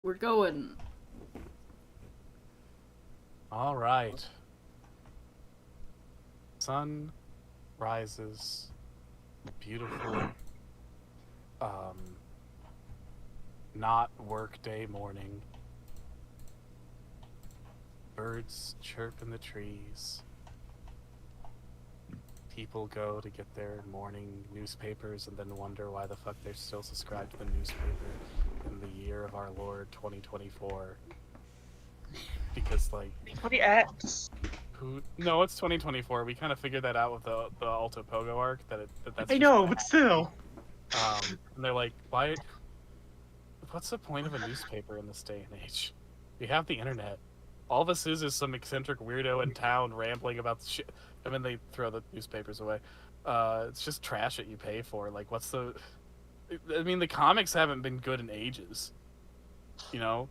We're going. All right. Sun rises. Beautiful. Not workday morning. Birds chirp in the trees. People go to get their morning newspapers and then wonder why the fuck they're still subscribed to the newspaper in the year of our Lord 2024. Because, like... 20X. No, it's 2024. We kind of figured that out with the Alto Pogo arc. That's I know, but still. And they're like, why... What's the point of a newspaper in this day and age? We have the internet. All this is some eccentric weirdo in town rambling about the shit. I mean, they throw the newspapers away. It's just trash that you pay for. Like, what's the... I mean, the comics haven't been good in ages. You know?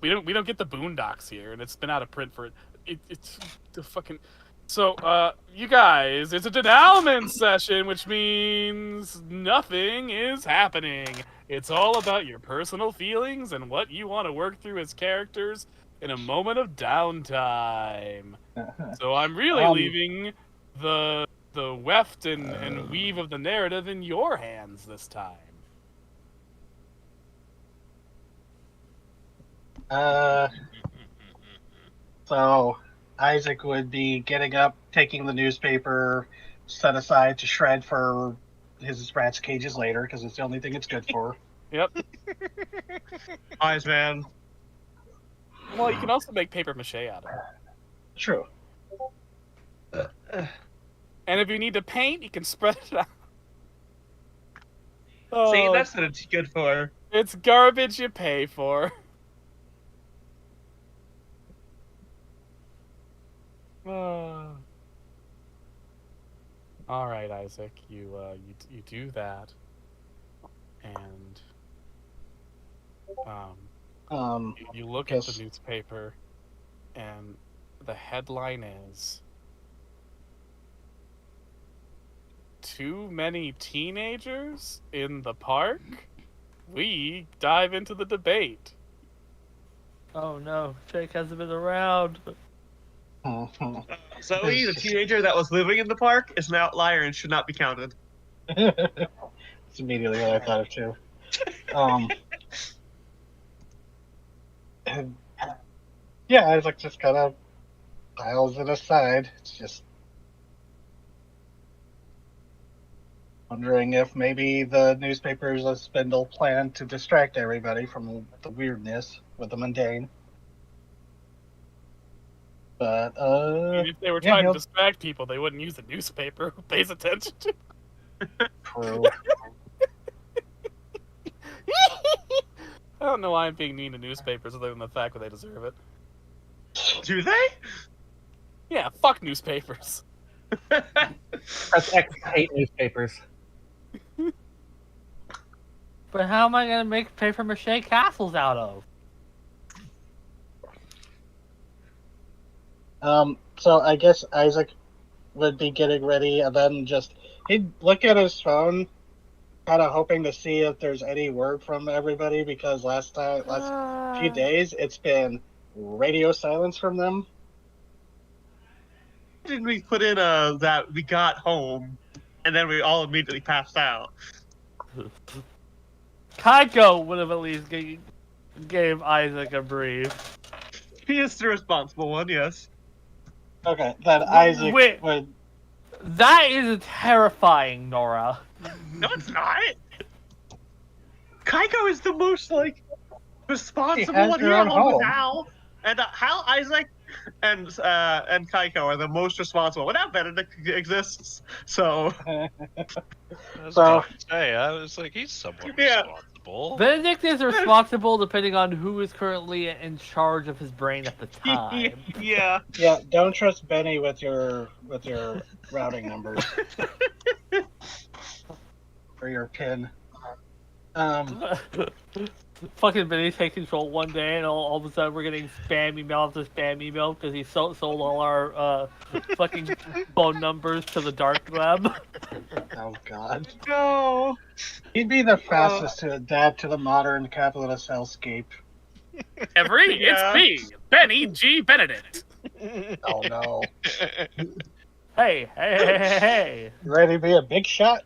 We don't get the Boondocks here, and it's been out of print for... It's the fucking... So, you guys, it's a denouement session, which means nothing is happening. It's all about your personal feelings and what you want to work through as characters in a moment of downtime. So I'm really leaving the weft and weave of the narrative in your hands this time. So Isaac would be getting up, taking the newspaper, set aside to shred for his rat's cages later, because it's the only thing it's good for. Yep. Eyes, man. Well, you can also make paper mache out of it. True. And if you need to paint, you can spread it out. See, Oh, that's what it's good for. it's garbage you pay for. All right, Isaac, you do that, and you look at the newspaper, and the headline is "Too many teenagers in the park." We dive into the debate. Oh no, Jake hasn't been around. Zoe, the teenager that was living in the park, is an outlier and should not be counted. That's immediately what I thought of too. And, yeah, Isaac just kind of piles it aside. It's just wondering if maybe the newspaper is a spindle plan to distract everybody from the weirdness with the mundane. But I mean, if they were trying to distract people, they wouldn't use a newspaper. Who pays attention to? True. I don't know why I'm being mean to newspapers, other than the fact that they deserve it. Do they? Yeah, fuck newspapers. Press X to hate newspapers. But how am I gonna make paper mache castles out of? So I guess Isaac would be getting ready, and then he'd look at his phone, kind of hoping to see if there's any word from everybody, because last few days it's been radio silence from them. Didn't we put in that we got home, and then we all immediately passed out? Kaiko would have at least gave Isaac a brief. He is the responsible one, yes. Okay, then Isaac would... That is terrifying, Nora. No, it's not. Kaiko is the most, responsible one here at home with Hal. And Hal, Isaac, and Kaiko are the most responsible. Well, now Benedict exists, so... That's tough to say. I was like, he's somewhat responsible. Benedict is responsible depending on who is currently in charge of his brain at the time. Yeah. Yeah, don't trust Benny with your routing numbers. For your PIN. Fucking Benny takes control one day, and all of a sudden we're getting spam email after spam email because he sold all our fucking phone numbers to the dark web. Oh god. No. He'd be the fastest to adapt to the modern capitalist hellscape. It's me, Benny G. Benedict. Oh no. Hey. Ready to be a big shot?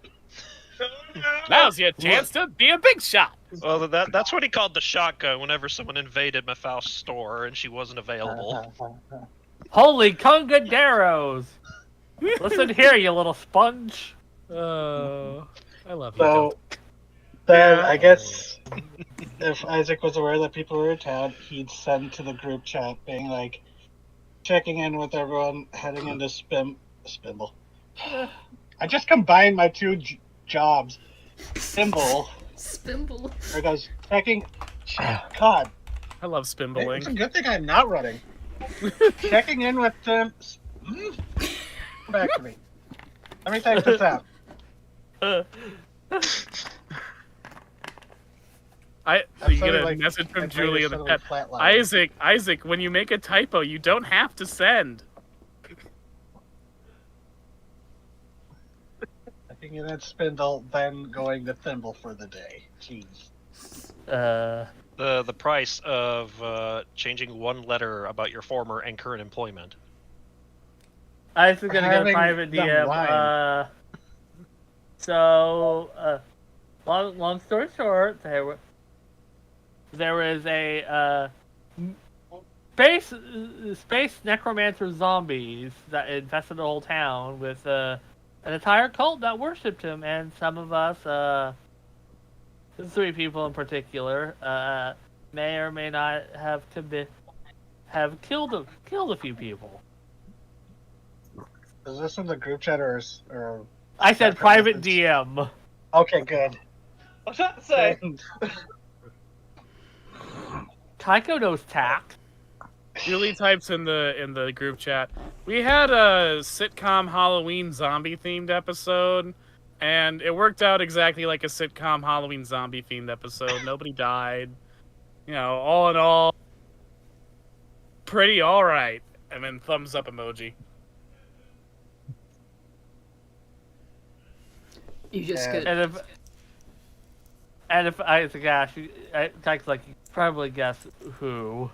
Now's your chance to be a big shot. Well, that's what he called the shotgun whenever someone invaded my Faust's store and she wasn't available. Holy congaderos! Listen here, you little sponge. Oh, I love you. So, then I guess if Isaac was aware that people were in town, he'd send to the group chat being like, checking in with everyone, heading into Spimble. I just combined my two jobs. Spimble. Or goes, checking. God. I love spimbling. It's a good thing I'm not running. Checking in with them. Come back to me. Let me take this out. You get a message from Julie in the chat. Isaac, when you make a typo, you don't have to send. Checking in at Spindle, then going to Thimble for the day. Jeez. The price of changing one letter about your former and current employment. I was gonna go private DM. Long story short, there was a space necromancer zombies that infested the whole town with an entire cult that worshipped him, and some of us, 3 people in particular, may or may not have killed a few people. Is this in the group chat or I said private DM. Okay, good. What's that say? Tycho knows tact. Julie types in the group chat. We had a sitcom Halloween zombie themed episode, and it worked out exactly like a sitcom Halloween zombie themed episode. Nobody died. You know, all in all, pretty all right. And then thumbs up emoji. You just could. And if I gosh, Tycho's like, you probably guess who.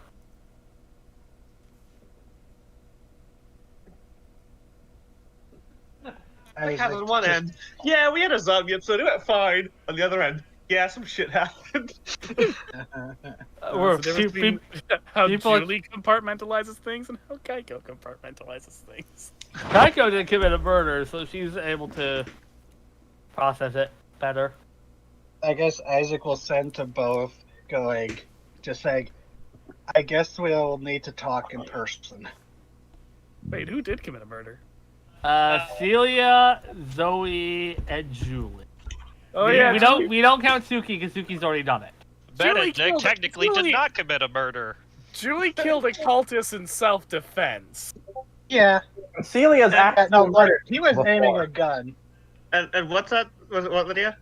Like on one end, yeah, we had a zombie episode, it went fine. On the other end, yeah, some shit happened. How Julie compartmentalizes things and how Kaiko compartmentalizes things. Kaiko didn't commit a murder, so she's able to process it better. I guess Isaac will send to both, just saying, I guess we'll need to talk in person. Wait, who did commit a murder? Celia, Zoe, and Julie. Oh we don't count Suki because Suki's already done it. Benedict technically did not commit a murder. Julie killed a cultist in self-defense. Yeah. Celia's actually murdered. He was before. aiming a gun. And what's that? What, Lydia?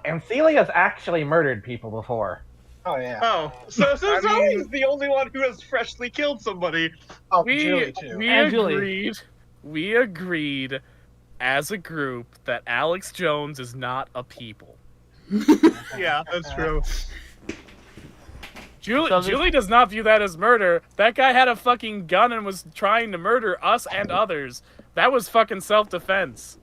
And Celia's actually murdered people before. Oh, yeah. Oh, so Zoe's the only one who has freshly killed somebody. Oh, Julie, too. We agreed as a group that Alex Jones is not a people. Yeah, that's true. Julie does not view that as murder. That guy had a fucking gun and was trying to murder us and others. That was fucking self-defense.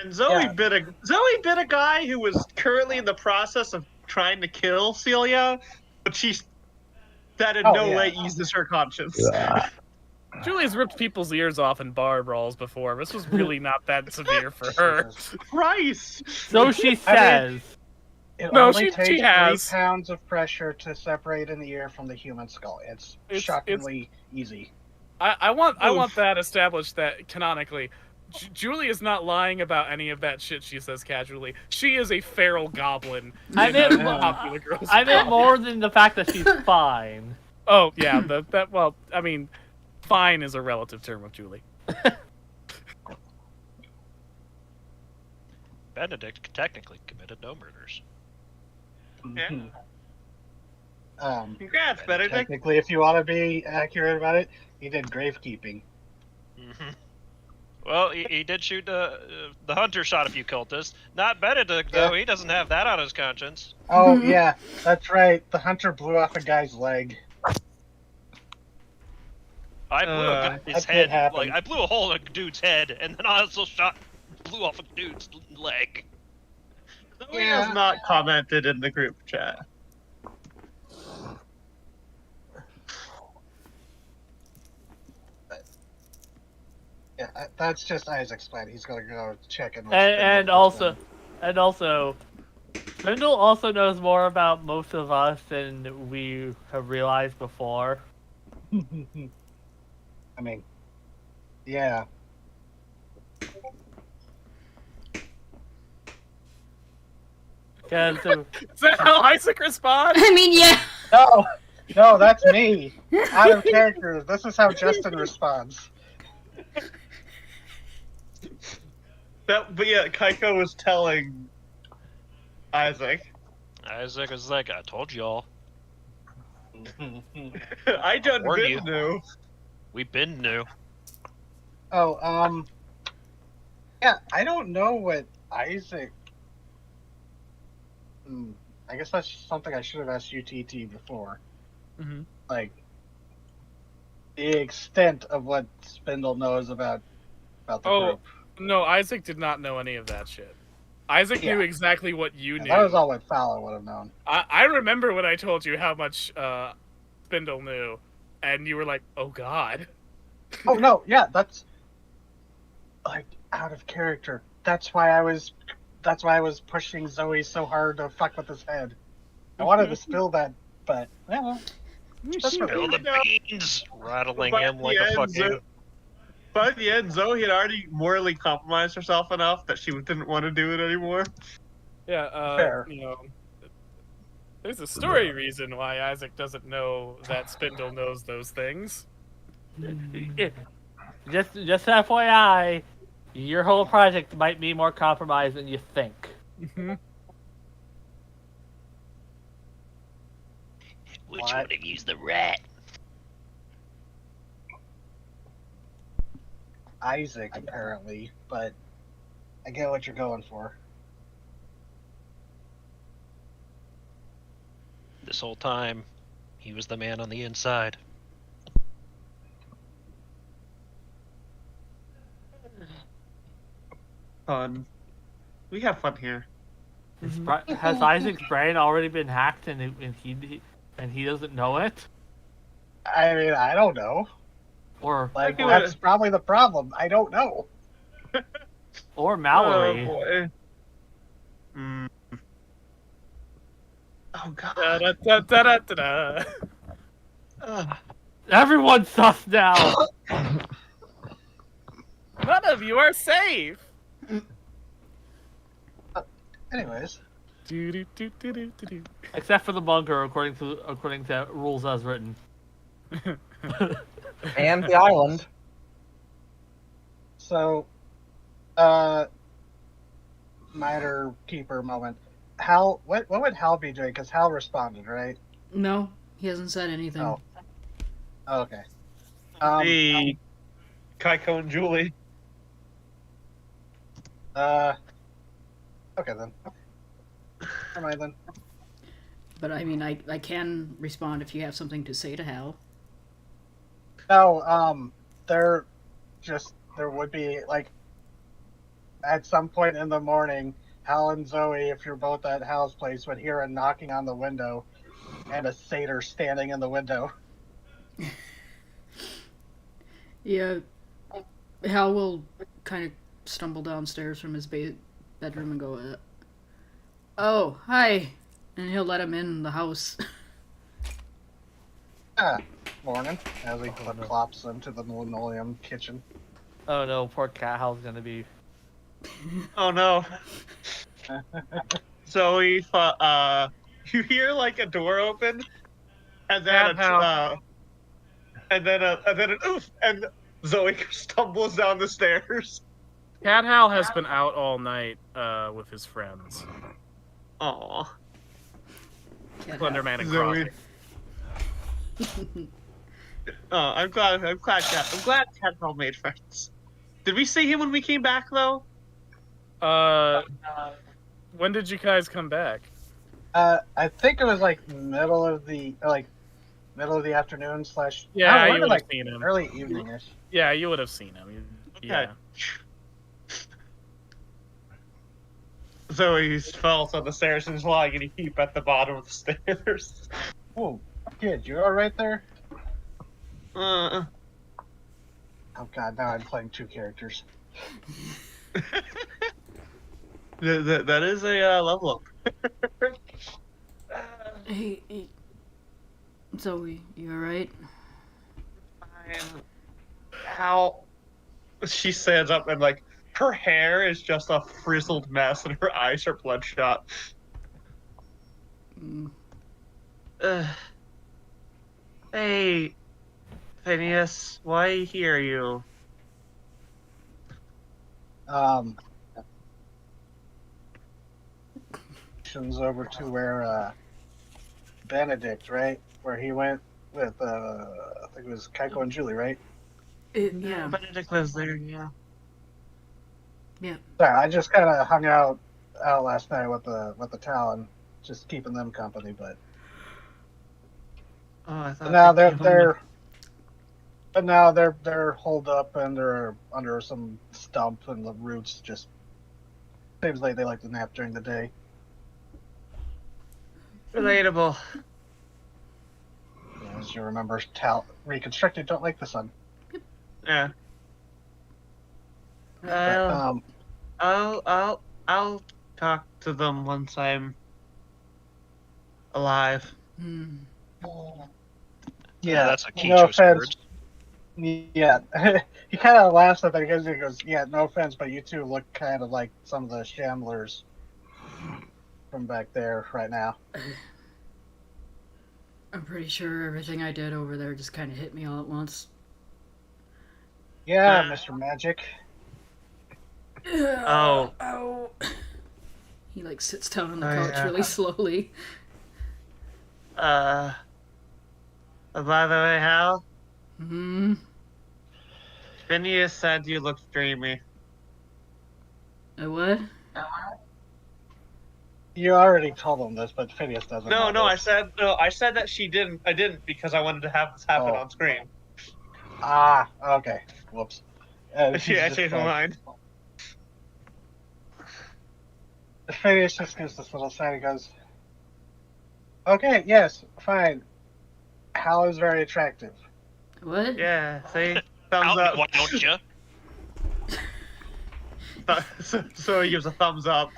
And Zoe bit a guy who was currently in the process of trying to kill Celia, but that in no way eases her conscience. Yeah. Julie's ripped people's ears off in bar brawls before. This was really not that severe for her. Christ! So she says. It No, only takes she has. 3 pounds of pressure to separate an ear from the human skull. It's shockingly easy. I want that established that canonically. Julie is not lying about any of that shit she says casually. She is a feral goblin. I meant more than the fact that she's fine. Oh yeah, well, I mean, fine is a relative term of Julie. Benedict technically committed no murders. Yeah. Congrats, Benedict. Technically, if you want to be accurate about it, he did gravekeeping. Mm-hmm. Well, he did shoot the hunter shot a few cultists. Not Benedict though. Yeah. He doesn't have that on his conscience. Oh yeah, that's right. The hunter blew off a guy's leg. I blew his that did head. happen. Like I blew a hole in a dude's head, and then I also blew off a dude's leg. Zoe has not commented in the group chat. Yeah, that's just Isaac's plan. He's gonna go check in. With And Spindle also, Spindle also knows more about most of us than we have realized before. I mean, yeah. Because Is that how Isaac responds? I mean, yeah. No, that's me. Out of character. This is how Justin responds. But yeah, Kaiko was telling Isaac. Isaac was like, I told y'all. I done Warned been you. new. We been new. Oh, yeah, I don't know what Isaac. I guess that's something I should have asked UTT before. Mm-hmm. Like, the extent of what Spindle knows about the group. No, Isaac did not know any of that shit. Isaac knew exactly what you knew. That was all what Fowler would have known. I remember when I told you how much Spindle knew, and you were like, "Oh God." Oh no, yeah, that's like out of character. That's why I was pushing Zoe so hard to fuck with his head. I wanted to spill that, but well, that's what Spill the beans, rattling By him the like a end, fucking. By the end, Zoe had already morally compromised herself enough that she didn't want to do it anymore. Yeah, Fair. you know, there's a story reason why Isaac doesn't know that Spindle knows those things. just FYI, your whole project might be more compromised than you think. Mm-hmm. Which What? would have used the rat? Isaac apparently, but I get what you're going for. This whole time, he was the man on the inside. Fun. We have fun here. Has Isaac's brain already been hacked and he doesn't know it? I mean, I don't know. Or Like, Okay, that's probably the problem. I don't know. Mallory? Oh boy. Mm. Oh god. Da-da-da-da-da-da. Ugh. Everyone's sus now! None of you are safe. Anyways, Do-do-do-do-do-do. Except for the bunker, according to rules as written. And the island. so, minor keeper moment. Hal, what would Hal be doing? Because Hal responded, right? No, he hasn't said anything. Oh. Okay. The Kaiko and Julie. Okay then. Never mind then. But I mean, I can respond if you have something to say to Hal. No, there would be, like, at some point in the morning, Hal and Zoe, if you're both at Hal's place, would hear a knocking on the window and a satyr standing in the window. Yeah, Hal will kind of stumble downstairs from his bedroom and go, "Oh, hi," and he'll let him in the house. Morning, as he clops into the linoleum kitchen. Oh no, poor Cat Hal's gonna be. Oh no. Zoe, you hear like a door open, and then and then an oof, and Zoe stumbles down the stairs. Cat Hal has been out all night with his friends. Aw. Slenderman and Zoe. Crossing. I'm glad Cat Hal made friends. Did we see him when we came back though? When did you guys come back? I think it was like middle of the afternoon slash. Yeah, no, you would like have seen him. early evening-ish. Yeah, you would have seen him. Okay. Yeah. Zoe falls on the stairs and is lying in a heap at the bottom of the stairs. Oh, kid, you all right there? Uh, Oh god, now I'm playing two characters. that is a level up. Hey, Zoe, you alright? How? She stands up and like her hair is just a frizzled mess and her eyes are bloodshot. Mm. Hey, Phineas, why here you? Over to where Benedict, right? Where he went with I think it was Keiko and Julie, right? Yeah. Benedict lives there, yeah. Sorry, I just kind of hung out last night with the Talon, just keeping them company. But I thought now they came they're holed up and they're under some stump and the roots. Just seems like they like to nap during the day. Relatable. Yeah, as you remember, reconstructed don't like the sun. Yeah. But, I'll talk to them once I'm alive. Hmm. yeah, that's a key no choice offense. word. Yeah, he kind of laughs at that because he goes, "Yeah, no offense, but you two look kind of like some of the Shamblers from back there right now." I'm pretty sure everything I did over there just kind of hit me all at once. Yeah, Mr. Magic. Oh. Ow. He like sits down on the Oh, couch yeah. really slowly. By the way, Hal, Hmm. Phineas said you looked dreamy. A what? You already told him this, but Phineas doesn't. No, know I this. said that she didn't. I didn't because I wanted to have this happen Oh. on screen. Ah, okay. Whoops. I He's just changed my like- mind. Phineas just gives this little sign and goes, "Okay, yes, fine. Hal is very attractive." What? Yeah, see, thumbs Out, up. why don't you? So he gives a thumbs up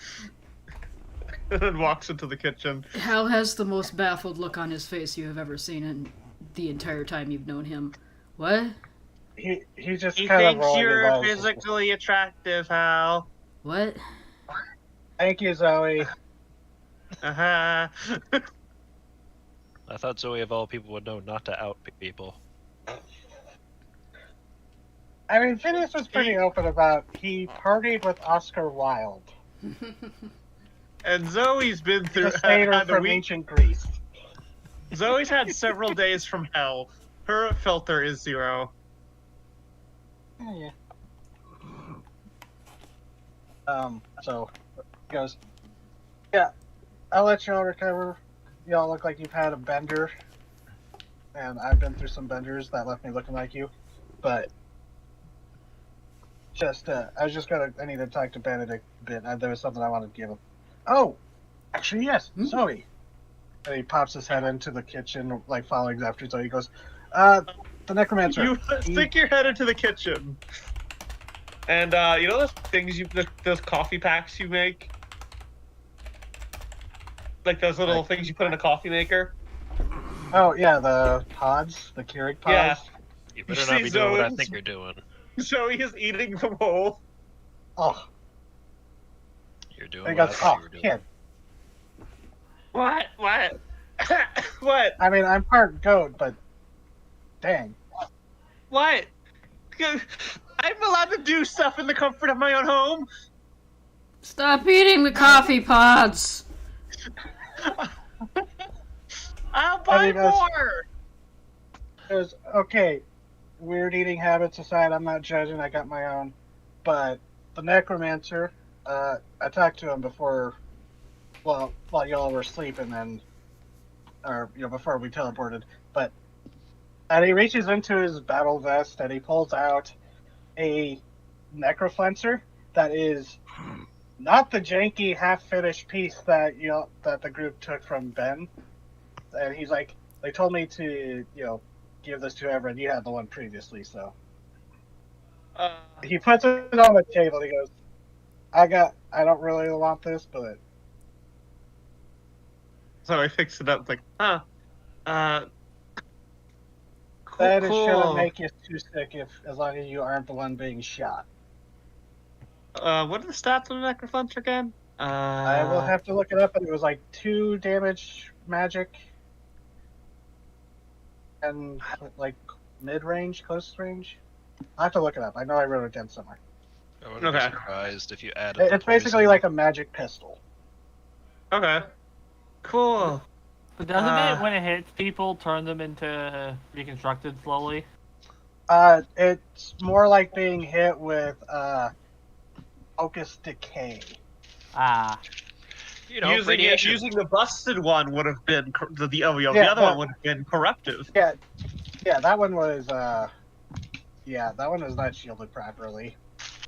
and then walks into the kitchen. Hal has the most baffled look on his face you have ever seen in the entire time you've known him. What? He just He kind of thinks rolling his you're eyes. physically attractive, Hal. What? Thank you, Zoe. Uh-huh. I thought Zoe of all people would know not to out people. I mean, Phineas was pretty open about he partied with Oscar Wilde. And Zoe's been through The satyr had a from week. ancient Greece. Zoe's had several days from hell. Her filter is 0. Yeah. So he goes, "Yeah, I'll let y'all recover. Y'all look like you've had a bender, and I've been through some benders that left me looking like you. But just, I need to talk to Benedict a bit. There was something I wanted to give him. Oh, actually, yes, Zoe." And he pops his head into the kitchen, like following after Zoe. He goes, "The necromancer." You stick your head into the kitchen. And you know those things those coffee packs you make? Like those little things you put in a coffee maker? Oh yeah, the pods, the Keurig pods. Yeah. You better You not see be doing what I Zoe's- think you're doing. Zoe is eating them whole. Oh, You're doing and he what I goes, thought "Oh, you were doing. kid. What? What? I mean, I'm part goat, but dang." What? I'm allowed to do stuff in the comfort of my own home. Stop eating the coffee pods! I'll buy mean, that's- more. He goes, "Okay, weird eating habits aside, I'm not judging. I got my own. but the necromancer, I talked to him before, well, while y'all were sleeping, or before we teleported. And he reaches into his battle vest and he pulls out a necroflencer that is not the janky half-finished piece that that the group took from Ben. And he's like, they told me to give this to everyone. You had the one previously, so he puts it on the table. He goes, I don't really want this, but So I fixed it up like, huh. that Cool. shouldn't make you too sick as long as you aren't the one being shot. What are the stats of the necroflencer again? I will have to look it up, but it was like 2 damage magic and like mid-range, close range. I have to look it up. I know I wrote it down somewhere. I wouldn't be Okay. surprised if you added. It's basically like a magic pistol. Okay. Cool. But doesn't it, when it hits people, turn them into reconstructed slowly? It's more like being hit with focus decay. Ah. Radiation. Using the busted one would have been the other one would have been corruptive. Yeah, that one was that one was not shielded properly.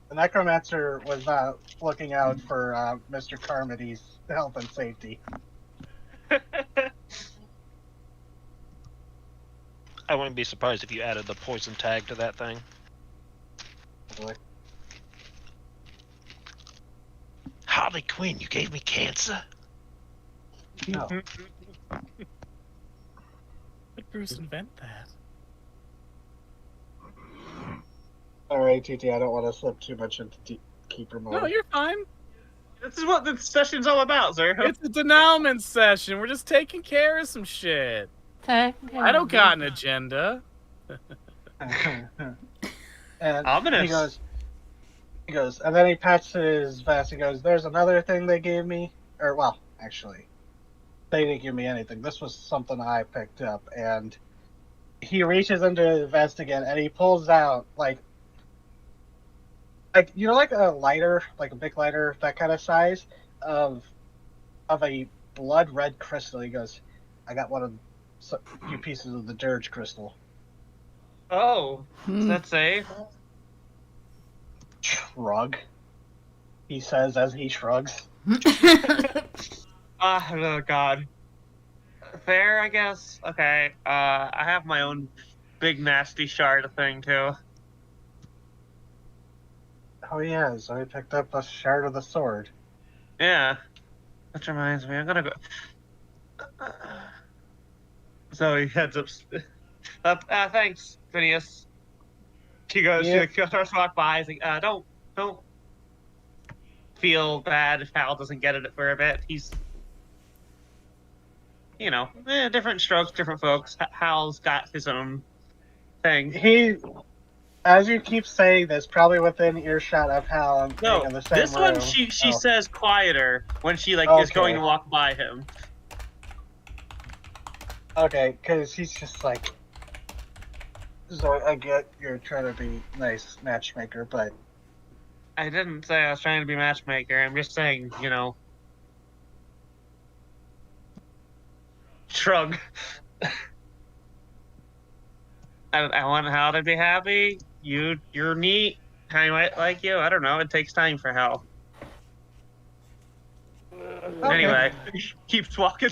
The necromancer was not looking out for Mr. Carmody's health and safety. I wouldn't be surprised if you added the poison tag to that thing. Really. Harley Quinn, you gave me cancer? No. Did Bruce invent that? Alright, TT, I don't want to slip too much into keeper mode. No, you're fine. This is what the session's all about, sir. It's a denouement session. We're just taking care of some shit. I don't got an agenda. And Ominous. he goes, and then he pats his vest. He goes, "There's another thing they gave me, or well, actually, they didn't give me anything. This was something I picked up." And he reaches into his vest again, and he pulls out like like a lighter, like a big lighter, that kind of size of a blood red crystal. He goes, "I got one of a few pieces of the dirge crystal." Oh, is that safe? Shrug, he says as he shrugs. Oh god. Fair, I guess. Okay. I have my own big nasty shard thing too. Oh yeah, so I picked up a shard of the sword. Yeah. Which reminds me, I'm gonna go. So he heads up. Thanks, Phineas. She goes. Yeah. She starts to walk by. He's like, don't feel bad if Hal doesn't get it for a bit. He's, different strokes, different folks. Hal's got his own thing. He, as you keep saying this, probably within earshot of Hal being in the same This room. one she says quieter when she is Okay. going to walk by him. Okay, because he's just like, so I get you're trying to be nice matchmaker, but I didn't say I was trying to be matchmaker. I'm just saying, shrug. I want Hal to be happy. You're neat. I might like you. I don't know. It takes time for Hal. Anyway, keeps walking.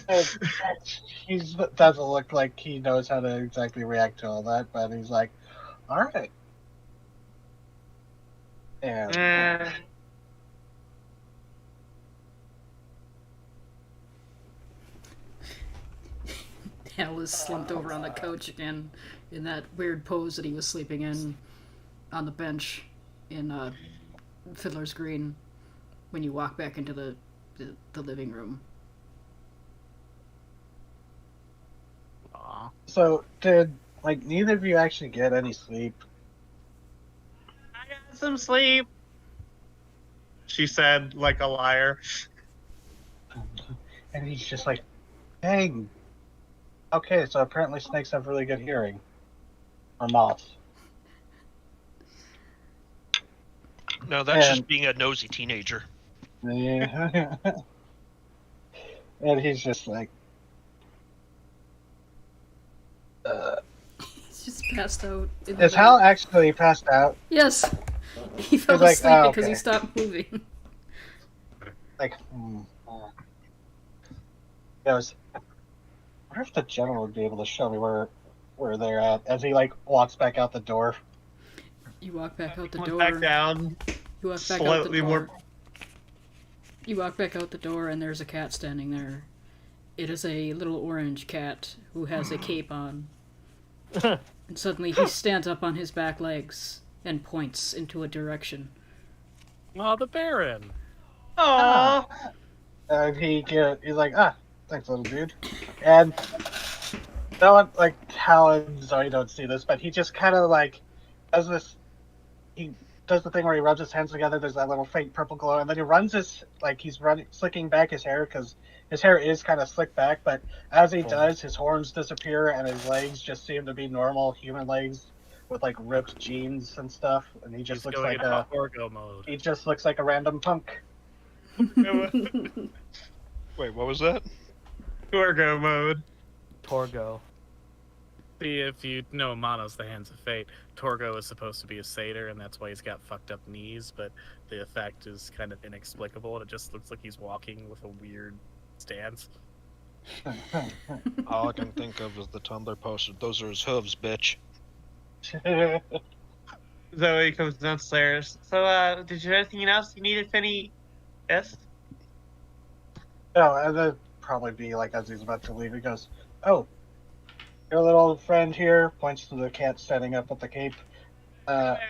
he doesn't look like he knows how to exactly react to all that, but he's like, all right. And Hal was slumped over on the couch again in that weird pose that he was sleeping in on the bench in Fiddler's Green when you walk back into the living room. Aw. so did neither of you actually get any sleep? I got some sleep. She said, like a liar. And he's just like, dang. Okay, so apparently snakes have really good hearing. Or moths. No, that's And- just being a nosy teenager. Yeah. And he's just like, He's just passed out. In is the Hal bed. actually passed out? Yes. He fell He's like, asleep "Oh, because he okay." stopped moving. Like, goes, I wonder if the general would be able to show me where they're at, as he like walks back out the door. You walk back out the Comes door. back down. You walk back out the Slightly door. more. You walk back out the door, and there's a cat standing there. It is a little orange cat who has a cape on. And suddenly he stands up on his back legs and points into a direction. Oh, the Baron. Aww. And he's like, thanks, little dude. And no one, like, Hal and Zoe don't see this, but he just kind of like does this. He does the thing where he rubs his hands together. There's that little faint purple glow, and then he runs slicking back his hair because his hair is kind of slicked back. But as he does, his horns disappear and his legs just seem to be normal human legs with like ripped jeans and stuff. And he just He's looks going like into Torgo mode. he just looks like a random punk. Wait, what was that? Torgo mode. Torgo. See, if you know Mono's The Hands of Fate, Torgo is supposed to be a satyr, and that's why he's got fucked up knees, but the effect is kind of inexplicable, and it just looks like he's walking with a weird stance. All I can think of is the Tumblr posted, "Those are his hooves, bitch." Zoe comes downstairs. So, did you have anything else you needed, Finny? Yes? No, and then probably be like as he's about to leave, he goes, "Oh, your little friend here," points to the cat standing up with the cape.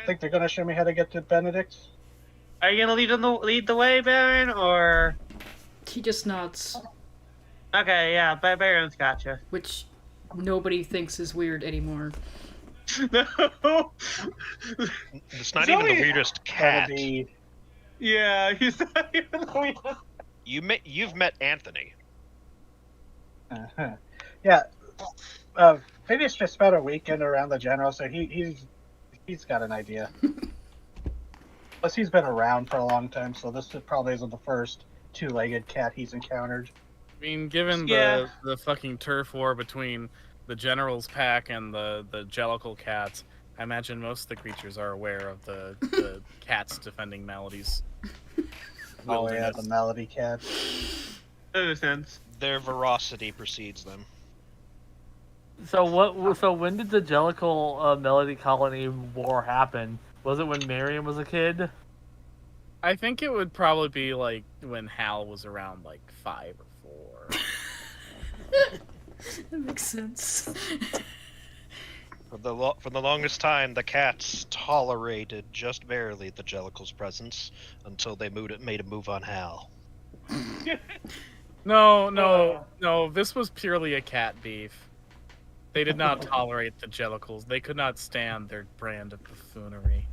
Think they're gonna show me how to get to Benedict's? Are you gonna lead the way, Baron, or? He just nods, Okay, yeah, Baron's gotcha. which nobody thinks is weird anymore. No. It's not even the Zoe- weirdest Gotta cat. be. Yeah, he's not even the weirdest. You've met Anthony. Yeah. Phineas just spent a weekend around the general, so he's got an idea. Plus, he's been around for a long time, so this probably isn't the first two-legged cat he's encountered. I mean, given Yeah. the fucking turf war between the General's pack and the Jellicle cats, I imagine most of the creatures are aware of the cats defending Melody's Oh yeah, wilderness. the Melody cat. That makes sense. Their veracity precedes them. So what? So when did the Jellicle Melody Colony War happen? Was it when Miriam was a kid? I think it would probably be like when Hal was around like 5 or 4. That makes sense. For the longest time, the cats tolerated just barely the Jellicle's presence until they made a move on Hal. No. This was purely a cat beef. They did not tolerate the Jellicles. They could not stand their brand of buffoonery.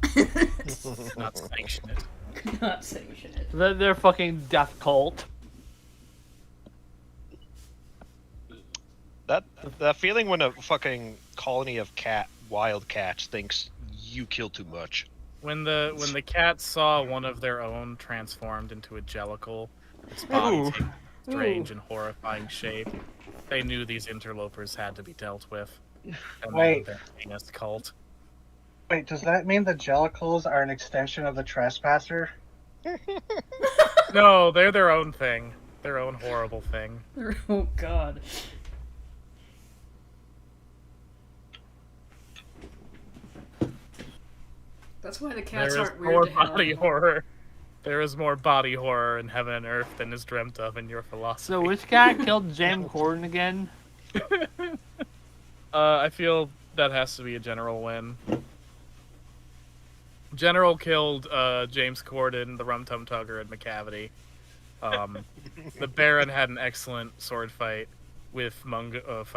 Not sanction it. Not sanction it. They're fucking death cult. That feeling when a fucking colony of wild cats thinks you kill too much. When the cats saw one of their own transformed into a Jellicle, its body Ooh. taking a strange and horrifying shape, they knew these interlopers had to be dealt with. And Wait. their heinous cult. Wait, does that mean the Jellicles are an extension of the Trespasser? No, they're their own thing. Their own horrible thing. Oh god. That's why the cats There is aren't more weird to Hal. body horror. There is more body horror in heaven and earth than is dreamt of in your philosophy. So which cat killed James Corden again? I feel that has to be a General win. General killed James Corden, the Rum Tum Tugger, and McCavity. The Baron had an excellent sword fight with Rumpus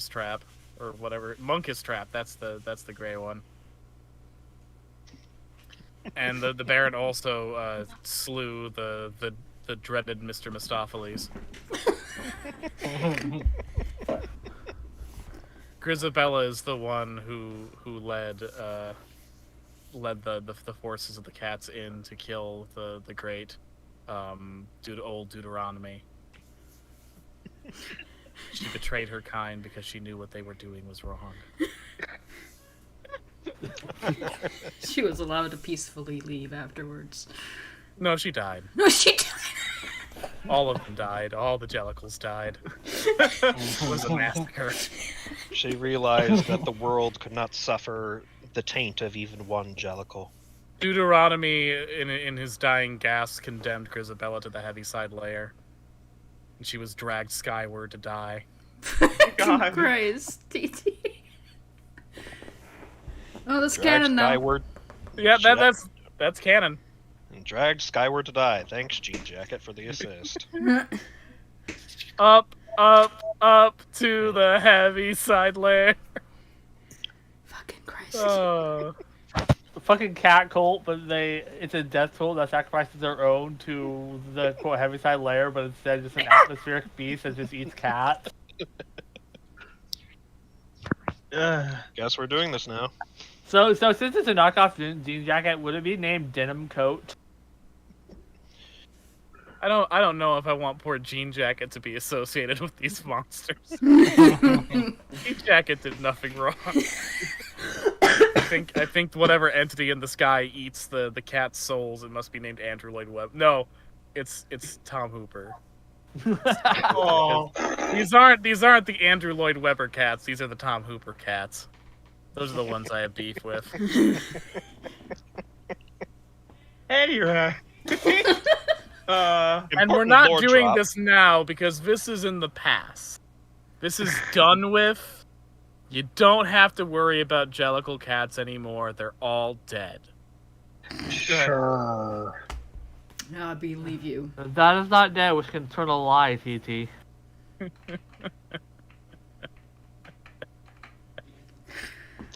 Trap or whatever. Monkus Trap. That's the gray one. And the Baron also slew the dreaded Mr. Mistopheles. Grisabella is the one who led led the forces of the cats in to kill the great old Deuteronomy. She betrayed her kind because she knew what they were doing was wrong. She was allowed to peacefully leave afterwards. No, she died. No, she died. All of them died. All the Jellicles died. It was a massacre. She realized that the world could not suffer the taint of even one Jellicle. Deuteronomy, in his dying gasp, condemned Grisabella to the Heaviside Layer. And she was dragged skyward to die. God. Christ, TT. Oh, that's Dragged canon now. skyward, Yeah, that's canon. and dragged skyward to die. Thanks, Jean Jacket, for the assist. Up, up, up to the Heaviside Layer. Fucking Christ. Oh. The fucking cat cult, but it's a death cult that sacrifices their own to the quote Heaviside Layer, but instead just an atmospheric beast that just eats cats. Guess we're doing this now. So since it's a knockoff jean jacket, would it be named Denim Coat? I don't know if I want poor Jean Jacket to be associated with these monsters. Jean Jacket did nothing wrong. I think whatever entity in the sky eats the cat's souls, it must be named Andrew Lloyd Webber. No, it's Tom Hooper. Oh. These aren't the Andrew Lloyd Webber cats. These are the Tom Hooper cats. Those are the ones I have beef with. Anyway. And we're not doing this now because this is in the past. This is done with. You don't have to worry about Jellicle cats anymore. They're all dead. Sure. I believe you. That is not dead, which can turn a lie, TT.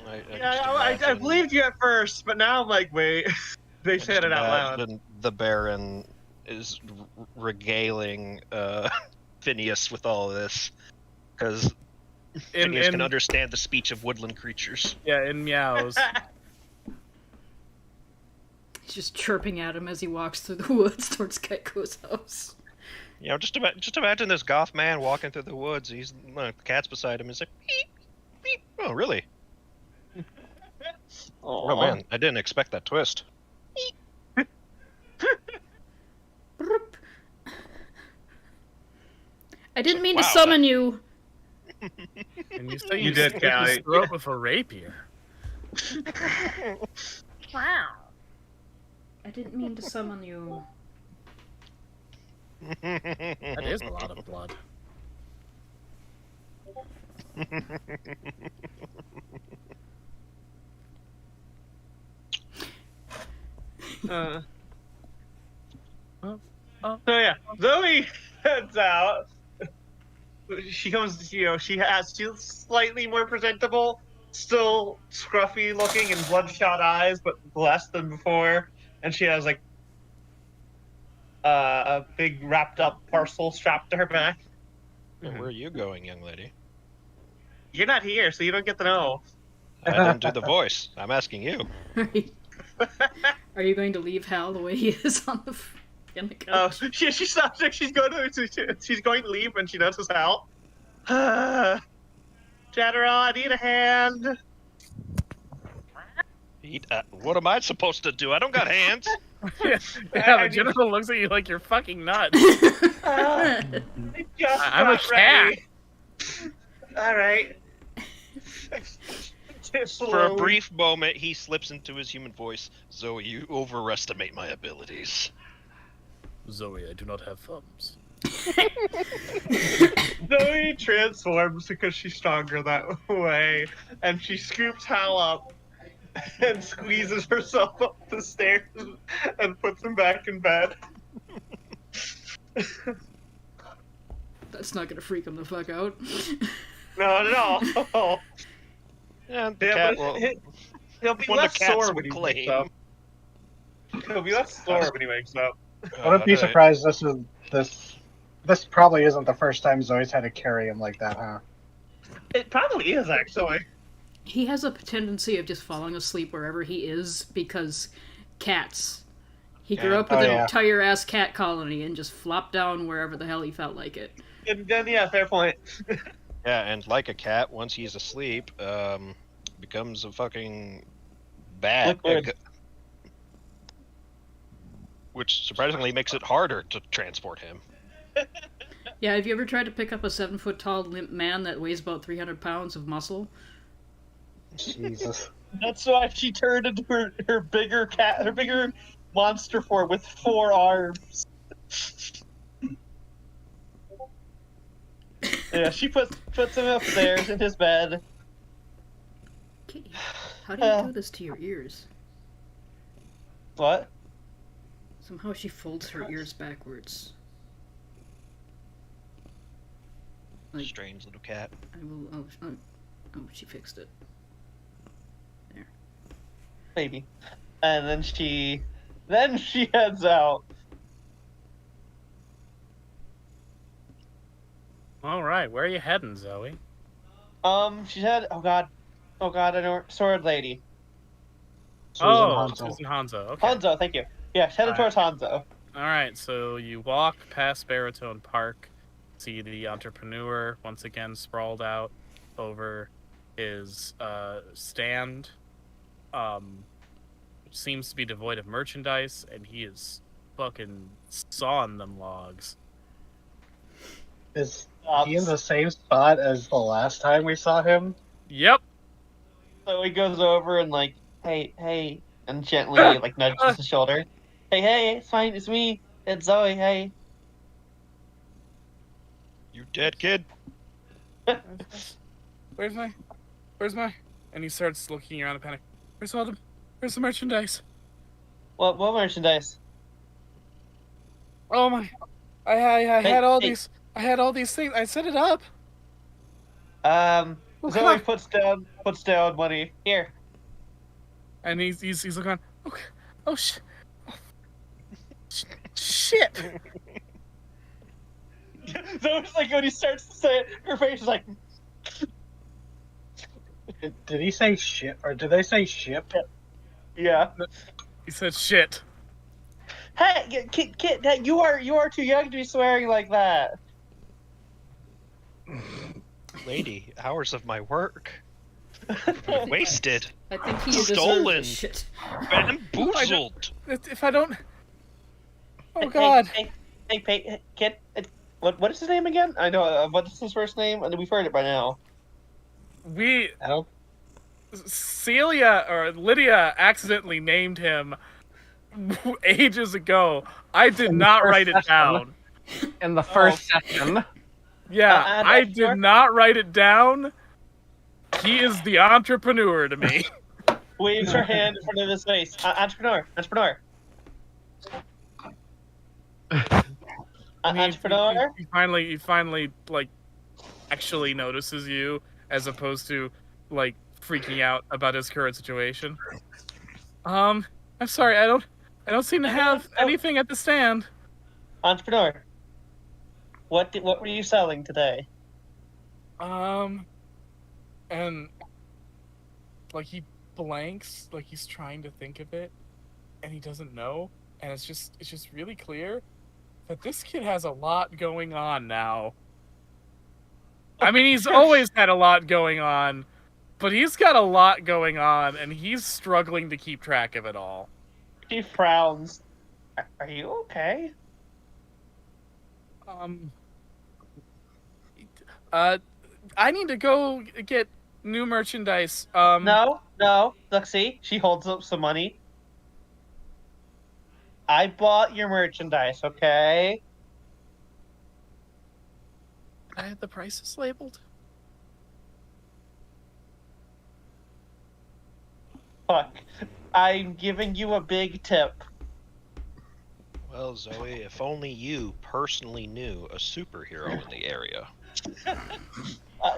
I believed you at first, but now I'm like, wait. They said it out loud. The Baron is regaling Phineas with all of this because Phineas can understand the speech of woodland creatures. Yeah, in meows. He's just chirping at him as he walks through the woods towards Keiko's house. You know, just imagine this goth man walking through the woods. He's the cat's beside him. He's like, beep, beep. Oh, really? Oh man, I didn't expect that twist. I didn't mean to summon you. And you say You did, slit his Callie. throat with a rapier. Wow. I didn't mean to summon you. That is a lot of blood. So yeah, Zoe heads out. She comes, she's slightly more presentable, still scruffy looking and bloodshot eyes, but less than before. And she has like a big wrapped up parcel strapped to her back. And where are you going, young lady? You're not here, so you don't get to know. I didn't do the voice. I'm asking you. Are you going to leave Hal the way he is on the in the couch? Oh, she stops. She's going to leave when she notices Hal. Chatterall, I need a hand. What am I supposed to do? I don't got hands. Yeah, the general looks at you like you're fucking nuts. I'm a cat. All right. For a brief moment, he slips into his human voice. Zoe, you overestimate my abilities. Zoe, I do not have thumbs. Zoe transforms because she's stronger that way, and she scoops Hal up and squeezes herself up the stairs and puts him back in bed. That's not gonna freak him the fuck out. No, no. And the cat will. He'll be One of less the cats sore will when he claim. wakes up. He'll be less sore when he wakes up. I wouldn't be surprised. This probably isn't the first time Zoe's had to carry him like that, huh? It probably is, actually. He has a tendency of just falling asleep wherever he is because cats. He grew up with Oh, an yeah. entire ass cat colony and just flopped down wherever the hell he felt like it. And then, yeah, fair point. Yeah, and like a cat, once he's asleep, becomes a fucking bat. Liquid. Which surprisingly makes it harder to transport him. Yeah, have you ever tried to pick up a 7-foot tall limp man that weighs about 300 pounds of muscle? Jesus. That's why she turned into her bigger cat, her bigger monster form with 4 arms. Yeah, she puts him upstairs in his bed. Kitty, how do you do this to your ears? What? Somehow she folds her ears backwards. Like, Strange little cat. I will. Oh, she fixed it. There. Maybe. And then she heads out. All right, where are you heading, Zoe? She said, oh god, I know, sword lady. Susan Hanzo. Susan Hanzo. Okay. Hanzo, thank you. Yeah, she's headed towards Hanzo. All right, so you walk past Baritone Park, see the entrepreneur once again sprawled out over his stand, which seems to be devoid of merchandise, and he is fucking sawing them logs. Is he in the same spot as the last time we saw him? Yep. So he goes over and like, hey, and gently like nudges his shoulder. Hey, it's fine, it's me, it's Zoe. Hey. You dead, kid? Where's my? And he starts looking around in panic. Where's the merchandise? What merchandise? Oh my! I had all these. I had all these things. I set it up. Zoe puts down money. Here. And he's looking. Okay. Oh shit! Zoe's like when he starts to say it, her face is like. Did he say ship or did they say ship? Yeah. He said shit. Hey, kid, you are too young to be swearing like that. Lady, hours of my work. Wasted. I think he Stolen. deserves shit. Bamboozled. If I don't. Oh God. Hey, kid. What is his name again? I know. What's his first name? We've heard it by now. Celia or Lydia accidentally named him ages ago. I did not write it down. In the first session. Yeah, I did not write it down. He is the entrepreneur to me. Waves her hand in front of his face. Entrepreneur. Entrepreneur. He finally like actually notices you as opposed to like freaking out about his current situation. I'm sorry, I don't seem to have anything at the stand. Entrepreneur. What were you selling today? And like he blanks, like he's trying to think of it, and he doesn't know, and it's just really clear that this kid has a lot going on now. I mean, he's always had a lot going on, but he's got a lot going on, and he's struggling to keep track of it all. She frowns. Are you okay? I need to go get new merchandise. No. Look, see? She holds up some money. I bought your merchandise, okay? I had the prices labeled. Fuck. I'm giving you a big tip. Well, Zoe, if only you personally knew a superhero in the area.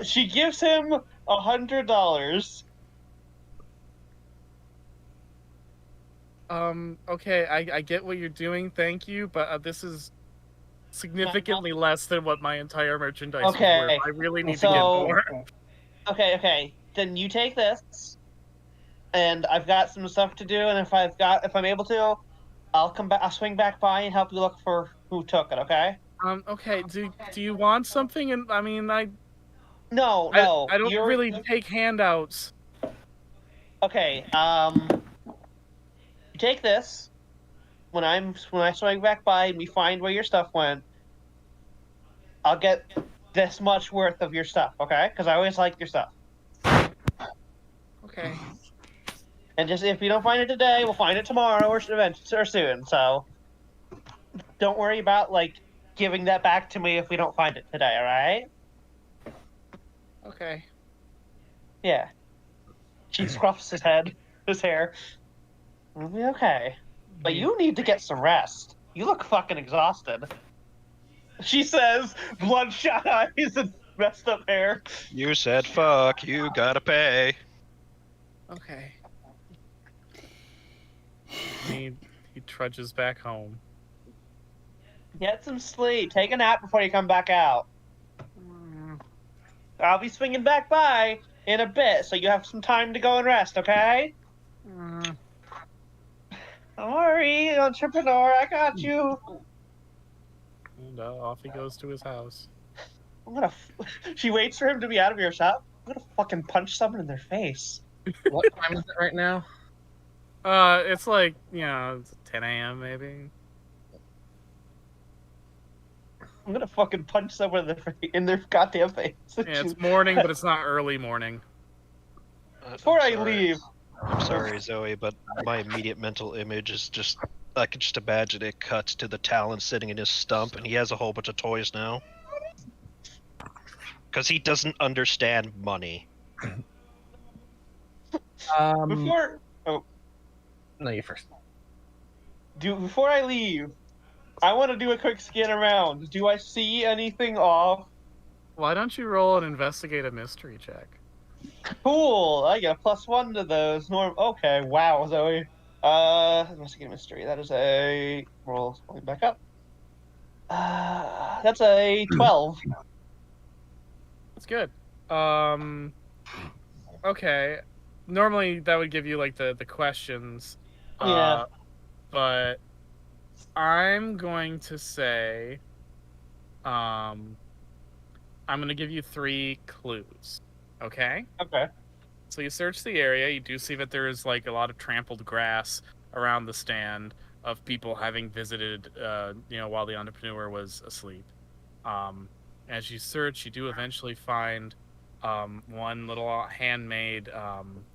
She gives him $100. Okay, I get what you're doing, thank you, but this is significantly less than what my entire merchandise was worth. I really need to get more. Okay. then you take this, and I've got some stuff to do, and if I'm able to, I'll come back. I'll swing back by and help you look for who took it. Okay? Okay. Do you want something? And I mean, No. I don't really take handouts. Okay. You take this. When I swing back by and we find where your stuff went, I'll get this much worth of your stuff. Okay? Because I always like your stuff. Okay. And just if you don't find it today, we'll find it tomorrow or soon. So don't worry about like giving that back to me if we don't find it today. All right? Okay. Yeah. She scruffs his hair. We'll be okay. But you need to get some rest. You look fucking exhausted. She says, bloodshot eyes and messed up hair. You said fuck, you gotta pay. Okay. He trudges back home. Get some sleep. Take a nap before you come back out. I'll be swinging back by in a bit, so you have some time to go and rest, okay? Don't worry, entrepreneur, I got you. And off he goes to his house. She waits for him to be out of earshot. I'm gonna fucking punch someone in their face. What time is it right now? It's like, it's 10 a.m. maybe. I'm gonna fucking punch someone in their goddamn face. Yeah, it's morning, but it's not early morning. Before I leave. I'm sorry, Zoe, but my immediate mental image is just... I can just imagine it cuts to the Talon sitting in his stump, and he has a whole bunch of toys now. Because he doesn't understand money. Before... Oh. No, you first. Before I leave, I want to do a quick scan around. Do I see anything off? Why don't you roll and investigate a mystery check? Cool. I get a +1 to those. Okay. Wow, Zoe. Investigate mystery. That is a roll. Going back up. That's a 12. That's good. Okay. Normally that would give you like the questions. Yeah. But I'm going to say, I'm going to give you 3 clues. Okay? Okay. So you search the area. You do see that there is like a lot of trampled grass around the stand of people having visited, while the entrepreneur was asleep. As you search, you do eventually find one little handmade.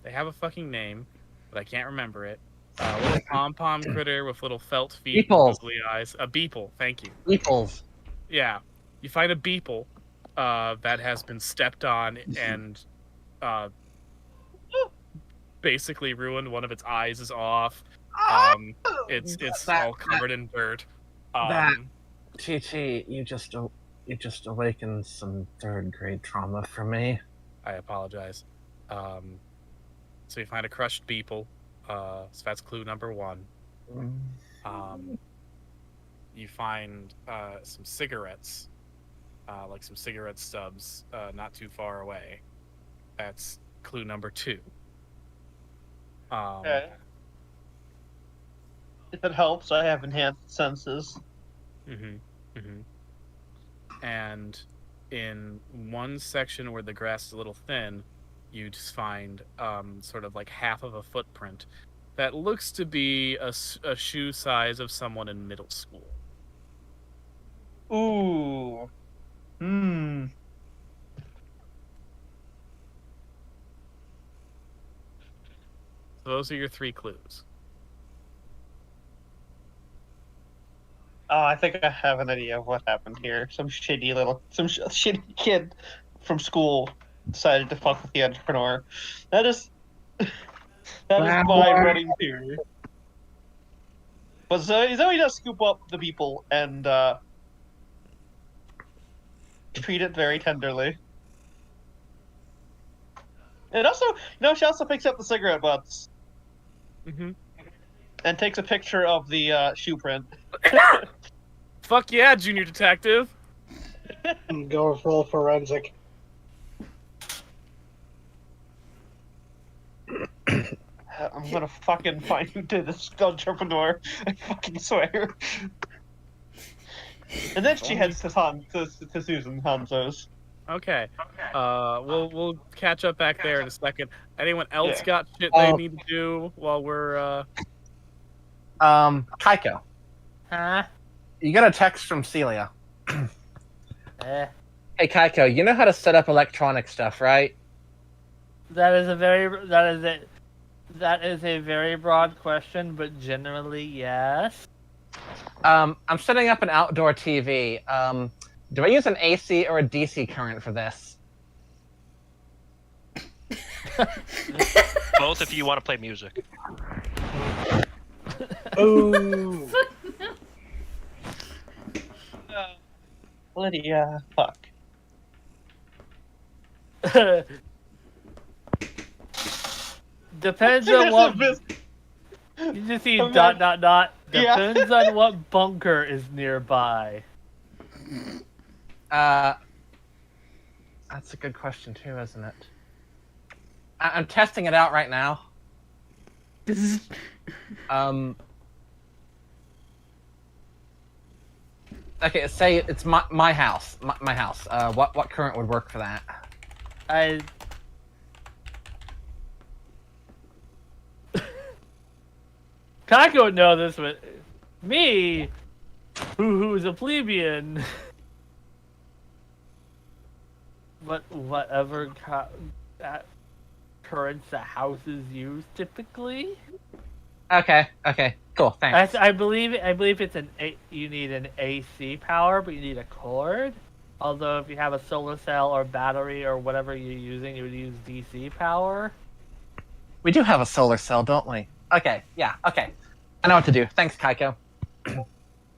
They have a fucking name, but I can't remember it. A little pom-pom critter with little felt feet and googly eyes. A beeple, thank you. Beeples. Yeah. You find a beeple that has been stepped on and basically ruined. One of its eyes is off. It's all covered in dirt. Chi-Chi, you just awakened some 3rd grade trauma for me. I apologize. So you find a crushed beeple. So that's clue number 1. You find some cigarettes, like some cigarette stubs, not too far away. That's clue number 2. Okay. If it helps, I have enhanced senses. And in one section where the grass is a little thin, you just find sort of like half of a footprint that looks to be a shoe size of someone in middle school. Ooh. So those are your 3 clues. Oh, I think I have an idea of what happened here. Some shitty kid from school decided to fuck with the entrepreneur. That is my running theory. But Zoe does scoop up the people and treat it very tenderly. And also, she also picks up the cigarette butts. And takes a picture of the shoe print. Fuck yeah, junior detective. Go full forensic. I'm gonna fucking find this entrepreneur. I fucking swear. And then she heads to Susan Hanzo's. Okay. We'll catch up back there in a second. Anyone else Yeah. got shit they need to do while we're Kaiko, Huh? you got a text from Celia. Eh. Hey Kaiko, you know how to set up electronic stuff, right? That is a very broad question, but generally yes. I'm setting up an outdoor TV. Do I use an AC or a DC current for this? Both if you want to play music. Ooh. Lydia, fuck. Depends on what. You just see I'm dot not- dot dot. Yeah. Depends on what bunker is nearby. That's a good question too, isn't it? I'm testing it out right now. Okay, say it's my house. My house. What current would work for that? Kaiko would know this, but me, who is a plebeian, whatever currents the houses use typically. Okay, cool, thanks. I believe it's you need an AC power, but you need a cord. Although if you have a solar cell or battery or whatever you're using, you would use DC power. We do have a solar cell, don't we? Okay, yeah, okay. I know what to do. Thanks, Kaiko.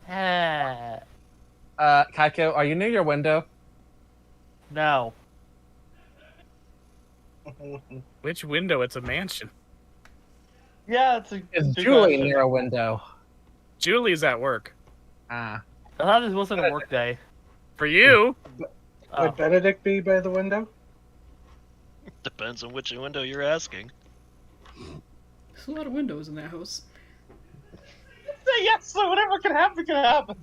Kaiko, are you near your window? No. which window? It's a mansion. Yeah, it's a. Is big Julie question. near a window? Julie's at work. Ah. I thought this wasn't a work day. For you. Oh. Would Benedict be by the window? Depends on which window you're asking. There's a lot of windows in that house. Say yes, so whatever can happen, can happen.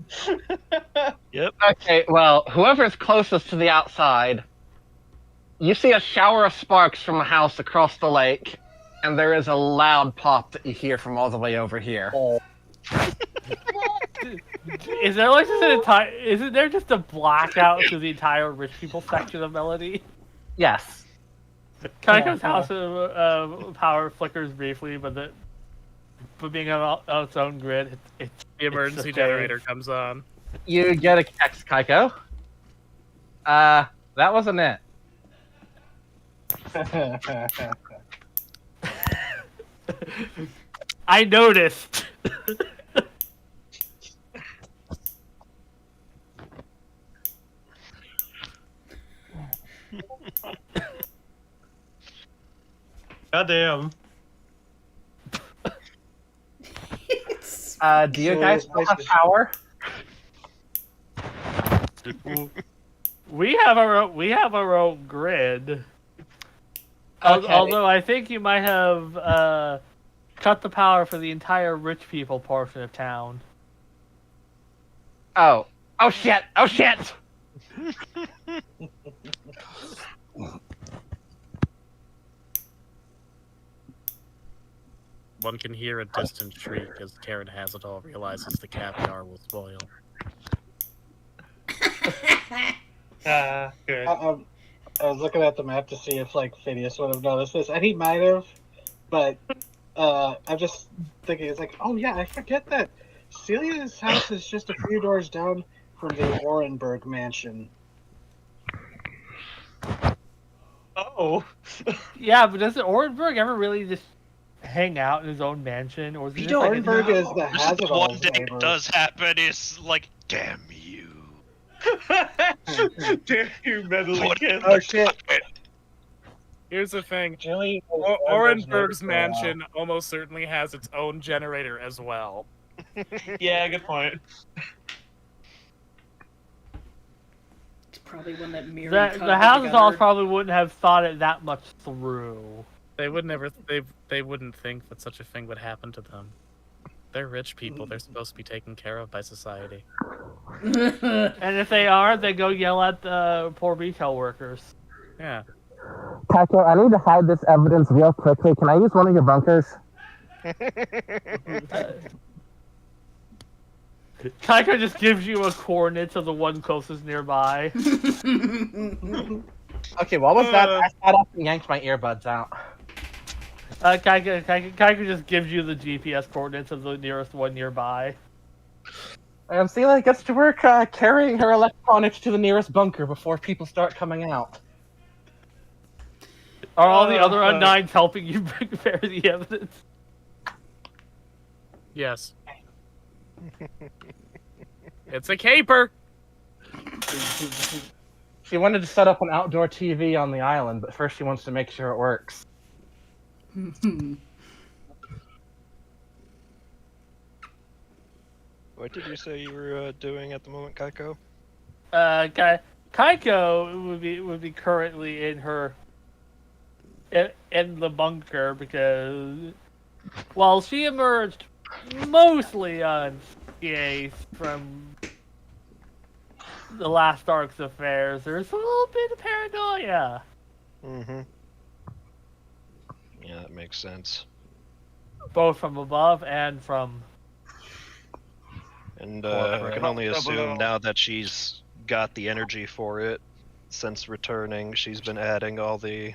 Yep. Okay, well, whoever's closest to the outside, you see a shower of sparks from a house across the lake, and there is a loud pop that you hear from all the way over here. Is there like just an entire? Isn't there just a blackout to the entire rich people section of Melody? Yes. Kaiko's house power flickers briefly, but being on its own grid, The emergency okay. generator comes on. You get a text, Kaiko. That wasn't it. I noticed. Goddamn. Do you guys still have power? We have our own grid. Okay. Although I think you might have cut the power for the entire rich people portion of town. Oh shit! Oh shit! One can hear a distant shriek as Karen Hazetall realizes the caviar will spoil. Good. I was looking at the map to see if Phineas would have noticed this, and he might have, but I'm just thinking, it's like, oh yeah, I forget that Celia's house is just a few doors down from the Orenburg mansion. Oh. Yeah, but does Orenburg ever really just hang out in his own mansion, or is it We just don't like Orenburg is the This is the one Hazardall's thing neighbor. that does happen is like, damn you. Damn you, meddling What kid. Oh shit! Here's the thing. Julie. Orenburg's mansion almost certainly has its own generator as well. Yeah, good point. It's probably one that Mary the cobbled Hazardalls together. probably wouldn't have thought it that much through. They would never. They wouldn't think that such a thing would happen to them. They're rich people. They're supposed to be taken care of by society. And if they are, they go yell at the poor retail workers. Yeah. Taco, I need to hide this evidence real quickly. Can I use one of your bunkers? Kaiko just gives you a coordinates of the one closest nearby. Okay, what was that? I sat up and yanked my earbuds out. Kaiko just gives you the GPS coordinates of the nearest one nearby. And Celia gets to work carrying her electronics to the nearest bunker before people start coming out. Are all the other Undynes helping you prepare the evidence? Yes. It's a caper. She wanted to set up an outdoor TV on the island, but first she wants to make sure it works. What did you say you were doing at the moment, Kaiko? Kaiko would be currently in the bunker because while she emerged mostly unscathed from the last arc's affairs, there's a little bit of paranoia. Mm-hmm. Yeah, that makes sense. Both from above and from... And I can only assume now that she's got the energy for it, since returning, she's been adding all the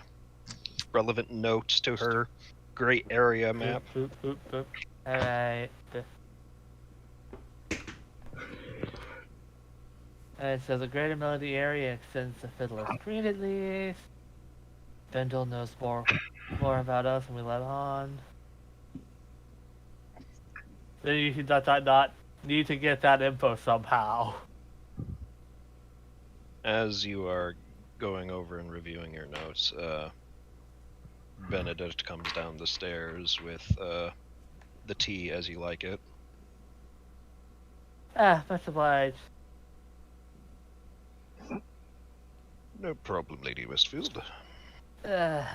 relevant notes to her great area map. Alright. So the greater melody area extends to Fiddler's Green at least. Bendel knows more about us than we let on. Then you should not need to get that info somehow. As you are going over and reviewing your notes, Benedict comes down the stairs with the tea as you like it. Much obliged. No problem, Lady Westfield. I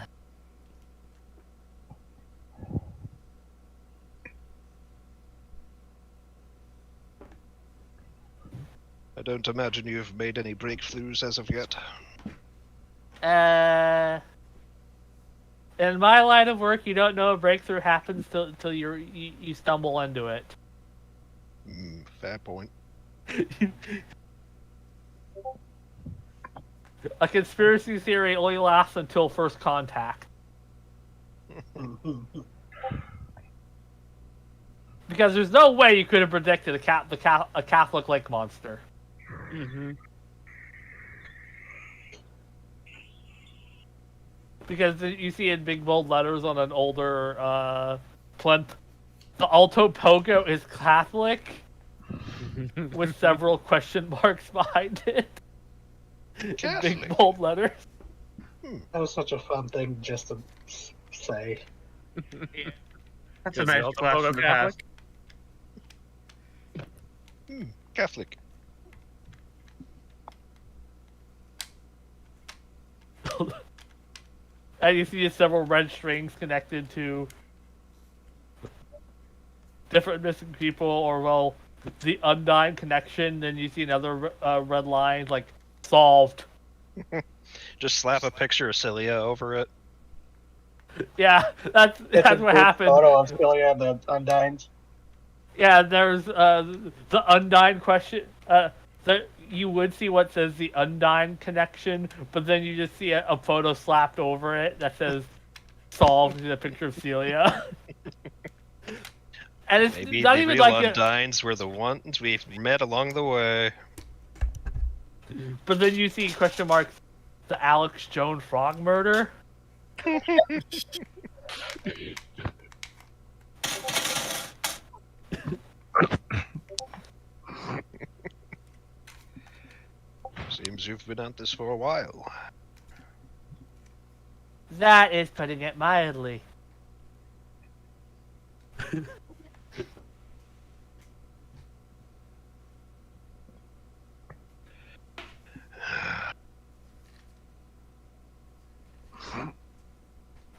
don't imagine you've made any breakthroughs as of yet. In my line of work, you don't know a breakthrough happens till you stumble into it. Fair point. A conspiracy theory only lasts until first contact. Because there's no way you could have predicted a Catholic lake monster. Mm-hmm. Because you see in big bold letters on an older plinth, the Alto Pogo is Catholic, with several question marks behind it. In big bold letters. That was such a fun thing just to say. That's Is a nice the question Pogo to have. Catholic? Catholic. And you see several red strings connected to different missing people, or well, the Undyne connection. Then you see another red line like solved. Just slap a picture of Celia over it. Yeah, that's what happened. Photo of Celia and the Undynes. Yeah, there's the Undyne question. You would see what says the Undyne connection, but then you just see a photo slapped over it that says solved in a picture of Celia. And it's Maybe not the even real like Undynes were the ones we've met along the way. But then you see question marks, the Alex Jones Frog murder. Seems you've been at this for a while. That is putting it mildly.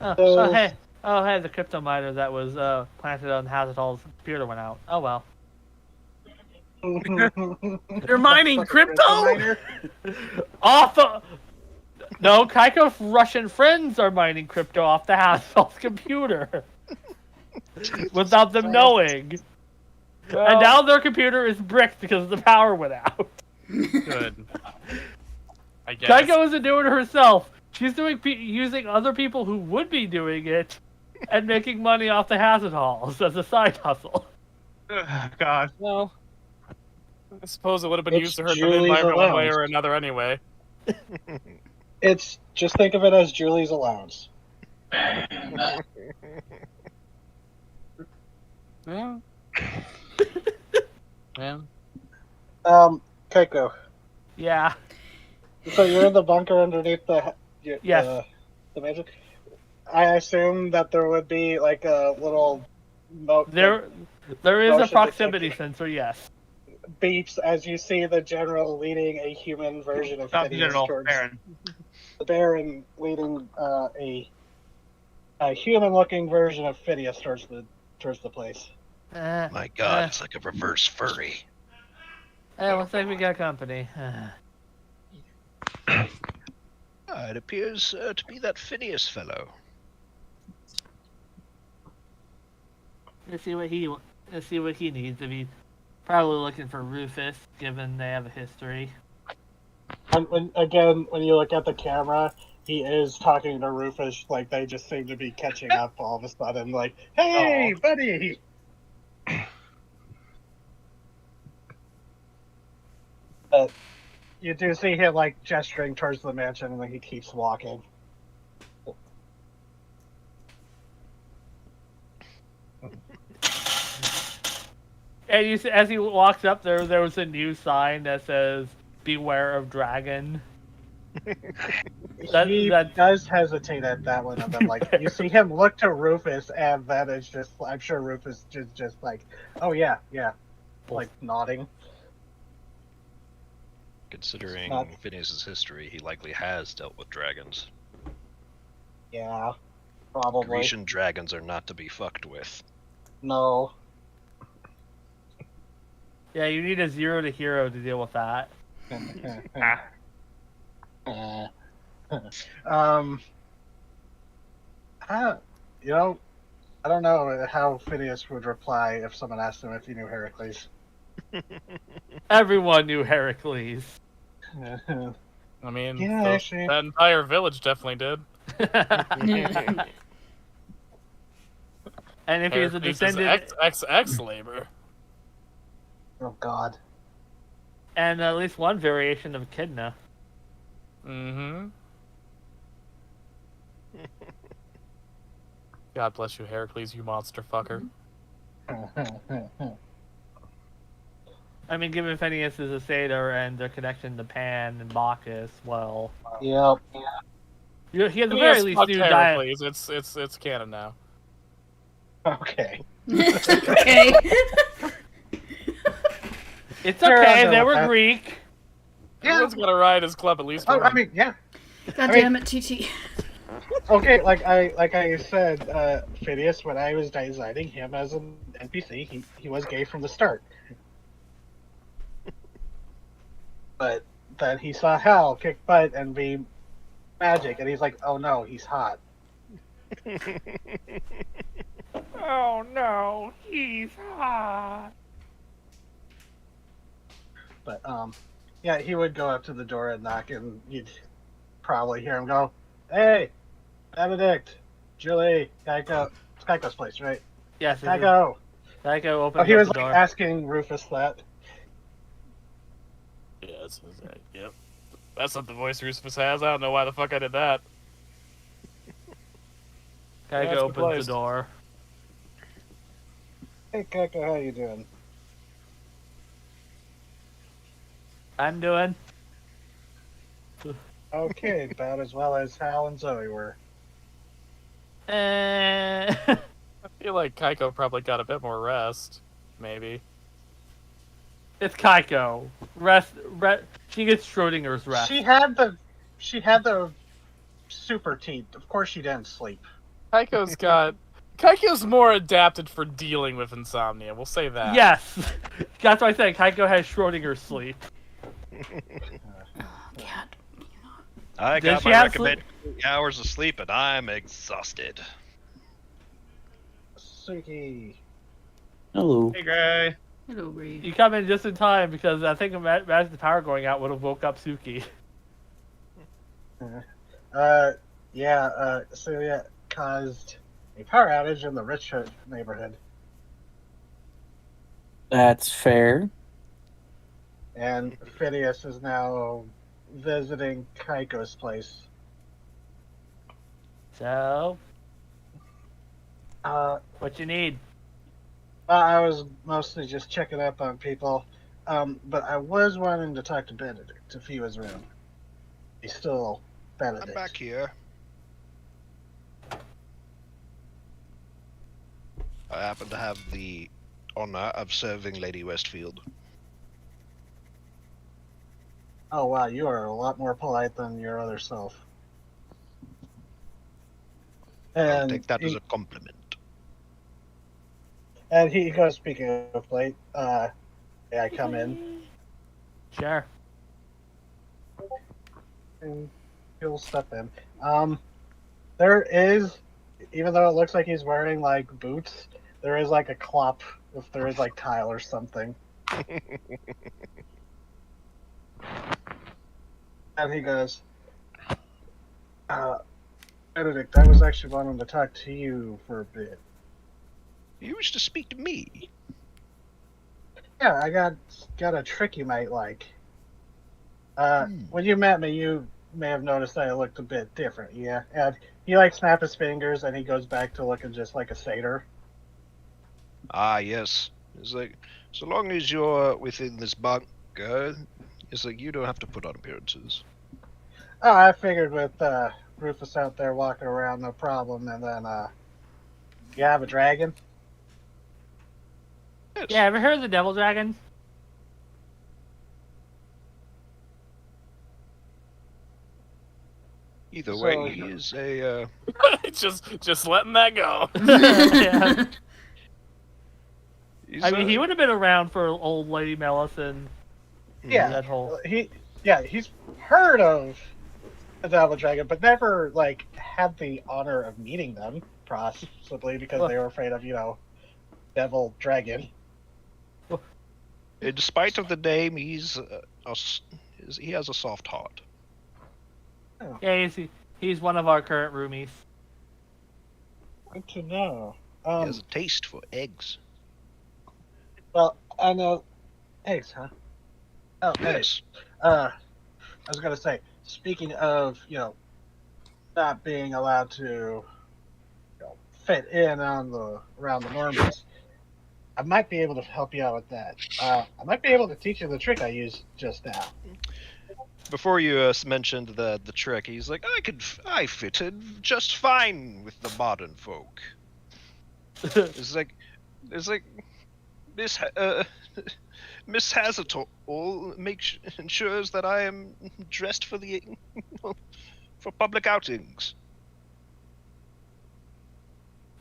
Oh, hey. Oh, hey, the crypto miner that was planted on Hazard Hall's computer went out. Oh, well. You're mining crypto? miner? Off of... No, Kaiko's Russian friends are mining crypto off the Hazard Hall's computer. Without them knowing. And now their computer is bricked because the power went out. Good. I guess. Kaiko isn't doing it herself. She's doing using other people who would be doing it and making money off the Hazard Halls as a side hustle. God. Well, I suppose it would have been It's used to hurt the Julie's environment one way allowance. or another anyway. It's just think of it as Julie's allowance. Yeah. Yeah. Keiko. Yeah. So you're in the bunker underneath the Yes. the mansion. I assume that there would be like a little There is a motion proximity detector sensor, yes. beeps as you see the general leading a human version of Not Phineas General towards Baron. the Baron leading a human-looking version of Phineas towards the place. My God, it's like a reverse furry. Looks like we got company. It appears to be that Phineas fellow. Let's see what he needs. If he's probably looking for Rufus, given they have a history. And when you look at the camera, he is talking to Rufus. Like they just seem to be catching up all of a sudden. Like, hey, buddy. But you do see him like gesturing towards the mansion, and then he keeps walking. And you see, as he walks up there was a new sign that says "Beware of Dragon." He does hesitate at that one, and then like you see him look to Rufus, and then it's just I'm sure Rufus just like, oh yeah, like nodding. Considering Not- Phineas's history, he likely has dealt with dragons. Yeah, probably. Grecian dragons are not to be fucked with. No. Yeah, you need a 0 to hero to deal with that. I don't know how Phineas would reply if someone asked him if he knew Heracles. Everyone knew Heracles. I mean, Yeah, actually. that entire village definitely did. And if he's a Heracles is descendant, XX labor. Oh God. and at least one variation of Echidna. Mm-hmm. God bless you, Heracles, you monster fucker. I mean, given Phineas is a satyr and their connection to Pan and Bacchus, well, Yep. he at the Yes, very least fuck knew diet. Heracles. It's canon now. Okay. Okay. It's Sure, okay, I'll they go were with that. Greek. Yeah. Everyone's gonna ride his club at least Oh, once. I mean, yeah. God I mean- damn it, TT. Okay, like I said, Phineas, when I was designing him as an NPC, he was gay from the start. But then he saw Hal kick butt and be magic, and he's like, oh no, he's hot. Oh no, he's hot. But yeah, he would go up to the door and knock, and you'd probably hear him go, "Hey, Benedict, Julie, Kaiko." It's Kaiko's place, right? Yes, Kaiko. Kaiko opens Oh, he up was the like door. asking Rufus that. Yeah, yep. That's not the voice Rufus has. I don't know why the fuck I did that. Kaiko that's the opens place. the door. Hey, Kaiko, how you doing? I'm doing. Okay, about as well as Hal and Zoe were. Eh. I feel like Kaiko probably got a bit more rest. Maybe. It's Kaiko. Rest. She gets Schrodinger's rest. She had the super teeth. Of course, she didn't sleep. Kaiko's more adapted for dealing with insomnia. We'll say that. Yes, that's why I said Kaiko has Schrodinger's sleep. Cat. I Does got she my have recommended 8 hours of sleep, and I'm exhausted. Suki. Hello. Hey, Gray. Hello, Reed. You come in just in time because I think imagine the power going out would have woke up Suki. Celia caused a power outage in the rich neighborhood, That's fair. and Phineas is now visiting Kaiko's place. So, Uh, what you need? I was mostly just checking up on people, but I was wanting to talk to Benedict if he was around. He's still Benedict. I'm back here. I happen to have the honor of serving Lady Westfield. Oh wow, you are a lot more polite than your other self. I'll And take that as he, a compliment. and he goes, speaking of late, I come in Sure. and he'll step in. There is, even though it looks like he's wearing like boots, there is like a clop if there is like tile or something. And he goes, Benedict, I was actually wanting to talk to you for a bit. You wish to speak to me? Yeah, I got a trick you might like. When you met me, you may have noticed that I looked a bit different, yeah? And he like snaps his fingers and he goes back to looking just like a satyr. Ah, yes. It's like, so long as you're within this bunker, it's like you don't have to put on appearances. Oh, I figured with Rufus out there walking around, no problem. And then, you have a dragon? Yes. Yeah, ever heard of the Devil Dragon? Either So- way, he is a, just letting that go. Yeah. he's I mean, a- he would have been around for old Lady Melis and Yeah. that whole. He's heard of the Devil Dragon, but never like had the honor of meeting them, possibly because they were afraid of, Devil Dragon. In spite of the name, he has a soft heart. Yeah, he's one of our current roomies. Good to know. He has a taste for eggs. Well, I know eggs, huh? Oh, eggs. Yes. I was gonna say, speaking of, not being allowed to, fit in around the normies, I might be able to help you out with that. I might be able to teach you the trick I used just now. Before you mentioned the trick, he's like, I fit in just fine with the modern folk. It's like Miss Miss Hazatol ensures that I am dressed for for public outings.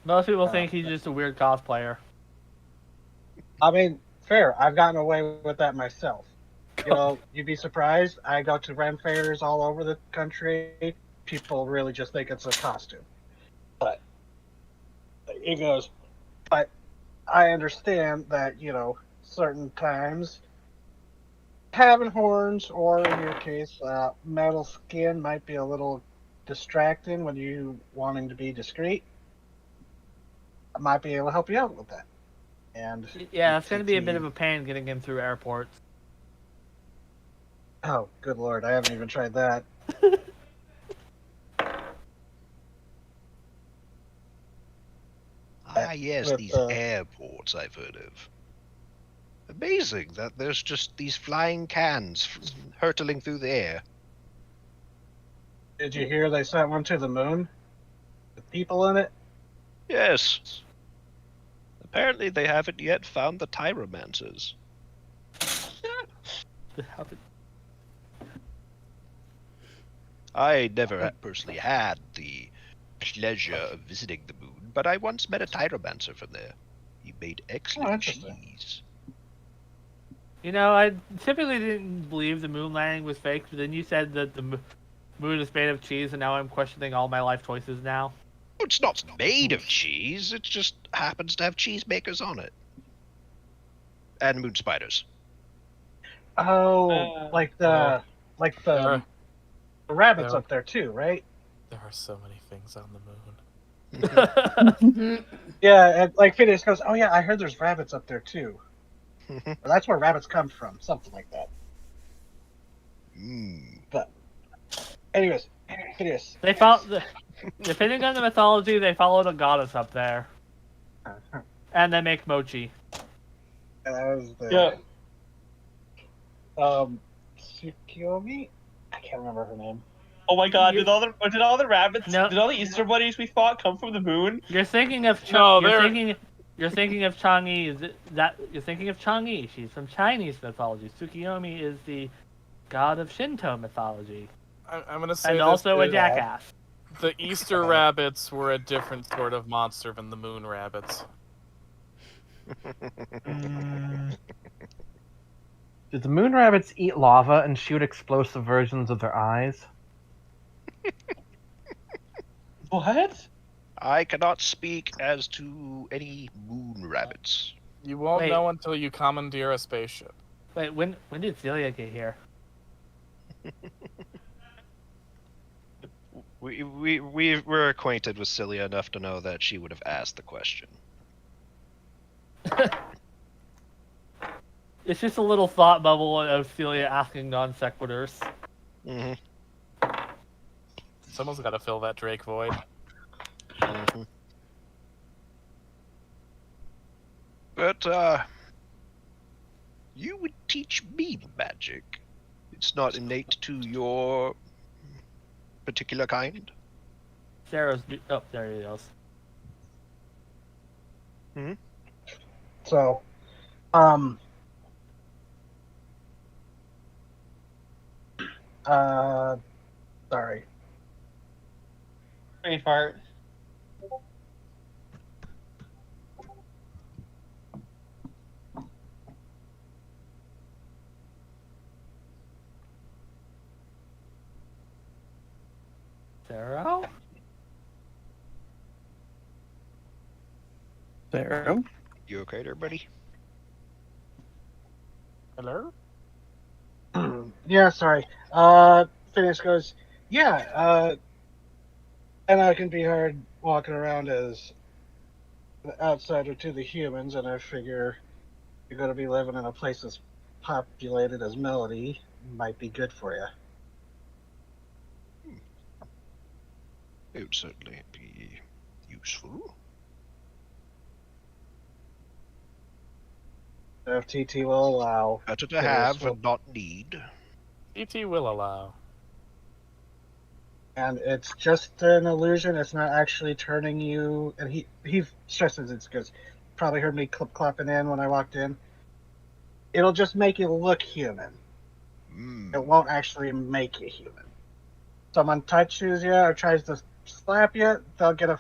Most people think he's just a weird cosplayer. I mean, fair. I've gotten away with that myself. You'd be surprised. I go to Ren fairs all over the country. People really just think it's a costume. But he goes, but I understand that, certain times having horns, or in your case, metal skin might be a little distracting when you wanting to be discreet. I might be able to help you out with that. And Yeah, it's going to be a bit of a pain getting him through airports. oh, good lord, I haven't even tried that. Ah, yes, with, these airports I've heard of. Amazing that there's just these flying cans hurtling through the air. Did you hear they sent one to the moon? With people in it? Yes. Apparently they haven't yet found the Tyromancers. I never personally had the pleasure of visiting the moon, but I once met a tyromancer from there. He made excellent interesting. cheese. You know, I typically didn't believe the moon landing was fake, but then you said that the moon is made of cheese, and now I'm questioning all my life choices now. It's not made of cheese, it just happens to have cheesemakers on it. And moon spiders. Oh, like the There rabbits there- up there too, right? There are so many things on the moon. Yeah, and like Phineas goes, "Oh yeah, I heard there's rabbits up there too." Or that's where rabbits come from, something like that. But, anyways, Phineas. They followed, depending on the mythology, they followed a goddess up there, and they make mochi. Tsukiyomi? I can't remember her name. Oh my god, did all the rabbits, No. did all the Easter bunnies we fought come from the moon? You're thinking of No, you're they're- thinking you're thinking of Chang'e. You're thinking of Chang'e. She's from Chinese mythology. Tsukiyomi is the god of Shinto mythology, I'm gonna say and this, also a the- jackass. The Easter rabbits were a different sort of monster than the moon rabbits. Did the moon rabbits eat lava and shoot explosive versions of their eyes? What? I cannot speak as to any moon rabbits. You won't Wait. know until you commandeer a spaceship. Wait, when did Celia get here? We were acquainted with Cilia enough to know that she would have asked the question. It's just a little thought bubble of Celia asking non sequiturs. Mm-hmm. Someone's got to fill that Drake void. Mm-hmm. But, you would teach me magic. It's not innate to your particular kind. Sarah's. Oh, there he goes. So, sorry. Brain fart. Sarah? There. You okay there, buddy? Hello? Yeah, sorry. Phineas goes, yeah, and I can be heard walking around as the outsider to the humans, and I figure you're going to be living in a place as populated as Melody might be good for you. It would certainly be useful. If TT will allow. Better to Yes, have well- and not need. ET will allow. And it's just an illusion. It's not actually turning you. And he stresses it's because probably heard me clapping in when I walked in. It'll just make you look human. It won't actually make you human. Someone touches you or tries to slap you, they'll get a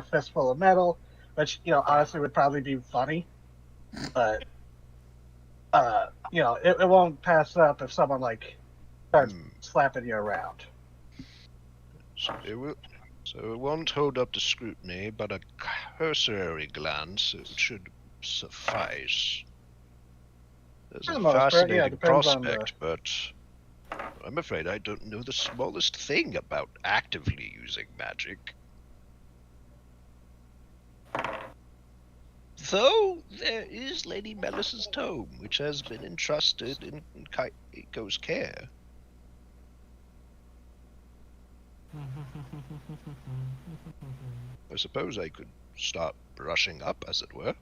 fistful of metal, which honestly would probably be funny. But it won't pass up if someone starts slapping you around. So it won't hold up to scrutiny, but a cursory glance should suffice. There's For a the most part, yeah, fascinating depends on prospect, but I'm afraid I don't know the smallest thing about actively using magic. Though there is Lady Melis's tome, which has been entrusted in Kaiko's care. I suppose I could start brushing up, as it were.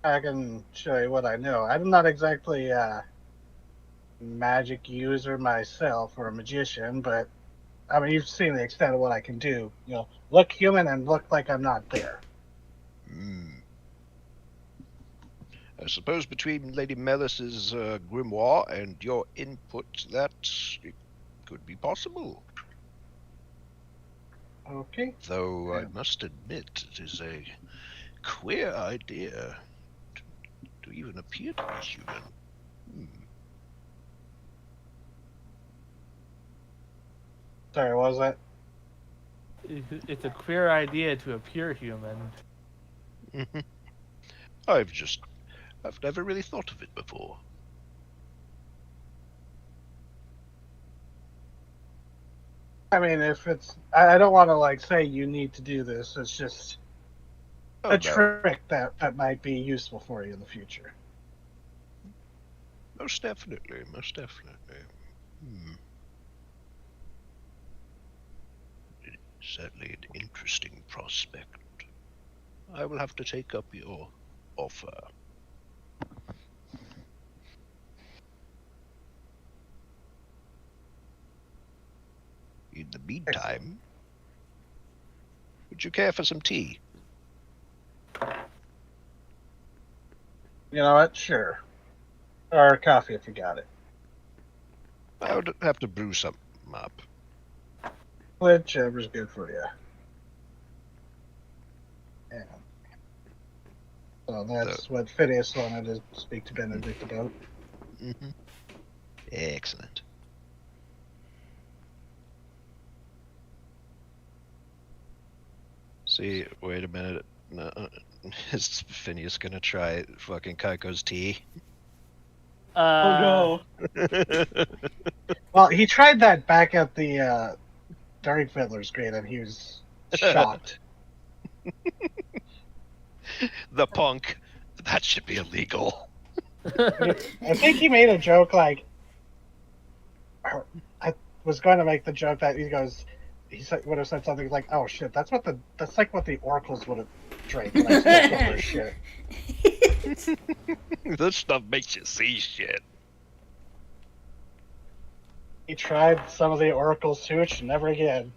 I can show you what I know. I'm not exactly a magic user myself or a magician, but I mean, you've seen the extent of what I can do. Look human and look like I'm not there. I suppose between Lady Melis's grimoire and your input, that it could be possible. Okay. Though I must admit, it is a queer idea to even appear to be human. Sorry, what was that? It's a queer idea to appear human. I've never really thought of it before. I mean, if it's, I don't want to like say you need to do this. It's just Oh, a no. trick that might be useful for you in the future. Most definitely, most definitely. Certainly an interesting prospect. I will have to take up your offer. In the meantime, would you care for some tea? You know what? Sure. Or coffee if you got it. I would have to brew some up. Whichever's good for you. Yeah. So that's what Phineas wanted to speak to Benedict about. Mm-hmm. Excellent. See, wait a minute. No, is Phineas gonna try fucking Kaiko's tea? Oh Well, he tried that back at the during Fiddler's Green, and he was shocked. The punk. That should be illegal. I think he made a joke like, I was going to make the joke that he goes, would have said something like, "Oh shit, that's like what the oracles would have drank when I spoke of their shit." This stuff makes you see shit. He tried some of the oracle's hooch, never again.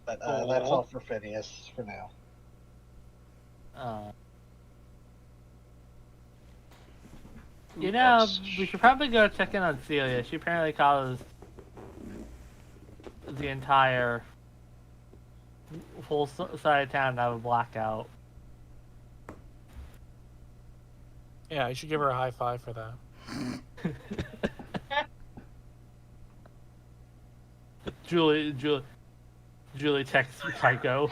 But that's all for Phineas for now. You know, we should probably go check in on Celia. She apparently caused the entire whole side of town to have a blackout. Yeah, I should give her a high five for that. Julie texts Kaiko.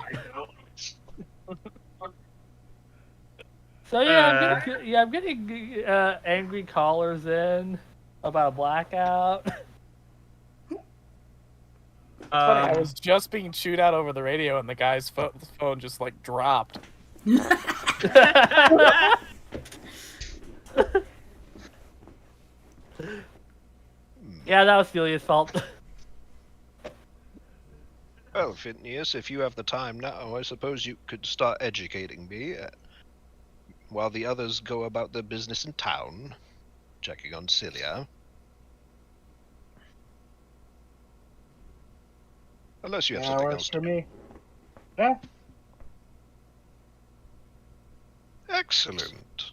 So yeah, I'm getting angry callers in about a blackout. I was just being chewed out over the radio, and the guy's phone just like dropped. Yeah, that was Celia's fault. Well, Phineas, if you have the time now, I suppose you could start educating me while the others go about their business in town, checking on Celia. Unless you have something else to for do. me. Yeah. Excellent.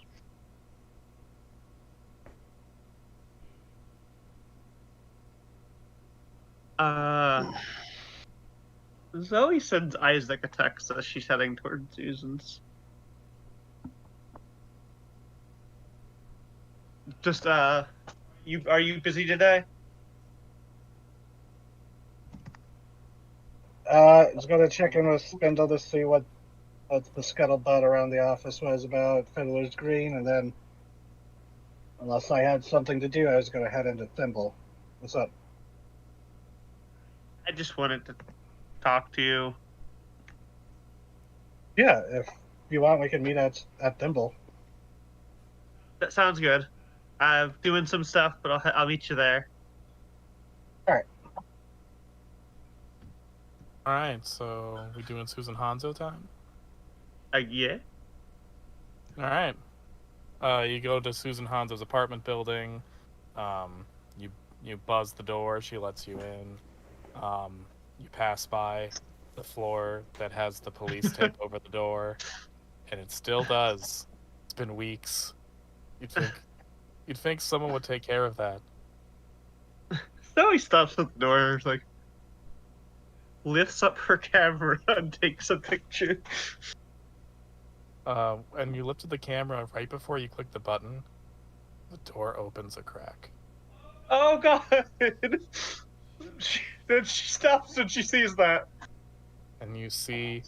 Zoe sends Isaac a text as she's heading towards Susan's. Just, are you busy today? I was going to check in with Spindle to see what the scuttlebutt around the office was about Fiddler's Green, and then, unless I had something to do, I was going to head into Thimble. What's up? I just wanted to talk to you. Yeah, if you want, we can meet at Thimble. That sounds good. I'm doing some stuff, but I'll meet you there. Alright, so we doing Susan Hanzo time? Yeah. Alright. You go to Susan Hanzo's apartment building. You buzz the door, she lets you in. You pass by the floor that has the police tape over the door, and it still does. It's been weeks. You'd think You'd think someone would take care of that. Zoe stops at the door, like, lifts up her camera and takes a picture. And you lifted the camera right before you click the button. The door opens a crack. Oh god! Then she stops when she sees that. And you see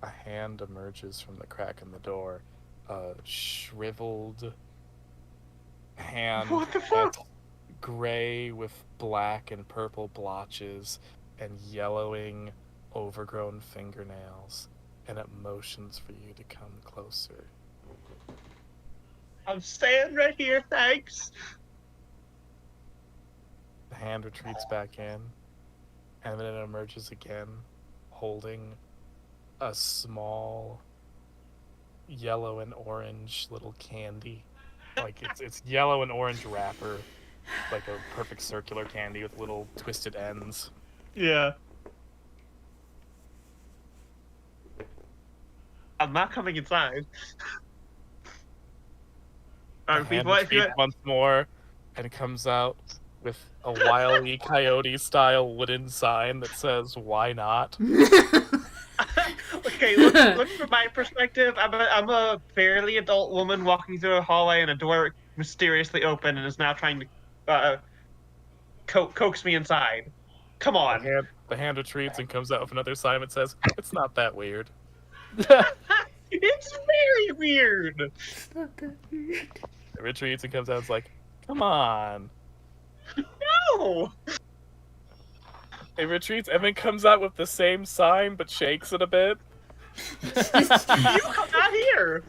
a hand emerges from the crack in the door. A shriveled hand. What the fuck? That's gray with black and purple blotches and yellowing, overgrown fingernails. And it motions for you to come closer. I'm staying right here, thanks. The hand retreats back in, and then it emerges again, holding a small yellow and orange little candy. Like it's yellow and orange wrapper, like a perfect circular candy with little twisted ends. Yeah. I'm not coming inside. The hand retreats once more, and comes out with a Wile E. Coyote style wooden sign that says "Why not?" Okay, look from my perspective. I'm a fairly adult woman walking through a hallway, and a door mysteriously opened and is now trying to coax me inside. Come on. The hand retreats and comes out with another sign that says, "It's not that weird." It's very weird. It's not that weird. It retreats and comes out. It's like, "Come on." No. It retreats and then comes out with the same sign but shakes it a bit. You come out here.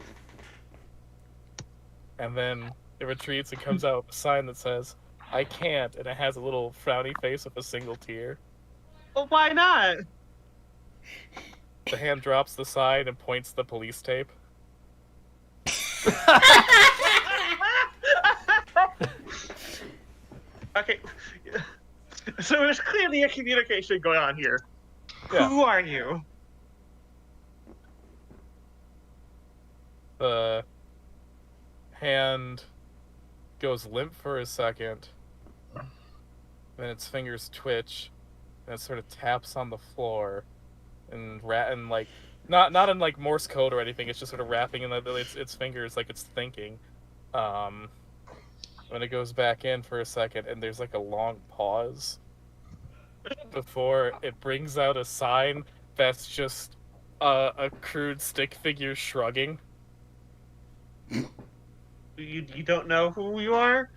And then it retreats and comes out with a sign that says, "I can't," and it has a little frowny face with a single tear. Well, why not? The hand drops the sign and points the police tape. Okay, so there's clearly a communication going on here. Yeah. Who are you? The hand goes limp for a second, then its fingers twitch, and it sort of taps on the floor, and like not in like Morse code or anything. It's just sort of rapping in its fingers like it's thinking. When it goes back in for a second, and there's like a long pause before it brings out a sign that's just a crude stick figure shrugging. You don't know who you are?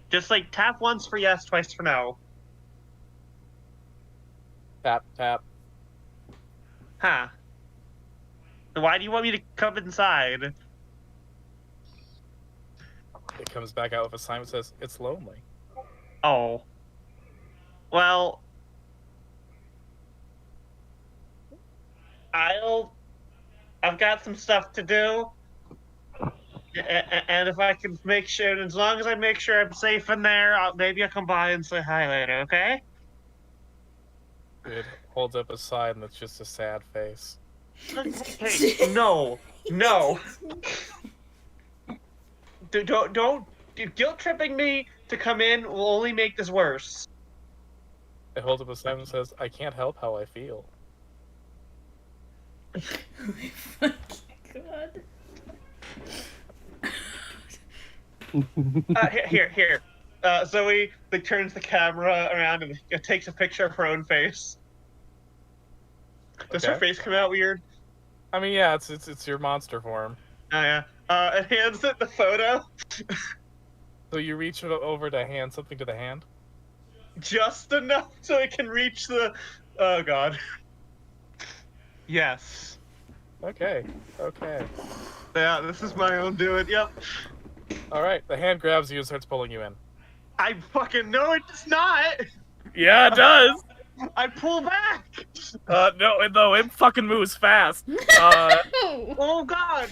Just like tap once for yes, twice for no. Tap, tap. Huh. Why do you want me to come inside? It comes back out with a sign that says, "It's lonely." Oh. Well, I've got some stuff to do. And if I can make sure, as long as I make sure I'm safe in there, maybe I'll come by and say hi later, okay? It holds up a sign that's just a sad face. Hey, no. Don't guilt tripping me to come in will only make this worse. It holds up a sign that says, "I can't help how I feel." Oh my fucking god. Here. Zoe turns the camera around and takes a picture of her own face. Does her face come out weird? I mean, yeah, it's your monster form. Oh yeah. And hands it the photo. So you reach over to hand something to the hand? Just enough so it can reach the... Oh god. Yes. Okay. Yeah, this is my own doing, yep. Alright, the hand grabs you and starts pulling you in. I fucking know it does not! Yeah, it does! I pull back! No, it fucking moves fast. Oh god!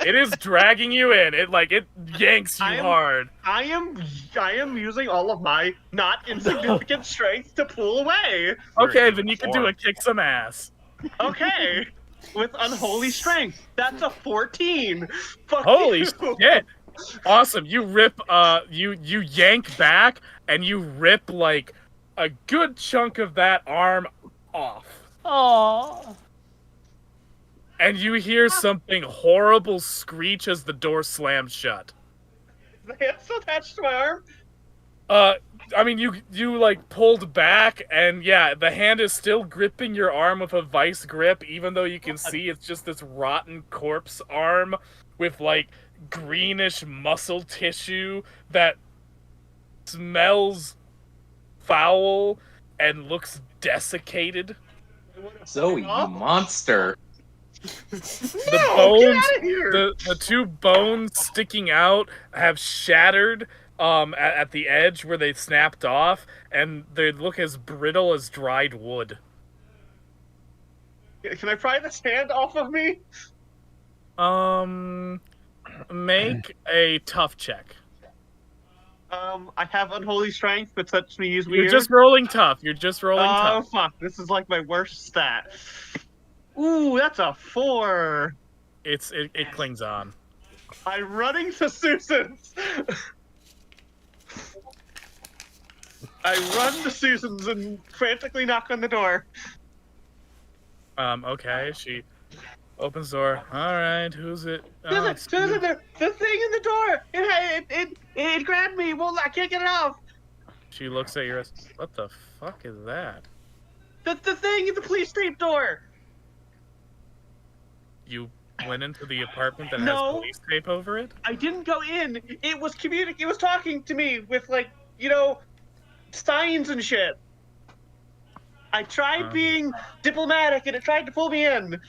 It is dragging you in. It yanks you hard. I am using all of my not insignificant strength to pull away. Okay, then you can do a kick some ass. Okay. with unholy strength. That's a 14. Fuck Holy you. shit! Awesome. You rip. You yank back and you rip like a good chunk of that arm off. Oh. And you hear something horrible screech as the door slams shut. The hand's still attached to my arm. I mean, you like pulled back, and yeah, the hand is still gripping your arm with a vice grip, even though you can see it's just this rotten corpse arm with like greenish muscle tissue that smells foul and looks desiccated. Zoe, you monster. The No, bones, get out of here! the two bones sticking out have shattered at the edge where they snapped off, and they look as brittle as dried wood. Can I pry this hand off of me? Make a tough check. I have unholy strength, but touch me is weird. You're just rolling tough. You're just rolling Oh tough. fuck! This is like my worst stat. Ooh, that's a 4. It clings on. I'm running to Susan's. I run to Susan's and frantically knock on the door. Okay, she opens the door. All right, who's it? Oh, Susan, it's you. Susan, the thing in the door. It grabbed me. Well, I can't get it off. She looks at your wrist. What the fuck is that? The thing in the police tape door. You went into the apartment that No. has police tape over it? I didn't go in. It was It was talking to me with like signs and shit. I tried being diplomatic and it tried to pull me in.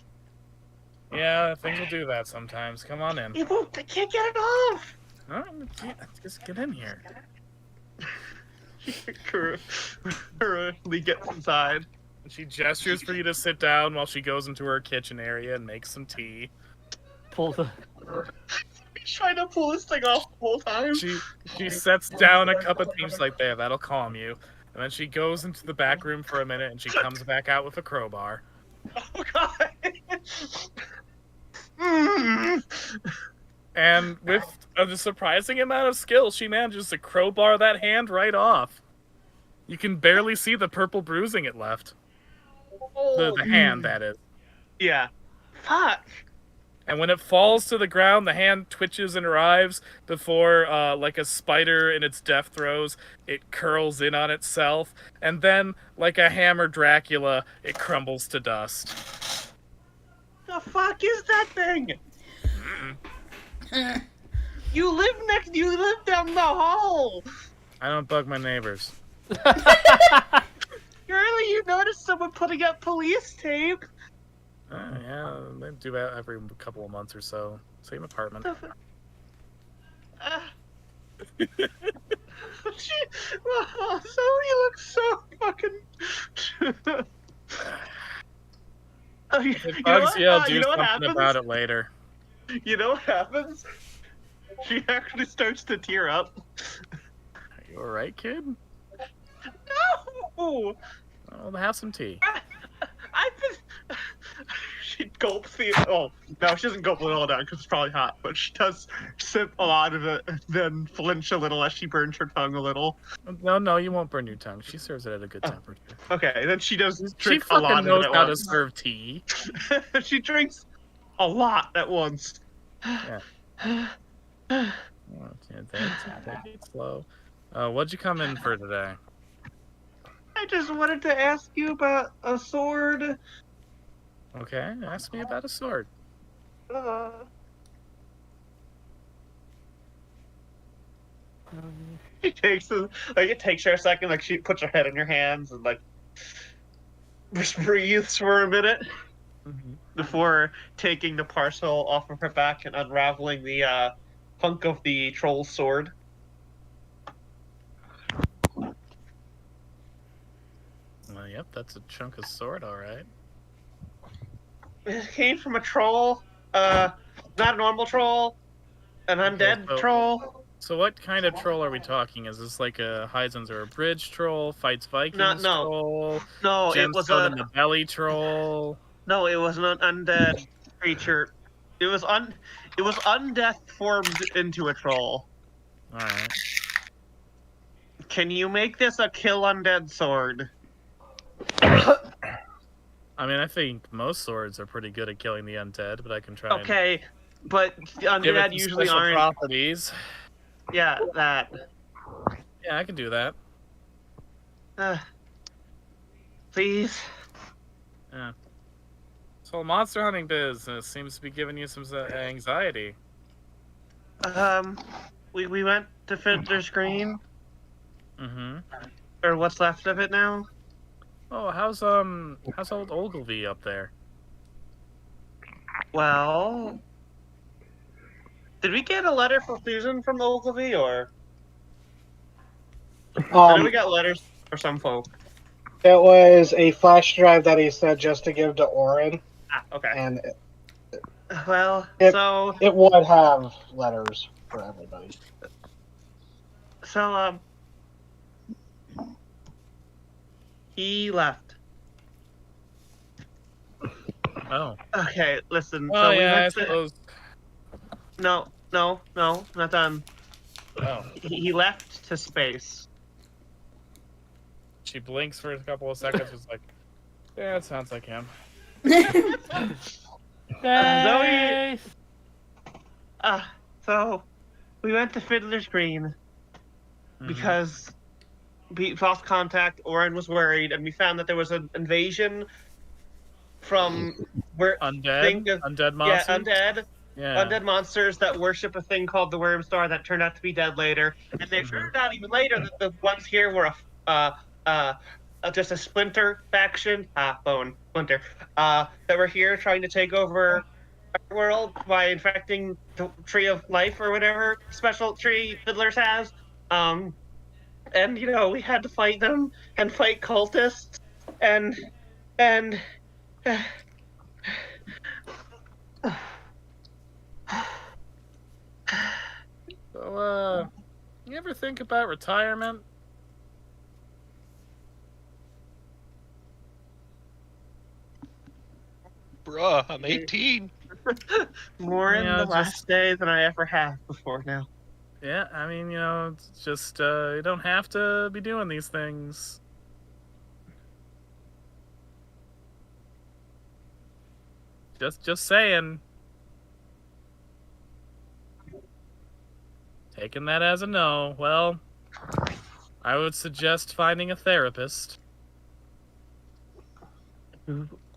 Yeah, things will do that sometimes. Come on in. It won't. I can't get it off. Oh, just get in here. Hurriedly gets inside. She gestures for you to sit down while she goes into her kitchen area and makes some tea. Pull the. He's trying to pull this thing off the whole time. She sets down a cup of tea. She's like, there, that'll calm you. And then she goes into the back room for a minute and she comes back out with a crowbar. Oh god. Mm. And with a surprising amount of skill, she manages to crowbar that hand right off. You can barely see the purple bruising it left. The hand, that is. Yeah. Fuck. And when it falls to the ground, the hand twitches and writhes before, like a spider in its death throes, it curls in on itself. And then, like a hammer Dracula, it crumbles to dust. The fuck is that thing? You live down the hall. I don't bug my neighbors. Surely you noticed someone putting up police tape. Yeah, they do that every couple of months or so. Same apartment. Zoe looks so fucking. If bugs you, I'll do something about it later. You know what happens? She actually starts to tear up. Are you alright, kid? No! Well, have some tea. I've been. She gulps the. Oh, no, she doesn't gulp it all down because it's probably hot, but she does sip a lot of it, then flinch a little as she burns her tongue a little. No, you won't burn your tongue. She serves it at a good temperature. Okay, then she does She drink a lot fucking of knows it at how to once. serve tea. She drinks a lot at once. Yeah. Oh, take it slow. What'd you come in for today? I just wanted to ask you about a sword. Okay, ask me about a sword. She takes it takes her a second, like she puts her head in your hands and like just breathes for a minute before taking the parcel off of her back and unraveling the hunk of the troll's sword. Yep, that's a chunk of sword, alright. It came from a troll, not a normal troll, an undead so- troll. So what kind of troll are we talking? Is this like a Heisens or a bridge troll? Fights Vikings No. troll? No, it was Gemstone a in the belly troll? No, it was an undead creature. It was undeath formed into a troll. Alright. Can you make this a kill undead sword? I mean, I think most swords are pretty good at killing the undead, but I can try Okay, but the and give it undead some usually special aren't. properties. Yeah, that. Yeah, I can do that. Please. Yeah. So monster hunting business seems to be giving you some anxiety. We went to Fiddler's Green, Mm-hmm. or what's left of it now. Oh, how's old Ogilvy up there? Well, did we get a letter from Susan from Ogilvy, or I know we got letters for some folk? It was a flash drive that he said just to give to Orin, Ah, okay. and Well, It- so it would have letters for everybody. he left. Oh. Okay, listen. Oh so we yeah, I went to... suppose. No, not done. Oh. He left to space. She blinks for a couple of seconds. It's like, yeah, it sounds like him. Zoe. So we went to Fiddler's Green because we lost contact. Oren was worried, and we found that there was an invasion from where undead monsters. Yeah, undead. Yeah. Undead monsters that worship a thing called the Worm Star that turned out to be dead later, and they turned out even later that the ones here were just a splinter faction, splinter, that were here trying to take over our world by infecting the Tree of Life or whatever special tree Fiddlers has. And we had to fight them and fight cultists and So, you ever think about retirement? Bruh, I'm 18. more in the last day than I ever have before now. Yeah, I mean, it's just, you don't have to be doing these things. Just saying. Taking that as a no, well, I would suggest finding a therapist.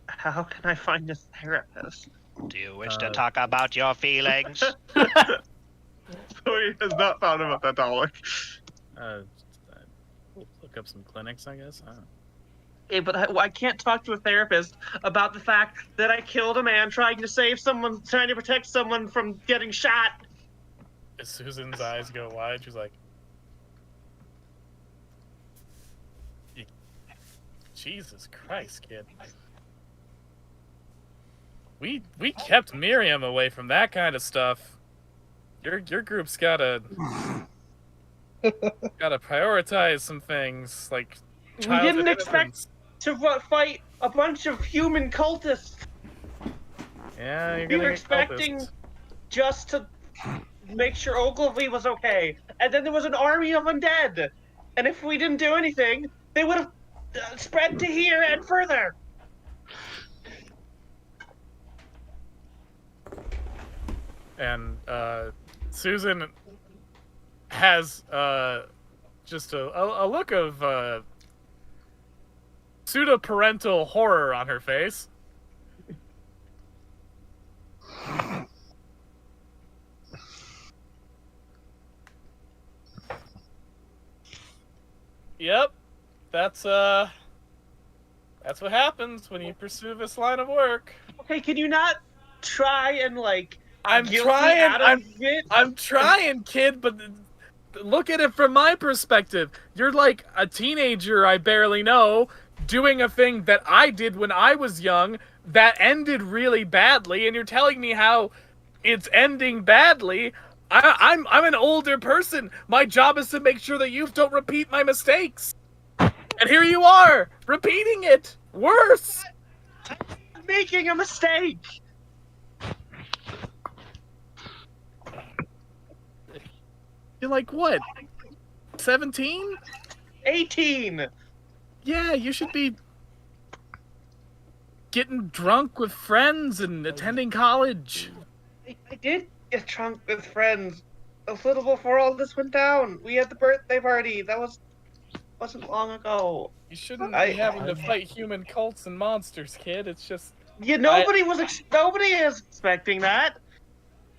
How can I find a therapist? Do you wish to talk about your feelings? Zoe has not thought about that, Dalek. Look up some clinics, I guess. I don't know. Hey, but I can't talk to a therapist about the fact that I killed a man trying to protect someone from getting shot. As Susan's eyes go wide, she's like, Jesus Christ, kid. We kept Miriam away from that kind of stuff. Your group's gotta prioritize some things like We didn't expect to fight a bunch of human cultists. Yeah, you're We gonna were get expecting cultists. just to make sure Ogilvy was okay, and then there was an army of undead. And if we didn't do anything, they would have spread to here and further. And Susan has just a look of pseudo-parental horror on her face. Yep, that's what happens when you pursue this line of work. Okay, can you not try and I'm guilt trying. me out of it? I'm trying, kid, but look at it from my perspective. You're like a teenager I barely know doing a thing that I did when I was young that ended really badly, and you're telling me how it's ending badly. I'm an older person. My job is to make sure that you don't repeat my mistakes. And here you are, repeating it. Worse. making a mistake. You're like what? 17? 18. Yeah, you should be getting drunk with friends and attending college. I did get drunk with friends a little before all this went down. We had the birthday party. Wasn't long ago. You shouldn't I- be having to fight human cults and monsters, kid. It's just Yeah, nobody is expecting that.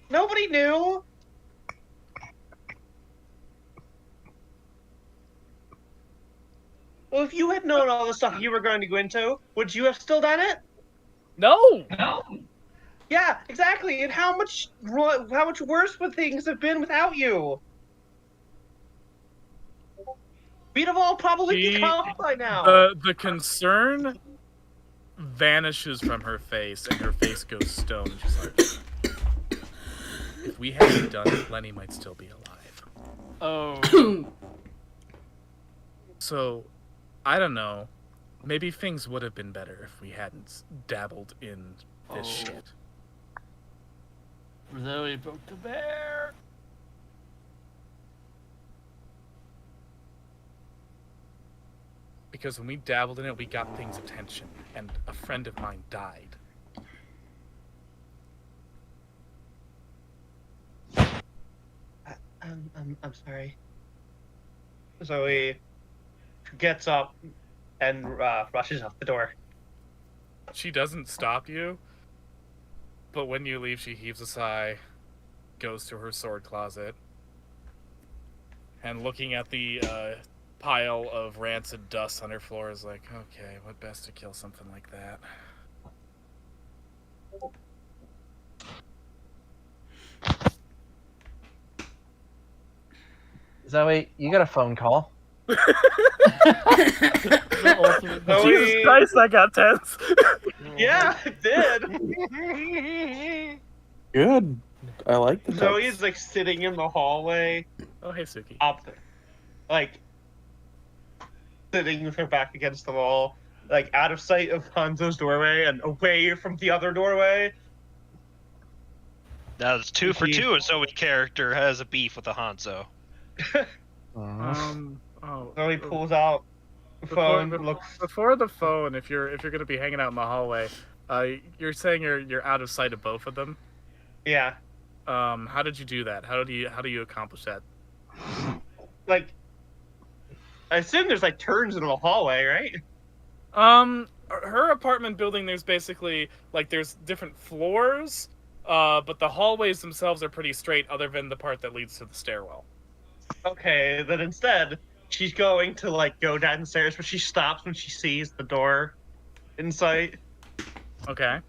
Nobody knew. Well, if you had known all the stuff you were going to go into, would you have still done it? no. Yeah, exactly. And how much worse would things have been without you? We'd have all probably She- become by now. The concern vanishes from her face, and her face goes stone. She's like, if we hadn't done it, Lenny might still be alive. Oh. So, I don't know. Maybe things would have been better if we hadn't dabbled in this shit. Zoe broke the bear. Because when we dabbled in it, we got things' attention, and a friend of mine died. I'm sorry. Zoe gets up and rushes out the door. She doesn't stop you, but when you leave, she heaves a sigh, goes to her sword closet, and looking at the pile of rancid dust on her floor is like, okay, what best to kill something like that? Zoe, you got a phone call. The ultimate Zoe- Jesus Christ, that got tense! Yeah, it did. Good. I like the Zoe's like sitting in the hallway, Oh, hey, Suki. up, like sitting with her back against the wall, like out of sight of Hanzo's doorway and away from the other doorway. Now it's 2 for 2. A Zoe character has a beef with a Hanzo. Zoe pulls out the phone, looks. Before the phone, if you're gonna be hanging out in the hallway, you're saying you're out of sight of both of them. Yeah, How did you do that? How do you accomplish that? like I assume there's like turns in the hallway, right? Her apartment building, there's basically like there's different floors, but the hallways themselves are pretty straight, other than the part that leads to the stairwell. Okay, then instead she's going to like go downstairs, but she stops when she sees the door in sight. Okay.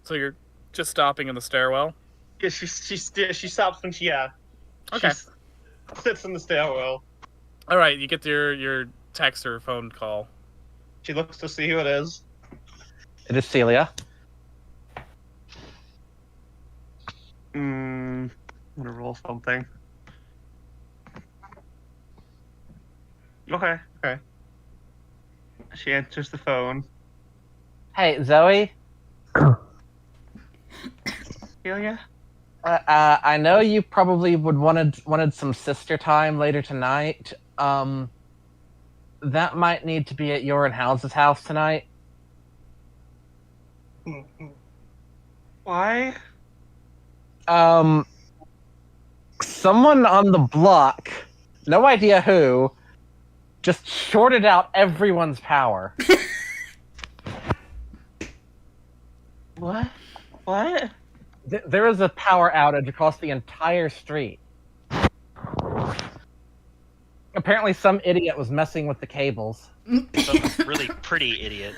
So you're just stopping in the stairwell? Yeah, she stops when she Okay. she sits in the stairwell. All right, you get your text or phone call. She looks to see who it is. It is Celia. I'm gonna roll something. Okay. She answers the phone. Hey, Zoe. Celia? I know you probably would wanted some sister time later tonight. That might need to be at your and House's house tonight. Why? Someone on the block, no idea who, just shorted out everyone's power. What? There is a power outage across the entire street. Apparently some idiot was messing with the cables. Some really pretty idiot.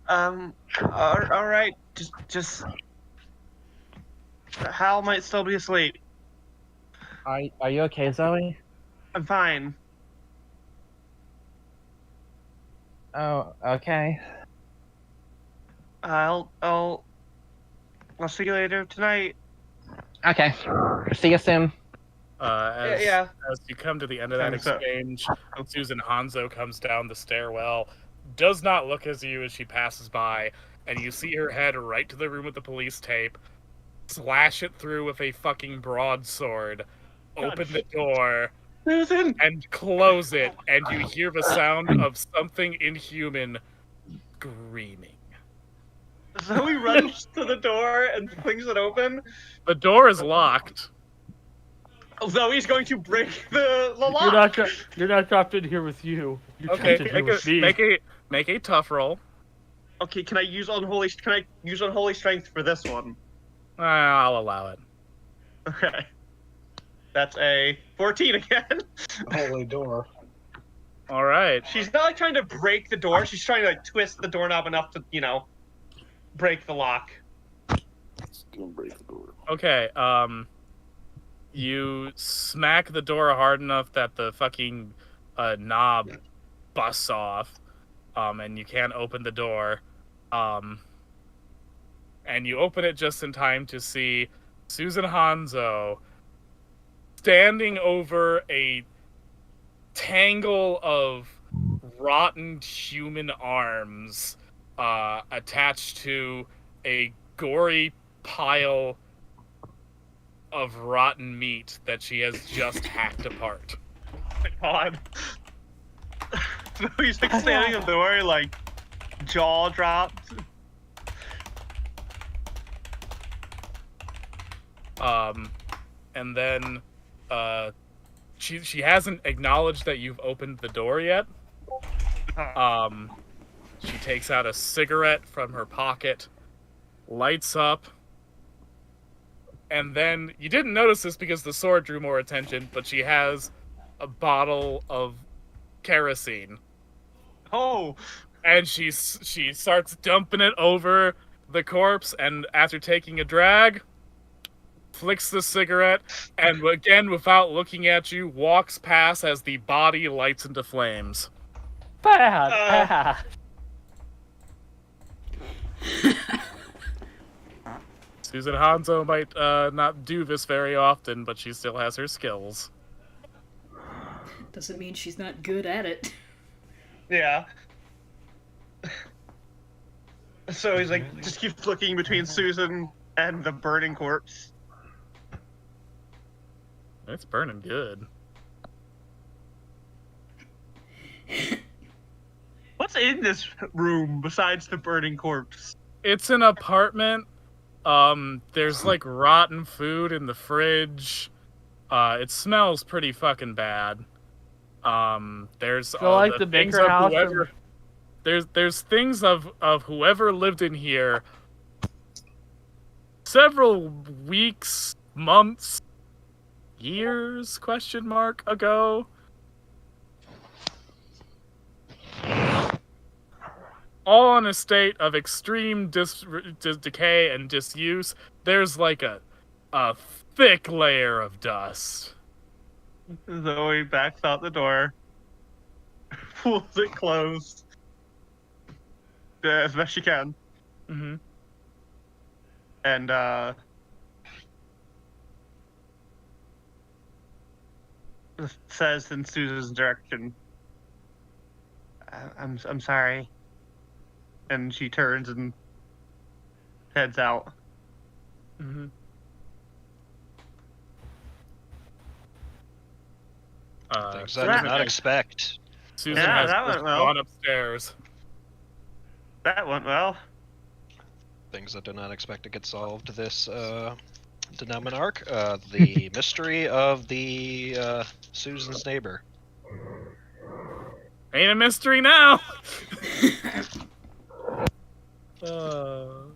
All right. Just. Hal might still be asleep. Are you okay, Zoe? I'm fine. Oh, okay. I'll see you later tonight. Okay. See you soon. As you come to the end of that Time is up. exchange, Susan Hanzo comes down the stairwell, does not look at you as she passes by, and you see her head right to the room with the police tape, slash it through with a fucking broadsword, open the door, Susan! and close it, and you hear the sound of something inhuman screaming. Zoe runs to the door and flings it open. The door is locked. Zoe's going to break the lock. You're not dropped in here with you. You're Okay, trapped in here with me. make a tough roll. Okay, can I use unholy strength for this one? I'll allow it. Okay. That's a 14 again. Holy door. All right. She's not like trying to break the door. She's trying to like twist the doorknob enough to, break the lock. It's gonna break the door. Okay. You smack the door hard enough that the fucking knob busts off, and you can't open the door. And you open it just in time to see Susan Hanzo standing over a tangle of rotten human arms attached to a gory pile of rotten meat that she has just hacked apart. Oh my god. So he's like standing in the door, like jaw dropped. And then she hasn't acknowledged that you've opened the door yet. She takes out a cigarette from her pocket, lights up, and then you didn't notice this because the sword drew more attention, but she has a bottle of kerosene. Oh, And she starts dumping it over the corpse, and after taking a drag, flicks the cigarette, and again, without looking at you, walks past as the body lights into flames. Bad. Susan Hanzo might not do this very often, but she still has her skills. Doesn't mean she's not good at it. yeah. So he's like, just keeps looking between Susan and the burning corpse. It's burning good. What's in this room besides the burning corpse? It's an apartment. There's like rotten food in the fridge. It smells pretty fucking bad. There's So like the things Baker of house. whoever, there's things of whoever lived in here several weeks, months, years ago. All in a state of extreme decay and disuse. There's like a thick layer of dust. Zoe backs out the door, pulls it closed as best she can, Mm-hmm. and says in Susan's direction, "I'm sorry," and she turns and heads out. Mm-hmm. Things I did not expect. Susan Yeah, has that just went well. gone upstairs. That went well. Things I did not expect to get solved this denouement arc. The mystery of the Susan's neighbor. Ain't a mystery now.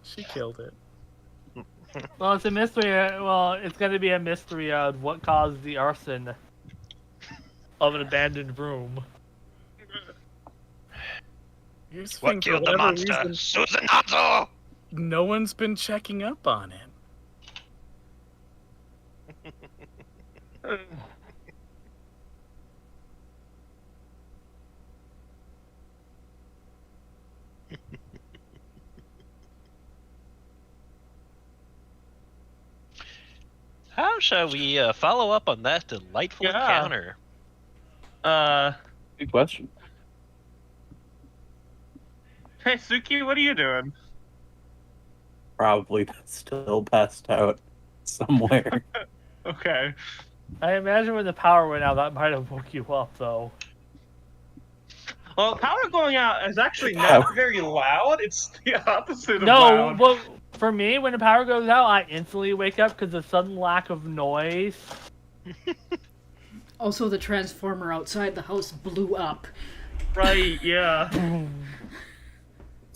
She killed it. Well, it's a mystery. Well, it's going to be a mystery of what caused the arson of an abandoned room. Here's the What thing, for killed the whatever monster? reason, Susan Hanzo! no one's been checking up on it. How shall we follow up on that delightful Yeah. encounter? Good question. Hey, Suki, what are you doing? Probably still passed out somewhere. Okay. I imagine when the power went out, that might have woke you up, though. Well, power going out is actually not very loud. It's the opposite of No, loud. well, for me, when the power goes out, I instantly wake up because of sudden lack of noise. Also, the transformer outside the house blew up. Right, yeah.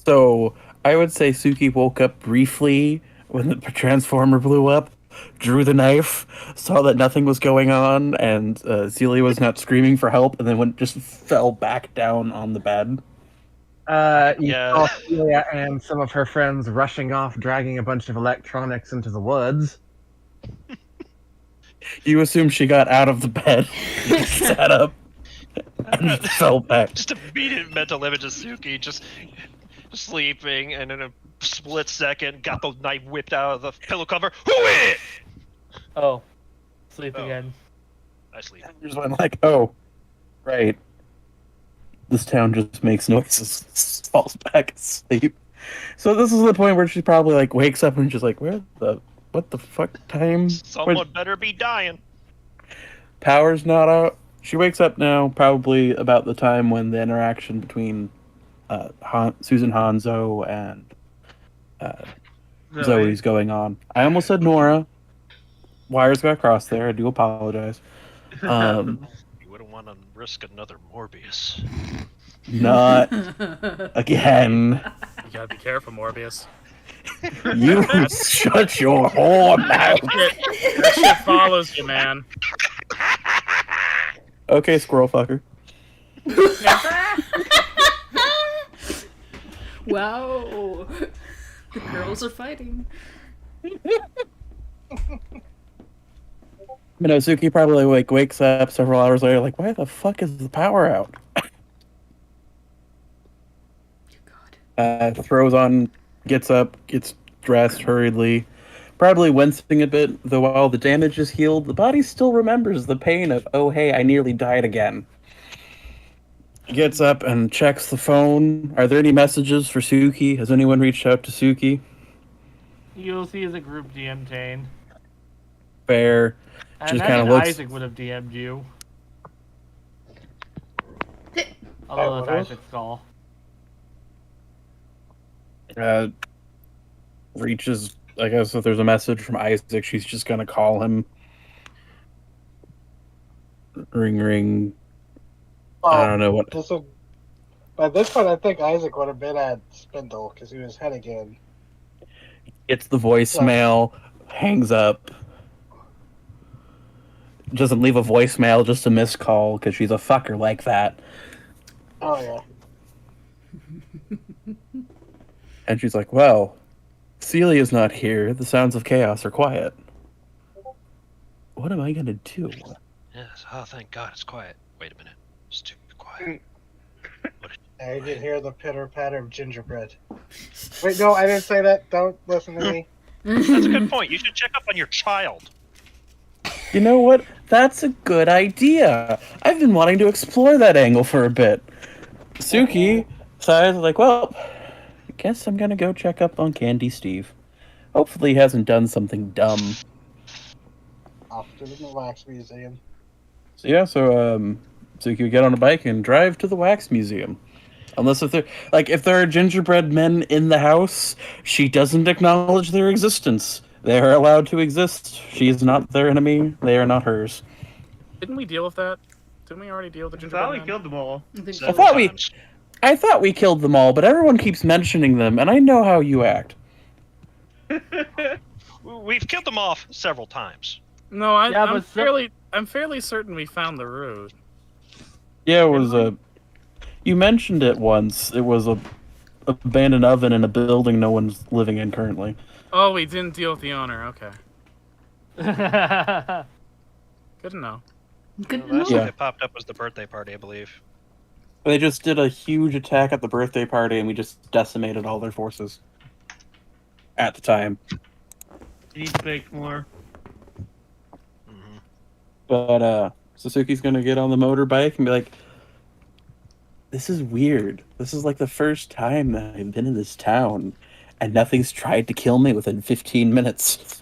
So I would say Suki woke up briefly when the transformer blew up, drew the knife, saw that nothing was going on, and Celia was not screaming for help, and then just fell back down on the bed. You Yeah. saw Celia and some of her friends rushing off, dragging a bunch of electronics into the woods. You assume she got out of the bed, sat up, and fell back. Just immediate mental image of Suki just sleeping, and in a split second, got the knife whipped out of the pillow cover. Who it? Oh, sleep Oh. again. I sleep. Just went like, oh, right. This town just makes noises, falls back asleep. So this is the point where she probably like wakes up and she's like, what the fuck time? Someone better be dying. Power's not out. She wakes up now, probably about the time when the interaction between Susan Hanzo and Zoe's going on. I almost said Nora. Wires got crossed there. I do apologize. You wouldn't want to risk another Morbius. Not again. You gotta be careful, Morbius. You shut your whore mouth. That shit follows you, man. Okay, squirrel fucker. Wow. The girls are fighting. Minosuke probably like wakes up several hours later, like, why the fuck is the power out? Throws on, gets up, gets dressed hurriedly, probably wincing a bit, though while the damage is healed, the body still remembers the pain of, oh hey, I nearly died again. Gets up and checks the phone. Are there any messages for Suki? Has anyone reached out to Suki? You'll see as a group DM chain. Fair. I Just imagine kinda looks- Isaac would have DM'd you. Although that's Isaac's call. Reaches, I guess if there's a message from Isaac, she's just gonna call him. Ring, ring. I don't know what. By this point, I think Isaac would have been at Spindle because he was heading in. Gets the voicemail, hangs up. Doesn't leave a voicemail, just a missed call, because she's a fucker like that. Oh, yeah. And she's like, well, Celia's not here. The sounds of chaos are quiet. What am I gonna do? Yes. Oh, thank God, it's quiet. Wait a minute. It's too quiet. I did hear the pitter-patter of gingerbread. Wait, no, I didn't say that. Don't listen to me. That's a good point. You should check up on your child. You know what? That's a good idea. I've been wanting to explore that angle for a bit. Suki decides, like, well, I guess I'm gonna go check up on Candy Steve. Hopefully he hasn't done something dumb. Off to the wax museum. So yeah, Suki would get on a bike and drive to the wax museum. Unless if there are gingerbread men in the house, she doesn't acknowledge their existence. They are allowed to exist. She is not their enemy. They are not hers. Didn't we deal with that? Didn't we already deal with the I thought gingerbread we man? killed them all. I thought we killed them all, but everyone keeps mentioning them, and I know how you act. We've killed them off several times. No, I'm but fairly certain we found the root. Yeah, it was you mentioned it once. It was a abandoned oven in a building no one's living in currently. Oh, we didn't deal with the owner. Okay, good to know. Good The last Yeah. thing that popped up was the birthday party, I believe. They just did a huge attack at the birthday party, and we just decimated all their forces. At the time. You need to bake more. But Suzuki's gonna get on the motorbike and be like, "This is weird. This is like the first time that I've been in this town, and nothing's tried to kill me within 15 minutes."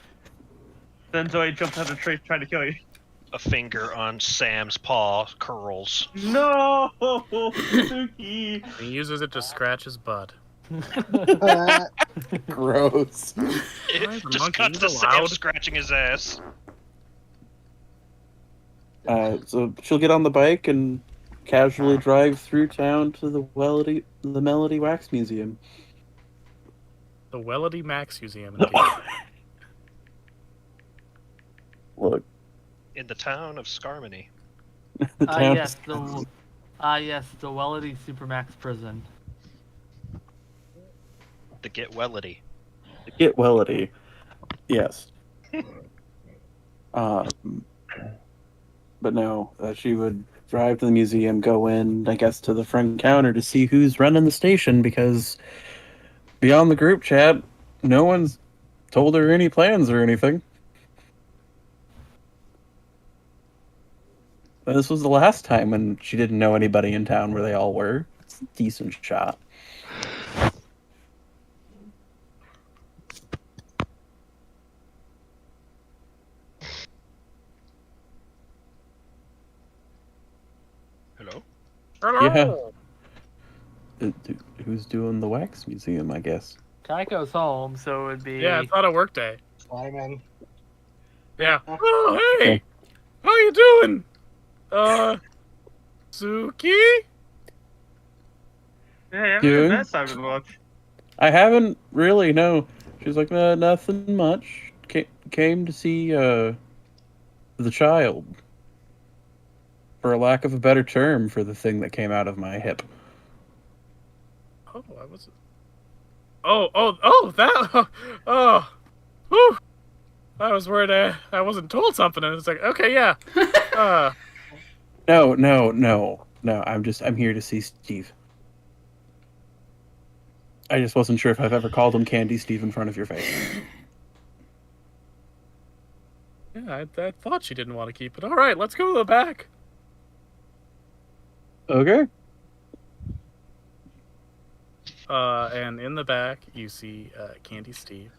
Then Zoe jumps out of the tree trying to kill you. A finger on Sam's paw curls. No, Suzuki. He uses it to scratch his butt. Gross. Why is the Just monkey cut to Sam allowed? scratching his ass. So she'll get on the bike and casually drive through town to the Melody Wax Museum. The Wellity Max Museum. Look, In the town of Scarmany. the town Yes, the Wellity Supermax prison. The Get Wellity. Get Wellity. Yes. But no, she would drive to the museum, go in, I guess, to the front counter to see who's running the station, because beyond the group chat, no one's told her any plans or anything. And this was the last time when she didn't know anybody in town where they all were. It's a decent shot. Hello? Hello. Who's doing the wax museum, I guess. Kaiko's home, so it would be. Yeah, it's not a work day. Simon. Yeah. Oh, hey. How you doing? Suki? Yeah, I haven't Doing? met Simon much. I haven't really, no. She's like, nothing much. Came to see the child. For a lack of a better term for the thing that came out of my hip. Oh, I was. Oh, that. Oh, whew. I was worried I wasn't told something, and it's like, okay, yeah. No. I'm here to see Steve. I just wasn't sure if I've ever called him Candy Steve in front of your face. Yeah, I thought she didn't want to keep it. All right, let's go to the back. Okay. And in the back, you see Candy Steve,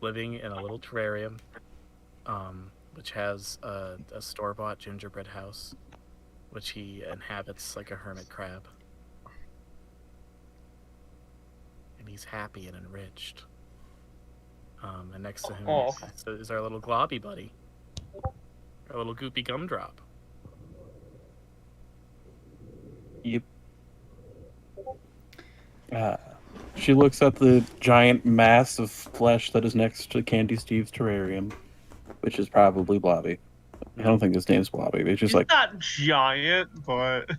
living in a little terrarium, which has a store-bought gingerbread house, which he inhabits like a hermit crab. And he's happy and enriched. And next to him is our little globby buddy, our little goopy gumdrop. Yep. She looks at the giant mass of flesh that is next to Candy Steve's terrarium, which is probably Blobby. I don't think his name's Blobby. It's just He's like, not giant, but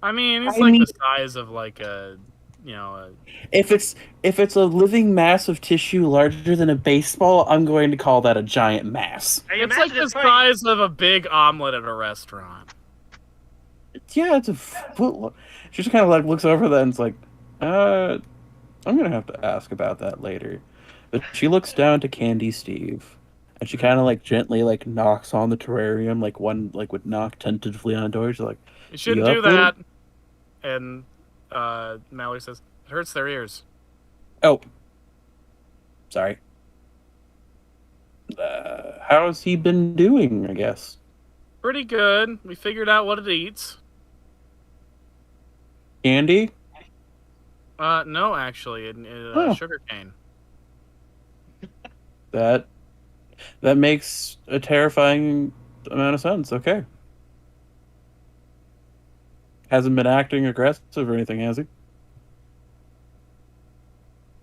I mean, it's I like mean- the size of like a, if it's a living mass of tissue larger than a baseball, I'm going to call that a giant mass. I it's like imagine the probably- size of a big omelet at a restaurant. Yeah, it's a foot. She just kind of like looks over that and it's like, I'm gonna have to ask about that later. But she looks down to Candy Steve, and she kind of like gently like knocks on the terrarium, like one like would knock tentatively on a door. She's like, You shouldn't "You do up, little-" that. And Mallory says, it hurts their ears. "Oh, sorry." How's he been doing? I guess. Pretty good. We figured out what it eats. Candy? No, actually, Oh. sugar cane. That makes a terrifying amount of sense. Okay. Hasn't been acting aggressive or anything, has he?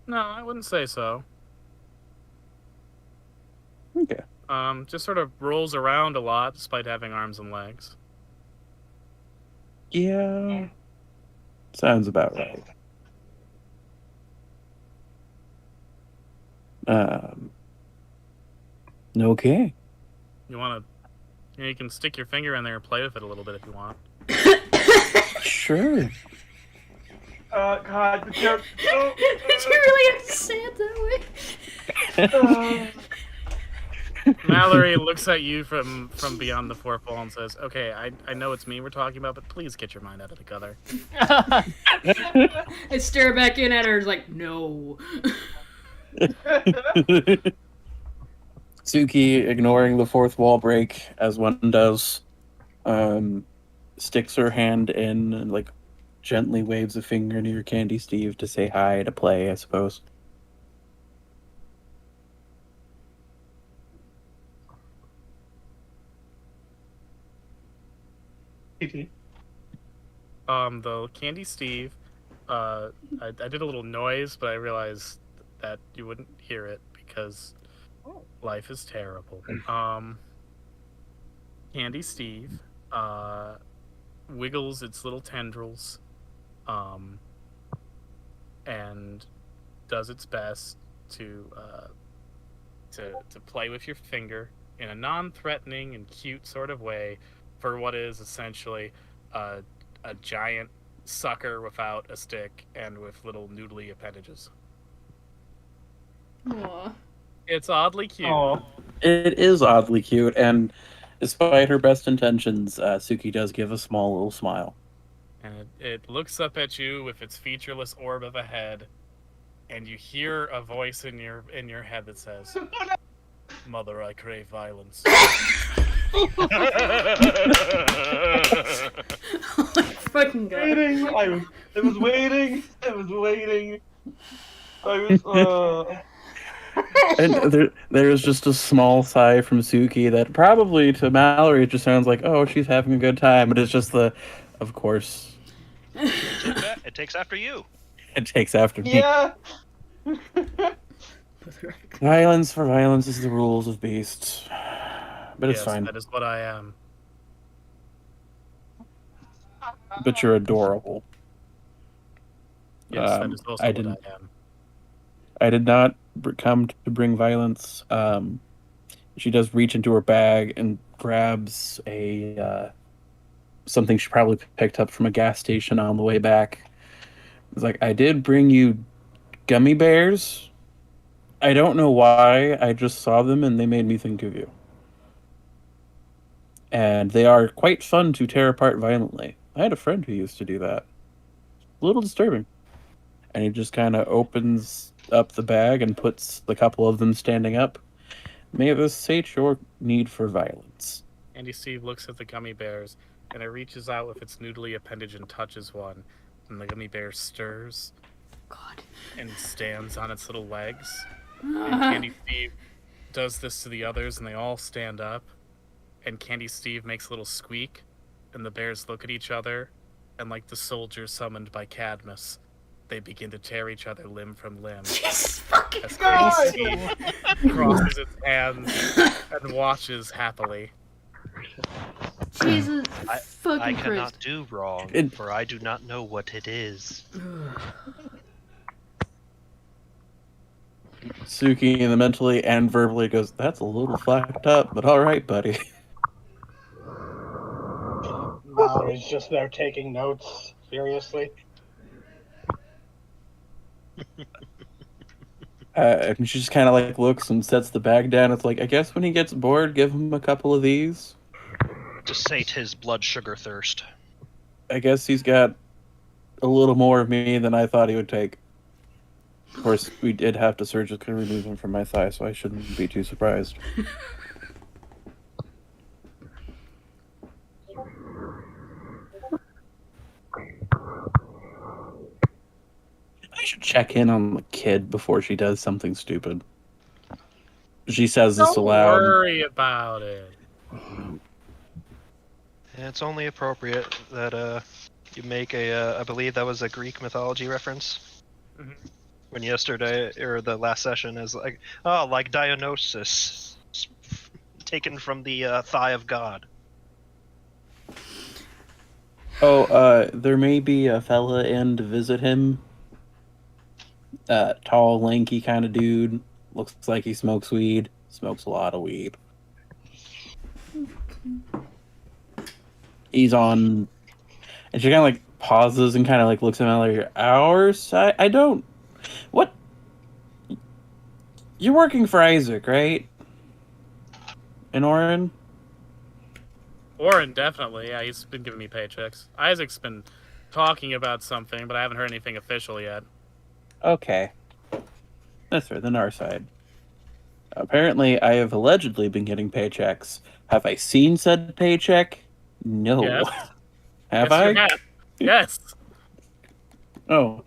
No, I wouldn't say so. Okay. Just sort of rolls around a lot despite having arms and legs. Yeah. Sounds about right. Okay. You want to... You can stick your finger in there and play with it a little bit if you want. Sure. God, the joke. Oh, Did you really have to say it that way? Mallory looks at you from beyond the fourth wall and says, "Okay, I know it's me we're talking about, but please get your mind out of the gutter." I stare back in at her like, no. Suki, ignoring the fourth wall break as one does, sticks her hand in and like gently waves a finger near Candy Steve to say hi, to play, I suppose. The Candy Steve, I did a little noise, but I realized that you wouldn't hear it because life is terrible. Candy Steve, wiggles its little tendrils, and does its best to play with your finger in a non-threatening and cute sort of way for what is essentially a giant sucker without a stick and with little noodly appendages. Aww. It's oddly cute. It is oddly cute, and despite her best intentions, Suki does give a small little smile. And it looks up at you with its featureless orb of a head, and you hear a voice in your head that says, "Mother, I crave violence." Oh my fucking god. Waiting. I was waiting. And there is just a small sigh from Suki that probably to Mallory it just sounds like, oh, she's having a good time, but it's just of course. It takes after you. It takes after me. Yeah. Violence for violence is the rules of beasts. But it's Yes, fine. that is what I am. But you're adorable. Yes, that is also I what didn't- I am. I did not come to bring violence. She does reach into her bag and grabs a something she probably picked up from a gas station on the way back. It's like, I did bring you gummy bears. I don't know why. I just saw them and they made me think of you. And they are quite fun to tear apart violently. I had a friend who used to do that. A little disturbing. And he just kind of opens up the bag and puts a couple of them standing up. May this sate your need for violence. Andy Steve looks at the gummy bears, and it reaches out with its noodly appendage and touches one, and the gummy bear stirs God. and stands on its little legs. And Candy Steve does this to the others, and they all stand up. And Candy Steve makes a little squeak, and the bears look at each other, and like the soldier summoned by Cadmus, they begin to tear each other limb from limb. Jesus fucking As Christ. Candy Steve crosses its hands and watches happily. Jesus fucking I Christ. cannot do wrong, It- for I do not know what it is. Suki in the mentally and verbally goes, that's a little fucked up, but alright, buddy. Mallory's just there taking notes furiously. And she just kind of like looks and sets the bag down. It's like, I guess when he gets bored, give him a couple of these. To sate his blood sugar thirst. I guess he's got a little more of me than I thought he would take. Of course, we did have to surgically remove him from my thigh, so I shouldn't be too surprised. I should check in on the kid before she does something stupid. She says this Don't aloud. worry about it. And it's only appropriate that you make I believe that was a Greek mythology reference. Mhm. When yesterday or the last session is like, oh, like Dionysus, taken from the thigh of God. Oh, there may be a fella in to visit him. Tall, lanky kind of dude. Looks like he smokes weed. Smokes a lot of weed. He's on... And she kind of like pauses and kind of like looks at me like, our side? I don't... What? You're working for Isaac, right? And Oren? Oren, definitely. Yeah, he's been giving me paychecks. Isaac's been talking about something, but I haven't heard anything official yet. Okay. That's fair, then our side. Apparently, I have allegedly been getting paychecks. Have I seen said paycheck? No. Yes. Have Yes, I? you have. Yes. Oh.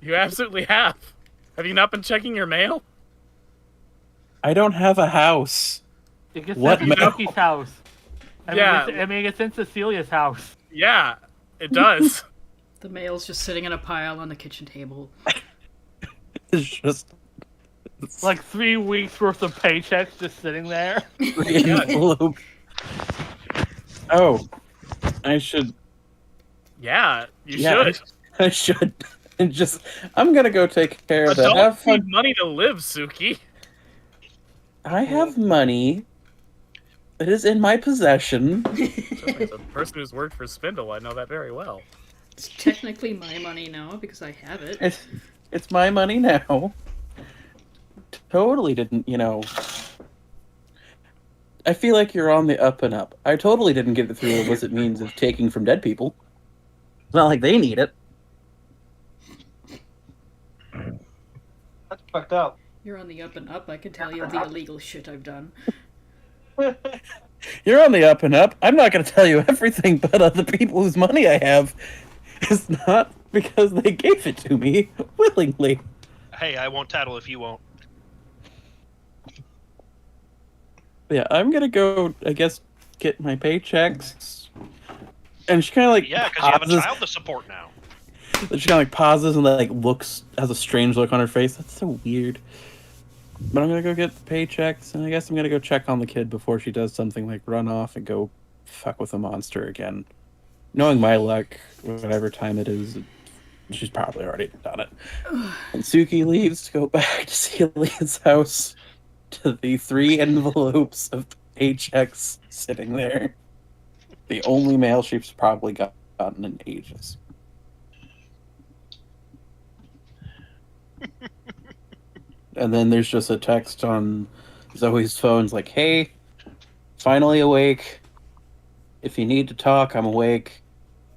You absolutely have. Have you not been checking your mail? I don't have a house. It gets What sent to mail? Yuki's house. Yeah. It gets sent to Celia's house. Yeah, it does. The mail's just sitting in a pile on the kitchen table. It's just Like 3 weeks worth of paychecks just sitting there. the envelope. Oh. I should. Yeah, you Yeah, should. I should. And just. I'm gonna go take care of that. Have Adults fun. need money to live, Suki. I have money. It is in my possession. As a person who's worked for Spindle, I know that very well. It's technically my money now because I have it. It's my money now. Totally didn't, I feel like you're on the up and up. I totally didn't get it through illicit means of taking from dead people. It's not like they need it. That's fucked up. You're on the up and up. I can tell you the illegal shit I've done. You're on the up and up. I'm not going to tell you everything, but the people whose money I have is not because they gave it to me willingly. Hey, I won't tattle if you won't. Yeah, I'm going to go, I guess, get my paychecks. And she kind of like Yeah, because you have a pauses. child to support now. She kind of like pauses and like looks, has a strange look on her face. That's so weird. But I'm gonna go get the paychecks, and I guess I'm gonna go check on the kid before she does something like run off and go fuck with a monster again. Knowing my luck, whatever time it is, she's probably already done it. And Suki leaves to go back to Celia's house to the 3 envelopes of paychecks sitting there. The only mail she's probably gotten in ages. And then there's just a text on Zoe's phone. It's like, hey, finally awake. If you need to talk, I'm awake.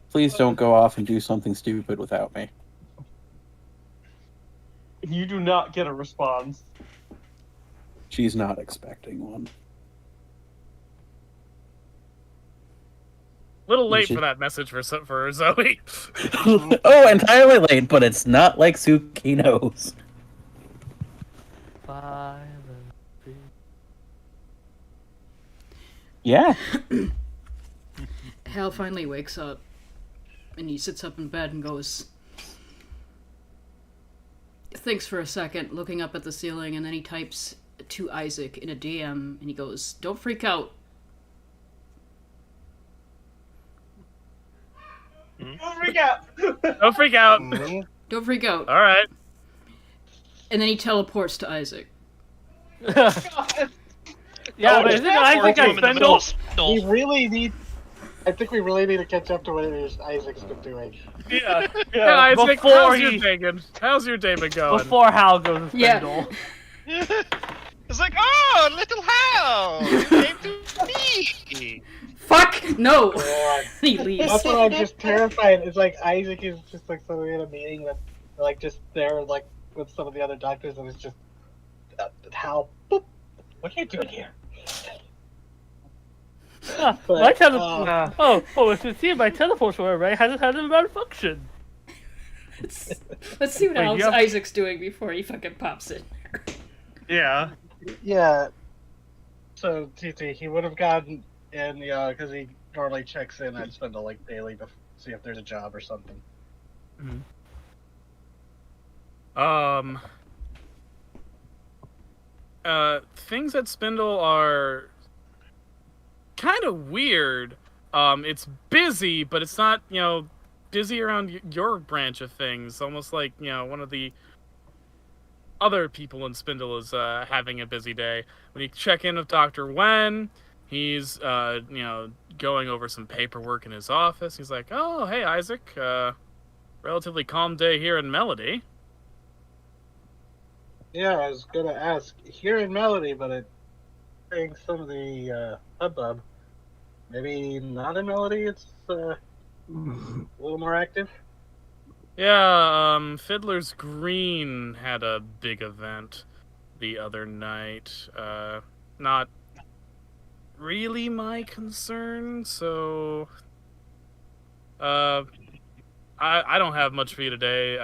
Please don't go off and do something stupid without me. You do not get a response. She's not expecting one. Little late She- for that message for Zoe. Oh, entirely late, but it's not like Suki knows. Yeah. Hal finally wakes up, and he sits up in bed and goes... Thinks for a second, looking up at the ceiling, and then he types to Isaac in a DM, and he goes, "Don't freak out." Don't freak out! Don't freak out. Don't freak out. All right. And then he teleports to Isaac. Yeah, but isn't Isaac a spindle? We really need. I think we really need to catch up to what it is Isaac's been doing. Yeah, Yeah, Isaac, before how's your he- day been? How's your day been going? Before Hal goes to Yeah. spindle. It's like, oh, little Hal, you came to me. Fuck! No! God. He leaves. That's what I'm just terrified. It's like Isaac is just like somebody in a meeting with, like, just there, like, with some of the other doctors, and it's just Hal. Boop. What are you doing here? But, My it's see my teleport were right hasn't had a malfunction. Let's see what Wait, else you have- Isaac's doing before he fucking pops in. Yeah. Yeah. So TT, he would have gotten in, because he normally checks in at Spindle like daily to see if there's a job or something. Things at Spindle are kind of weird. It's busy, but it's not, busy around your branch of things. Almost like, one of the other people in Spindle is having a busy day. When you check in with Dr. Wen, he's, going over some paperwork in his office. He's like, oh, hey, Isaac, relatively calm day here in Melody. Yeah, I was gonna ask here in Melody, but Playing some of the hubbub. Maybe not a melody. It's a little more active. Yeah, Fiddler's Green had a big event the other night. Not really my concern, so I don't have much for you today.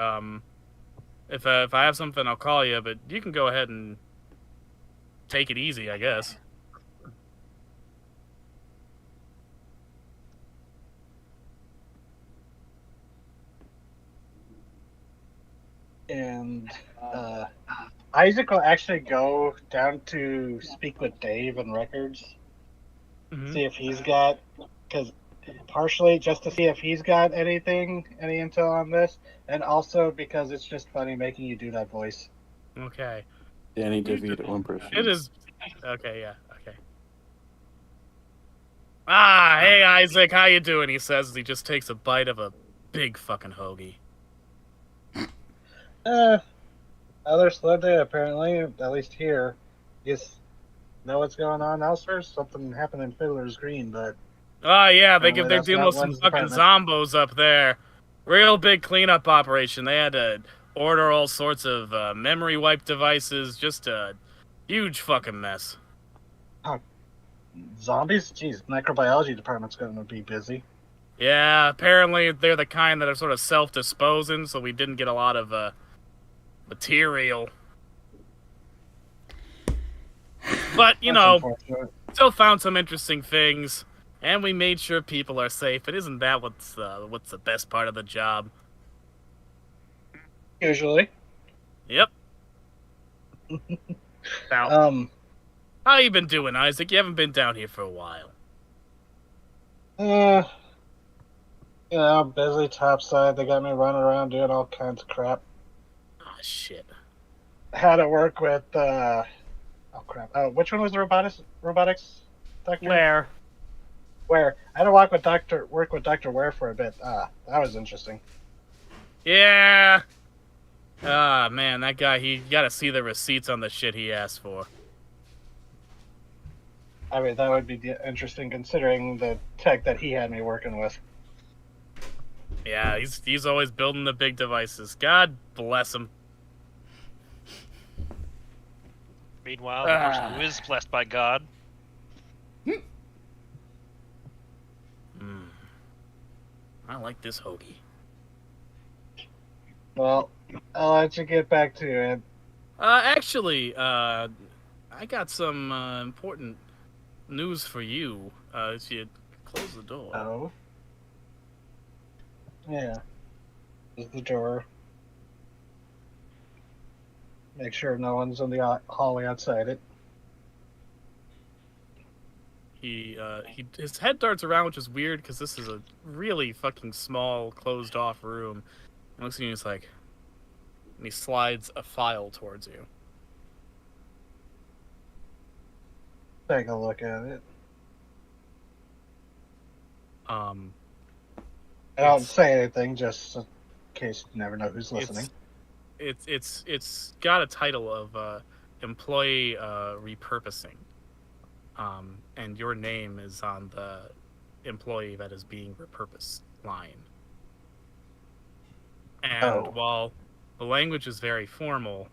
If I have something, I'll call you, but you can go ahead and take it easy, I guess. And Isaac will actually go down to speak with Dave and Records, see if he's got, because partially just to see if he's got any intel on this, and also because it's just funny making you do that voice. Okay. Danny DeVito impression. It is. Okay, yeah, okay. Ah, hey Isaac, how you doing? He says as he just takes a bite of a big fucking hoagie. Other slow day apparently, at least here. Just know what's going on elsewhere. Something happened in Fiddler's Green, but Oh yeah, they're that's dealing not with some Len's fucking department. zombos up there. Real big cleanup operation. They had to order all sorts of memory wipe devices. Just a huge fucking mess. Zombies? Jeez, microbiology department's going to be busy. Yeah, apparently they're the kind that are sort of self-disposing, so we didn't get a lot of material. But, you That's know, unfortunate. still found some interesting things, and we made sure people are safe. And isn't that what's the best part of the job? Usually. Yep. Now, Um, how you been doing, Isaac? You haven't been down here for a while. you know, busy topside. They got me running around doing all kinds of crap. Ah, shit. Had to work with, oh crap. Oh, which one was the robotics doctor? Where? I had to work with Dr. Ware for a bit. That was interesting. Yeah. Ah, man, that guy, you gotta see the receipts on the shit he asked for. I mean, that would be interesting considering the tech that he had me working with. Yeah, he's always building the big devices. God bless him. Meanwhile, the person who is blessed by God. I like this hoagie. Well, I'll let you get back to it. Actually, I got some important news for you. If you close the door. Oh? Yeah. Close the door. Make sure no one's in the hallway outside it. His head darts around, which is weird because this is a really fucking small, closed off room. And looks at you and he's like, and he slides a file towards you. Take a look at it. Uh, I don't say anything, just in case you never know who's listening. It's got a title of employee repurposing. And your name is on the employee that is being repurposed line. And while the language is very formal,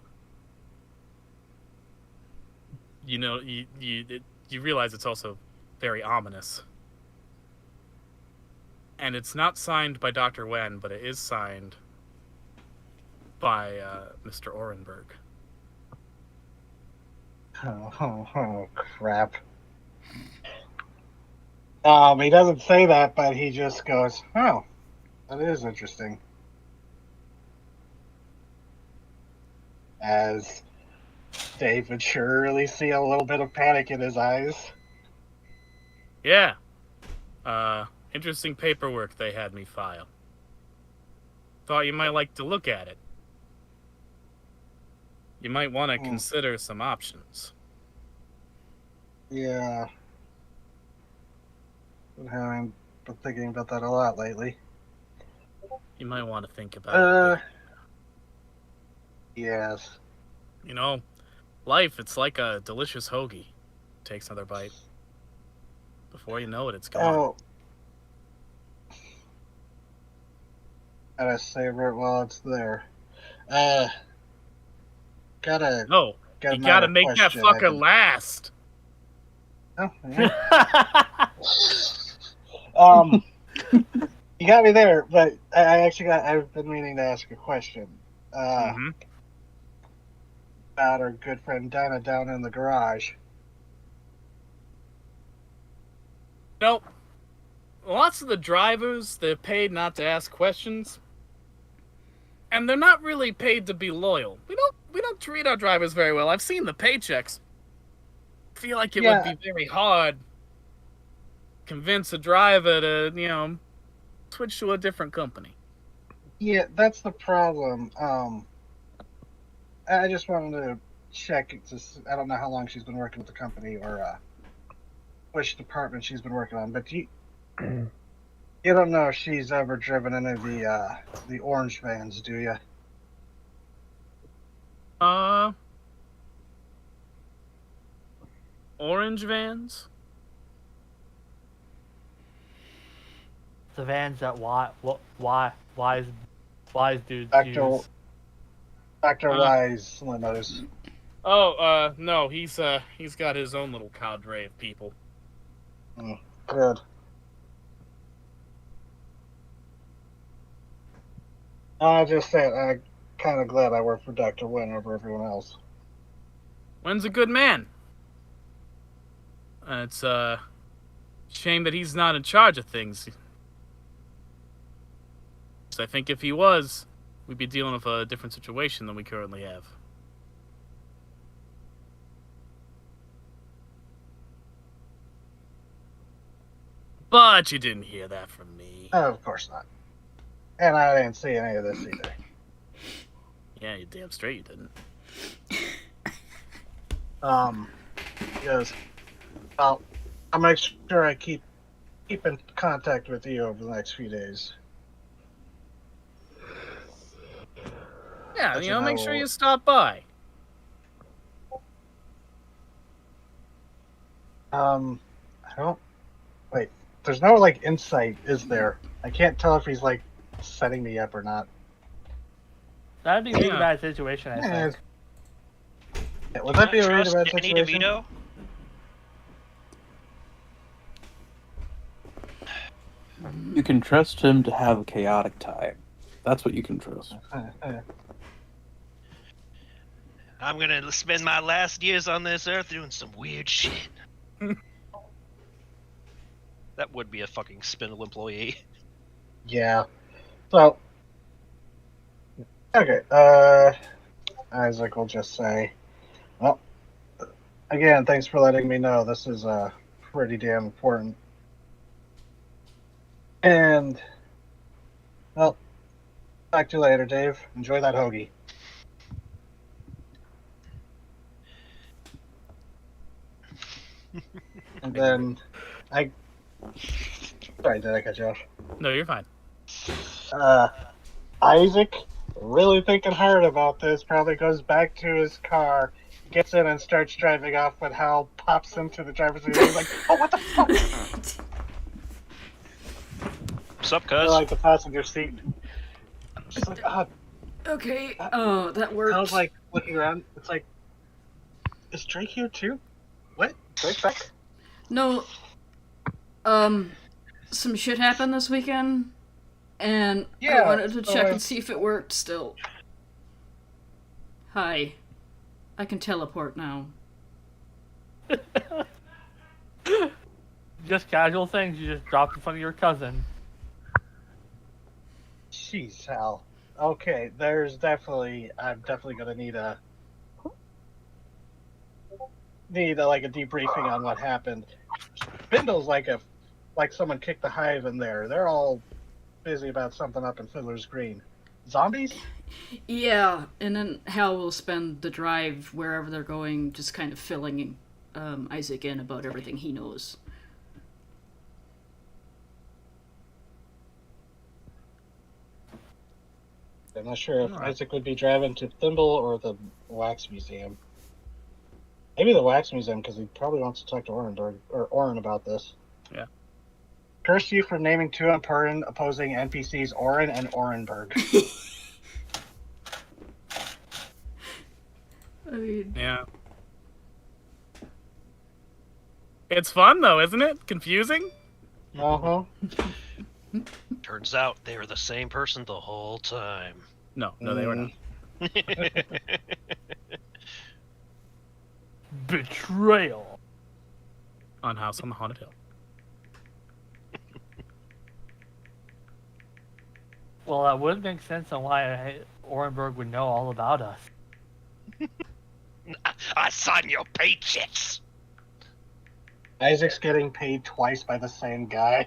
you know, you realize it's also very ominous. And it's not signed by Dr. Wen, but it is signed by Mr. Orenberg. Oh, crap. He doesn't say that, but he just goes, oh, that is interesting. As Dave would surely see a little bit of panic in his eyes. Yeah. Interesting paperwork they had me file. Thought you might like to look at it. You might want to consider some options. Yeah. I've been thinking about that a lot lately. You might want to think about it. Yes. You know, life, it's like a delicious hoagie. takes another bite. Before you know it, it's gone. Oh. Gotta savor it while it's there. Gotta No, get you gotta another make that question. I fucker can- last. Oh, yeah. You got me there, but I've been meaning to ask a question. Mm-hmm. About our good friend Dinah down in the garage. Nope. Lots of the drivers, they're paid not to ask questions. And they're not really paid to be loyal. We don't treat our drivers very well. I've seen the paychecks. I feel like it would be very hard to convince a driver to, switch to a different company. Yeah, that's the problem. I just wanted to check. I don't know how long she's been working with the company or which department she's been working on, but you don't know if she's ever driven any of the orange vans, do you? Orange vans? The vans that wise dudes use. Dr. Wise limos. Oh, no, he's got his own little cadre of people. Good. I just said I'm kind of glad I work for Dr. Wynn over everyone else. Wynn's a good man. It's a shame that he's not in charge of things. I think if he was, we'd be dealing with a different situation than we currently have. But you didn't hear that from me. Oh, of course not. And I didn't see any of this either. Yeah, you're damn straight you didn't. Because, well, I'll make sure I keep in contact with you over the next few days. Yeah, make sure you stop by. I don't. Wait, there's no, insight, is there? I can't tell if he's, setting me up or not. That'd be a really bad situation, I think. Yeah, would that be a really Trust bad Danny situation? DeVito? You can trust him to have a chaotic time. That's what you can trust. I'm gonna spend my last years on this earth doing some weird shit. That would be a fucking Spindle employee. Yeah. So, okay, Isaac will just say, well, again, thanks for letting me know. This is pretty damn important. And, well, talk to you later, Dave. Enjoy that hoagie. And then, sorry, did I cut you off? No, you're fine. Isaac, really thinking hard about this, probably goes back to his car, gets in and starts driving off, but Hal pops into the driver's seat. He's like, oh, what the fuck? What's up, I cuz? like the passenger seat. Just like, Okay, oh, that worked. I was like looking around. It's like, is Drake here too? What? Drake's back? No, some shit happened this weekend, and I wanted to check and see if it worked still. Hi. I can teleport now. Just casual things you just dropped in front of your cousin. Jeez, Hal. Okay, I'm definitely gonna need a debriefing on what happened. Spindle's like someone kicked the hive in there. They're all busy about something up in Fiddler's Green. Zombies? Yeah, and then Hal will spend the drive wherever they're going, just kind of filling Isaac in about everything he knows. I'm not sure if Isaac would be driving to Thimble or the Wax Museum. Maybe the Wax Museum, because he probably wants to talk to Oren about this. Yeah. Curse you for naming two important opposing NPCs, Oren and Orenberg. I mean, Yeah. It's fun though, isn't it? Confusing? Uh-huh. Turns out they were the same person the whole time. No, they were not. Betrayal. On House on the Haunted Hill. Well, that would make sense on why Orenberg would know all about us. I sign your paychecks. Isaac's getting paid twice by the same guy.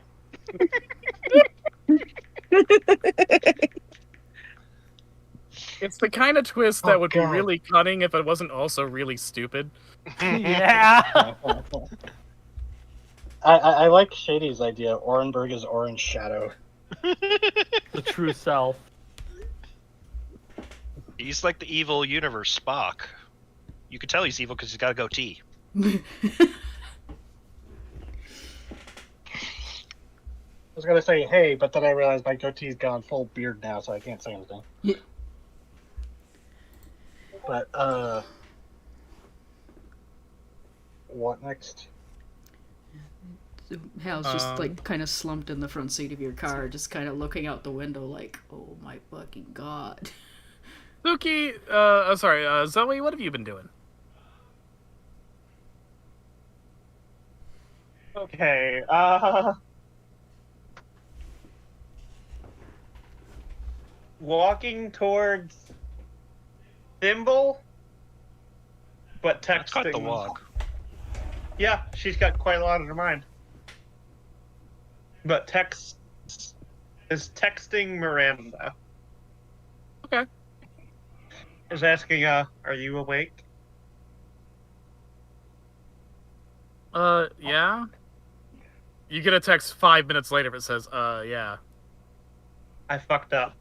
It's the kind of twist that would God. be really cunning if it wasn't also really stupid. Yeah. I like Shady's idea. Orenberg is Orange Shadow. The true self. He's like the evil universe Spock. You can tell he's evil because he's got a goatee. I was gonna say, hey, but then I realized my goatee's gone full beard now, so I can't say anything. Yeah. But, what next? so Hal's just like kind of slumped in the front seat of your car, just kind of looking out the window like, oh my fucking god. Suki, Zoe, what have you been doing? Okay, walking towards Thimble, but That's texting. quite the walk. Yeah, she's got quite a lot on her mind. But is texting Miranda. Okay. Is asking, are you awake? Yeah. You get a text 5 minutes later that says, yeah. I fucked up.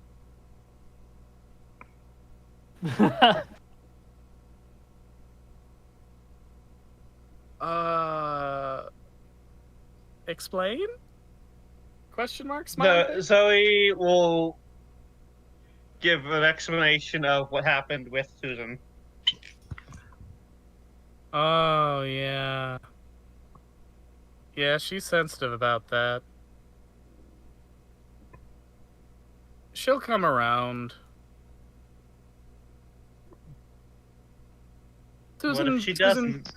Explain? Question mark? Smiley No, face? Zoe will give an explanation of what happened with Susan. Oh, yeah. Yeah, she's sensitive about that. She'll come around. What if she doesn't?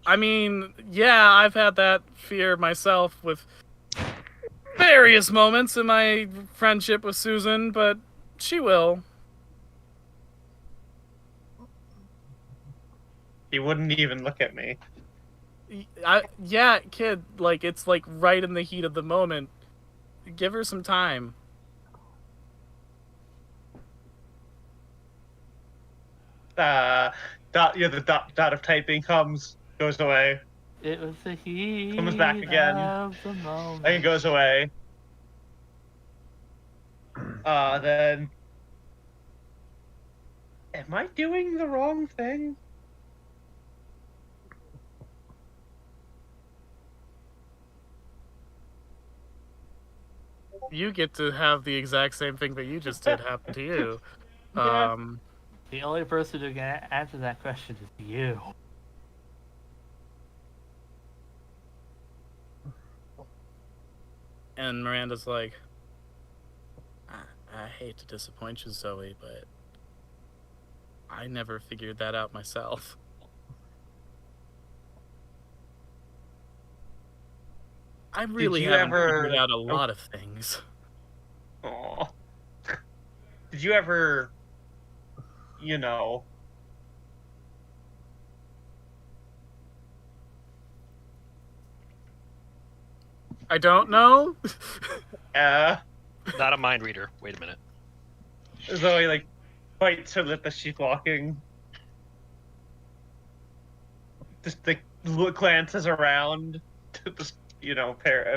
I mean, yeah, I've had that fear myself with various moments in my friendship with Susan, but she will. He wouldn't even look at me. Yeah, kid, like, it's like right in the heat of the moment. Give her some time. The dot of typing goes away, It was the heat Comes back again. of the moment. and it goes away. Then, am I doing the wrong thing? You get to have the exact same thing that you just did happen to you. Yeah. The only person who can answer that question is you. And Miranda's like, I hate to disappoint you, Zoe, but I never figured that out myself. I really you haven't ever- figured out a lot of things. Aw. Did you ever, I don't know. Not a mind reader. Wait a minute. Zoe, like, bites her lip as she's walking. Just, like, glances around, just,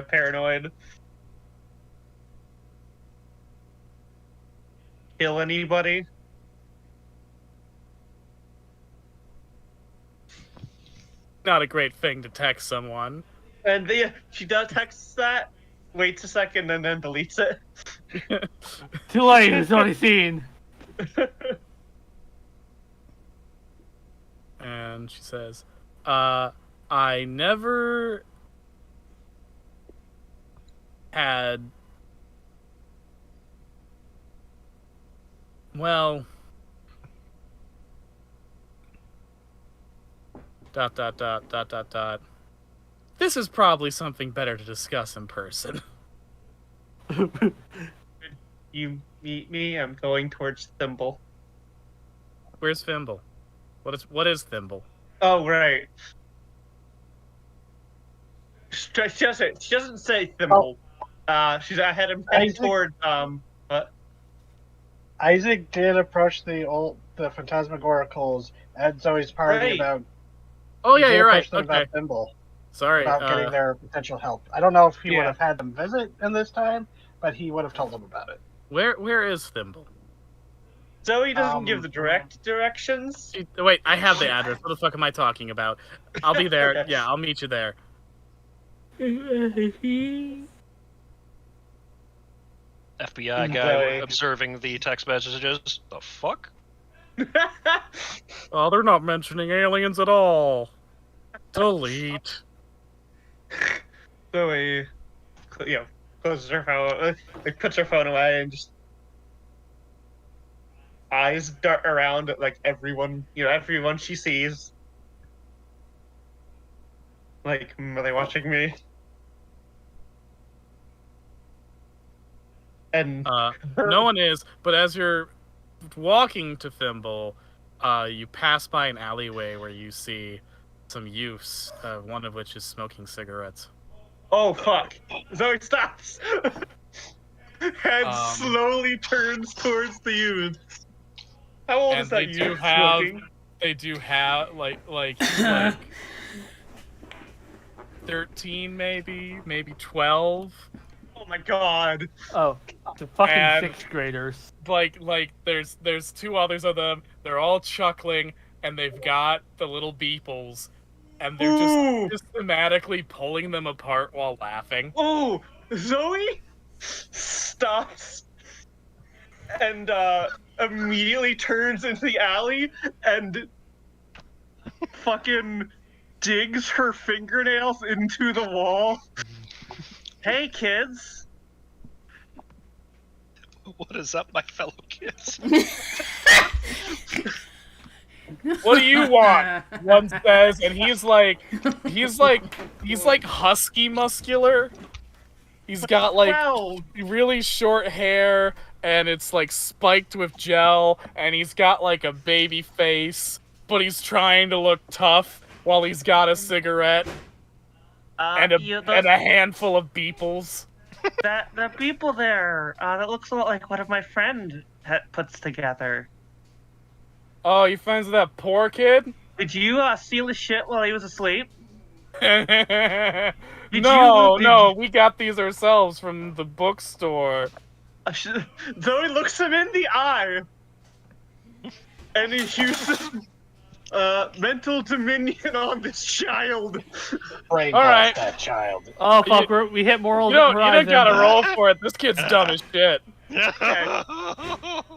paranoid. Kill anybody? not a great thing to text someone. And she does text that, waits a second, and then deletes it. Too late. It's already seen. And she says, I never had... Well... ... This is probably something better to discuss in person. You meet me, I'm going towards Thimble. Where's Thimble? What is Thimble? Oh, right. She doesn't say Thimble. She's ahead and heading toward, what? Isaac did approach the Phantasmagoricals at Zoe's party about... Oh yeah, you're right. Okay. About Thimble. Sorry. About getting their potential help. I don't know if he would have had them visit in this time, but he would have told them about it. Where is Thimble? Zoe doesn't give the direct directions. Wait, I have the address. What the fuck am I talking about? I'll be there. Okay. Yeah, I'll meet you there. FBI guy observing the text messages. The fuck? Oh, they're not mentioning aliens at all. Delete. Zoe, closes her phone, puts her phone away, and just eyes dart around at everyone, everyone she sees. Are they watching me? And no one is. But as you're walking to Thimble, you pass by an alleyway where you see some youths, one of which is smoking cigarettes. Oh fuck! Zoe stops and slowly turns towards the youths. How old is that youth smoking? They do have like 13, maybe 12. Oh my god! Oh, the fucking sixth graders. There's two others of them. They're all chuckling, and they've got the little beeples, and they're just systematically pulling them apart while laughing. Ooh! Zoe stops and immediately turns into the alley and fucking digs her fingernails into the wall. Hey, kids. What is up, my fellow kids? What do you want? One says, and he's like husky muscular. He's got really short hair, and it's spiked with gel, and he's got a baby face, but he's trying to look tough while he's got a cigarette and a handful of beeples. The people there, that looks a lot like what my friend puts together. Oh, you friends with that poor kid? Did you steal his shit while he was asleep? No, we got these ourselves from the bookstore. Zoe looks him in the eye, and he uses mental dominion on this child. All right, that child. Oh fuck, we hit moral. You don't gotta roll for it. This kid's dumb as shit. Okay.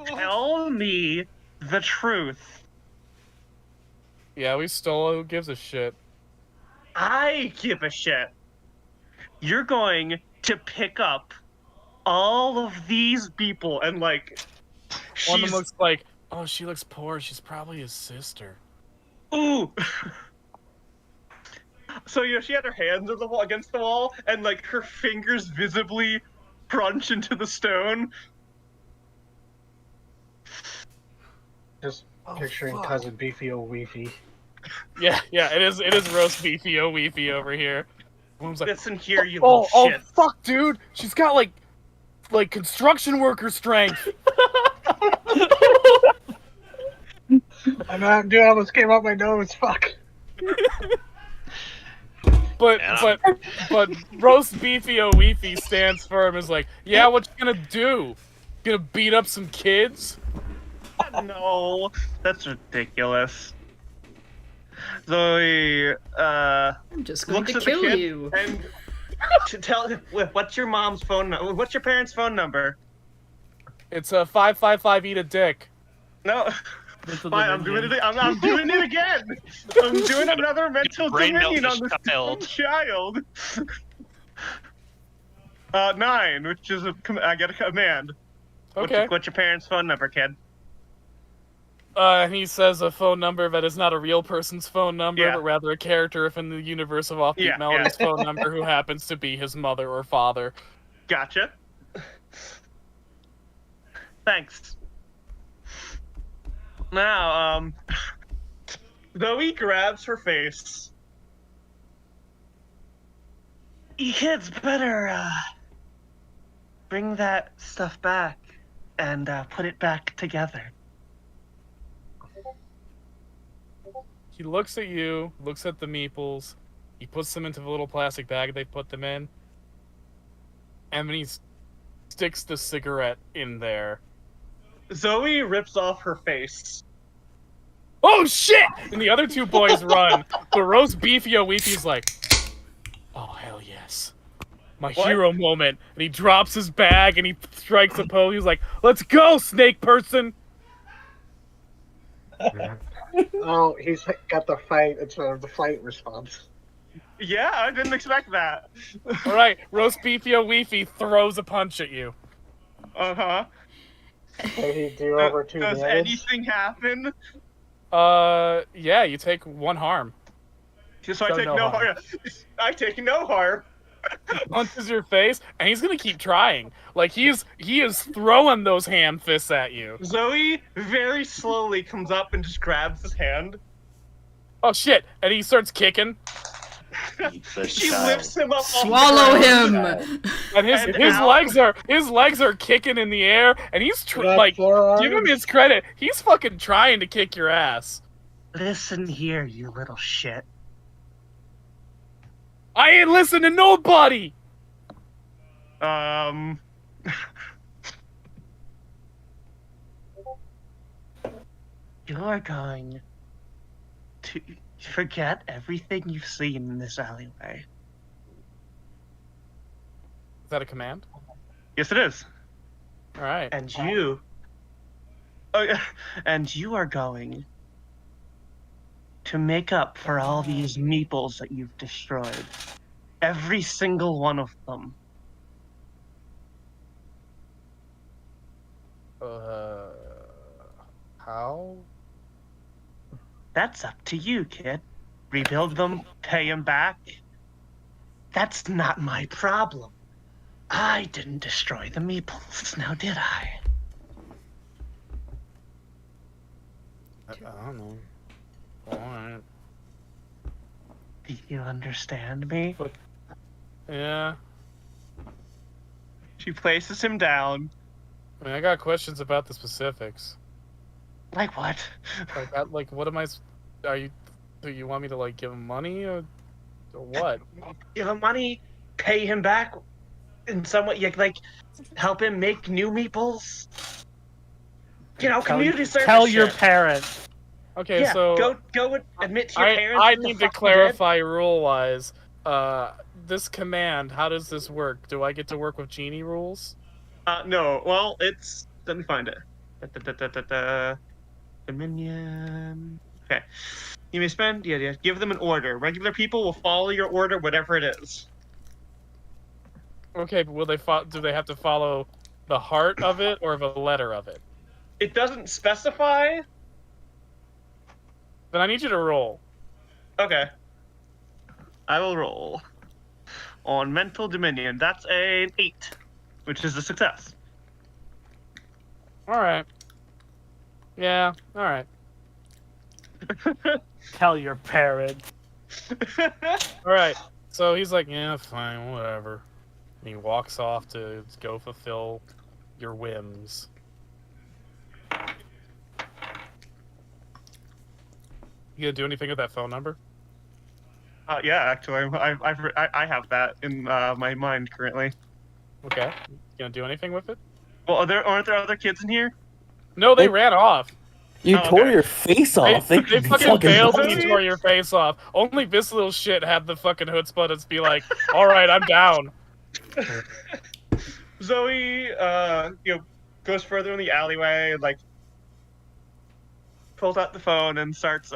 Tell me the truth. Yeah, we stole it. Who gives a shit? I give a shit. You're going to pick up all of these people and one of them looks like, oh, she looks poor. She's probably his sister. Ooh. So she had her hands on the wall, against the wall, and her fingers visibly crunch into the stone. Just picturing cousin Beefy O'Weefy. Yeah, it is roast beefy O'Weefy over here. Listen here, you little shit. Oh, fuck, dude! She's got construction worker strength. Dude, I almost came out my nose. Fuck. But roast beefy O'Weefy stands firm as yeah, what you gonna do? Gonna beat up some kids? No, that's ridiculous. Zoe I'm just going looks to at the kill kid you. and to tell what's your mom's phone number? What's your parents' phone number? It's a 555 eat a dick. No. Mental Fine, I'm doing Dominion. it. I'm doing it again. I'm doing another mental brain melt dominion on this this dumb child. 9, which is I get a command. Okay. What's your parents' phone number, kid? He says a phone number that is not a real person's phone number, Yeah. but rather a character within the universe of Offbeat Yeah, Melody's phone number who happens to be his mother or father. Gotcha. Thanks. Now, Zoe grabs her face. You kids better, bring that stuff back and, put it back together. He looks at you, looks at the meeples, he puts them into the little plastic bag they put them in, and then he sticks the cigarette in there. Zoe rips off her face. Oh shit! And the other two boys run. But roast beefy Weepy's like, oh hell yes. My hero moment. And he drops his bag and he strikes a pose. He's like, let's go, snake person! Oh, he's got the fight. It's the fight response. Yeah, I didn't expect that. Alright, roast beefy Weepy throws a punch at you. Uh-huh. Can he do over 2 Does damage? anything happen? Yeah, you take 1 harm. So I take no harm. I take no harm. Punches your face, and he's gonna keep trying. Like, he is throwing those hand fists at you. Zoe very slowly comes up and just grabs his hand. Oh shit, and he starts kicking. She lifts him up. Swallow off the him! ground. And his legs are kicking in the air, and he's like, give him his credit. He's fucking trying to kick your ass. Listen here, you little shit. I ain't listening to nobody. You're going to forget everything you've seen in this alleyway. Is that a command? Yes, it is. All right. And you. Oh yeah. And you are going to make up for all these meeples that you've destroyed. Every single one of them. How? That's up to you, kid. Rebuild them, pay them back. That's not my problem. I didn't destroy the meeples, now did I? I don't know. Alright. Do you understand me? Yeah. She places him down. I mean, I got questions about the specifics. Like what? Like, what am I? Are you? Do you want me to like give him money or what? Give him money, pay him back in some way, like help him make new meeples. You know, community service. Tell shit. your parents. Okay, Yeah, so go and admit to your parents. I what the need to fuck you clarify rule-wise. This command, how does this work? Do I get to work with genie rules? did. No. Well, it's. Let me find it. Dominion. Okay. You may spend. Yeah. Give them an order. Regular people will follow your order, whatever it is. Okay, but will they do they have to follow the heart of it or the letter of it? It doesn't specify. Then I need you to roll. Okay. I will roll. On mental dominion, that's an 8, which is a success. All right. Yeah. All right. Tell your parents. All right. So he's like, yeah, fine, whatever. And he walks off to go fulfill your whims. You gonna do anything with that phone number? Yeah, actually, I have that in my mind currently. Okay. You gonna do anything with it? Well, aren't there other kids in here? No, they ran off. You Oh, tore okay. your face off. They fucking bailed when you bullshit. tore your face off. Only this little shit had the fucking chutzpah to be like, all right, I'm down. Zoe, goes further in the alleyway, like, pulls out the phone and starts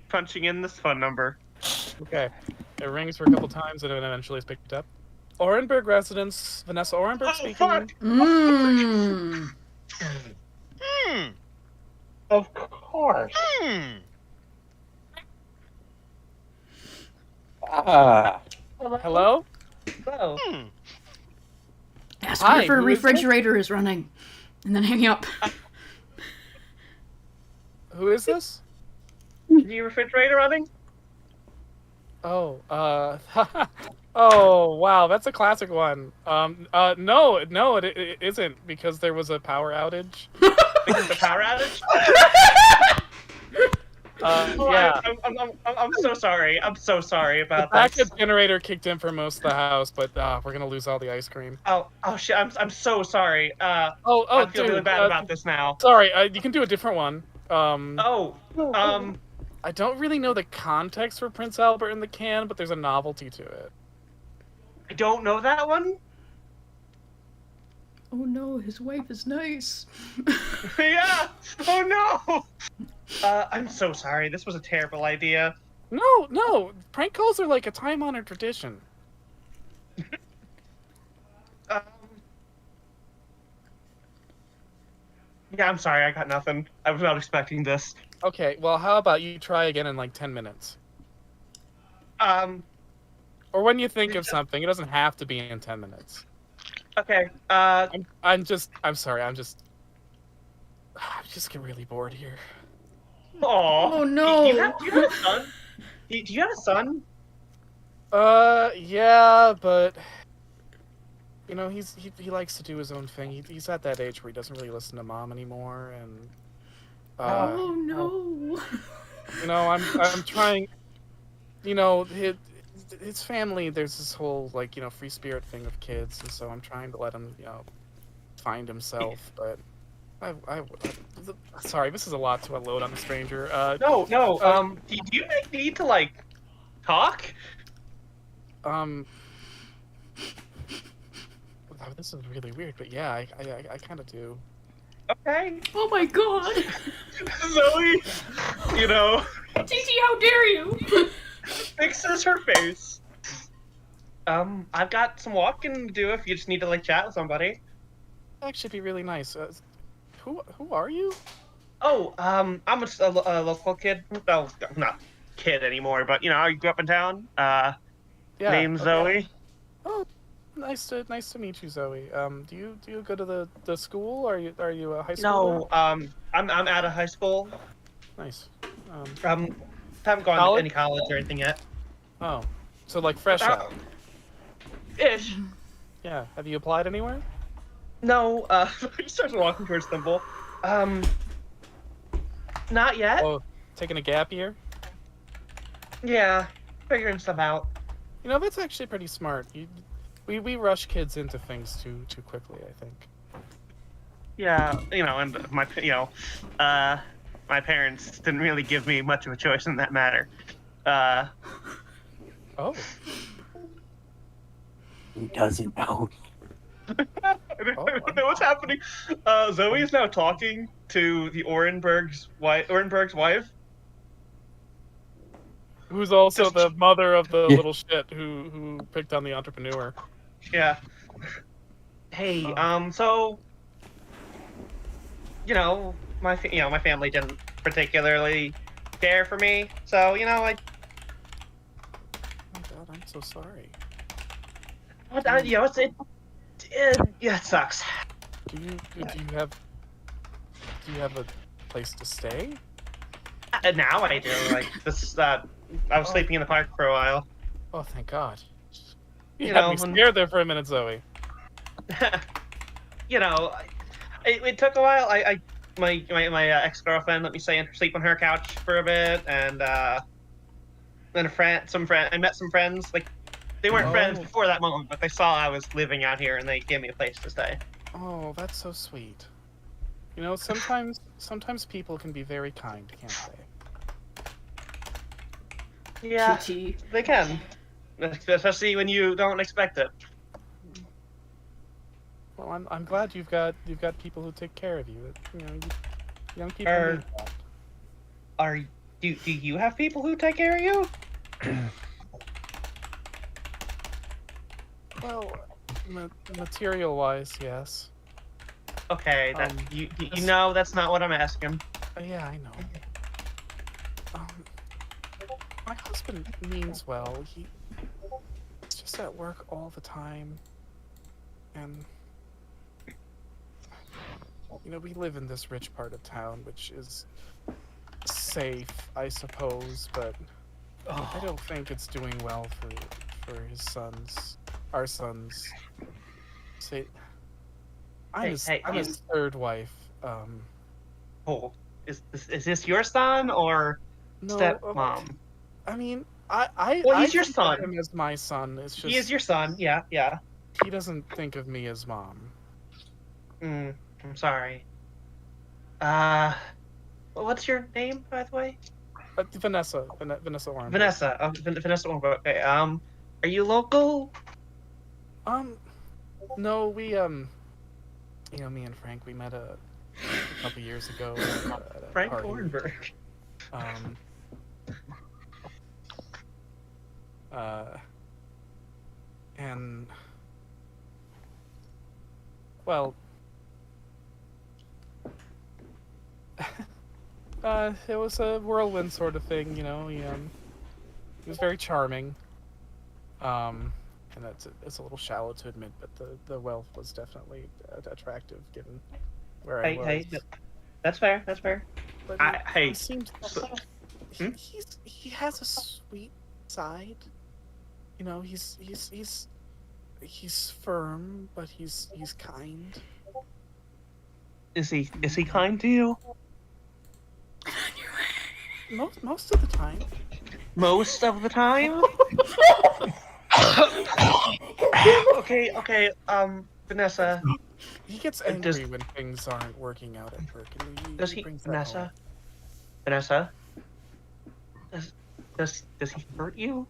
punching in this phone number. Okay. It rings for a couple times and it eventually is picked up. Orenburg residence, Vanessa Orenburg Oh, speaking. fuck! Mmm. Hmm. Of course. Hmm. Ah. Hello? Oh. Hmm. Ask Hi, her if her who is this? refrigerator is running. And then hang up. Who is this? Is your refrigerator running? Oh, oh, wow, that's a classic one. No, it isn't, because there was a power outage. Because of the power outage? Yeah. I'm so sorry. I'm so sorry The about that. backup generator kicked in for most of the house, but we're gonna lose all the ice cream. Oh shit! I'm so sorry. Oh, I feel dude, really bad about this now. Sorry, you can do a different one. I don't really know the context for Prince Albert in the can, but there's a novelty to it. I don't know that one. Oh no, his wife is nice. Yeah. Oh no. I'm so sorry. This was a terrible idea. No, prank calls are like a time-honored tradition. Yeah, I'm sorry. I got nothing. I was not expecting this. Okay, well, how about you try again in like 10 minutes? Or when you think of something, it doesn't have to be in 10 minutes. Okay. I'm sorry, I'm just getting really bored here. Oh no. Do you have a son? Do you have a son? Yeah, but you know, he likes to do his own thing. He's at that age where he doesn't really listen to mom anymore, and Oh no. you know, I'm trying. You know, his family. There's this whole like, you know, free spirit thing of kids, and so I'm trying to let him, you know, find himself. But sorry, this is a lot to unload on a stranger. No. Do you need to like talk? Wow, this is really weird, but yeah, I kind of do. Okay. Oh my god. Zoe, you know, Titi, how dare you? fixes her face. I've got some walking to do if you just need to like chat with somebody. That'd actually be really nice. Who are you? Oh, I'm a local kid. Oh, not kid anymore, but you know, I grew up in town. Yeah. Name's okay. Zoe. Oh, nice to meet you, Zoe. Do you go to the school? Are you a high school? No, I'm out of high school. Nice. Haven't gone College? to any college or anything yet. Oh, so like fresh out. Ish. Yeah. Have you applied anywhere? No, he starts walking towards Thimble. Not yet. Oh, taking a gap year. Yeah, figuring stuff out. You know, that's actually pretty smart. We rush kids into things too quickly, I think. Yeah, you know, and my parents didn't really give me much of a choice in that matter. Oh. He doesn't know. I don't know what's happening. Zoe is now talking to the Orenburg's wife. Who's also the mother of the little shit who picked on the entrepreneur. Yeah. Hey, so, you know, my family didn't particularly care for me, so you know, Oh my god, I'm so sorry. you know, it sucks. Do you have a place to stay? Now I do. Like this, I was sleeping in the park for a while. Oh, thank God. You You had know, me scared there for a minute, Zoe. You know, it took a while. My ex-girlfriend let me sleep on her couch for a bit, and then I met some friends. Like they weren't friends before that moment, but they saw I was living out here, and they gave me a place to stay. Oh, that's so sweet. You know, sometimes sometimes people can be very kind, can't they? Yeah, QT. they can, especially when you don't expect it. Well, I'm glad you've got people who take care of you. You know, young people Are- need that. Do you have people who take care of you? Well, material-wise, yes. Okay, that Um, you this- know that's not what I'm asking. Yeah, I know. My husband means well. He's just at work all the time, and you know, we live in this rich part of town, which is safe, I suppose, but I don't think it's doing well for our sons. Say, I'm his third wife. Oh, is this your son or No, stepmom? I mean, I Well, he's your think of son. him as my son. It's just He is your son. Yeah. he doesn't think of me as mom. I'm sorry. What's your name, by the way? Vanessa Orm. Vanessa. Vanessa. Okay. Are you local? No, we you know, me and Frank, we met a couple years ago at a Frank party. Ornberg. And well, it was a whirlwind sort of thing, you know. He was very charming. And it's a little shallow to admit, but the wealth was definitely attractive given where I was. Hey, that's fair. That's fair. But he seemed he has a sweet side. You know, he's firm, but he's kind. Is he kind to you? Most of the time. Most of the time. Okay. Vanessa. He gets angry when things aren't working out at work. And Does he, brings that Vanessa? home. Vanessa. Does he hurt you?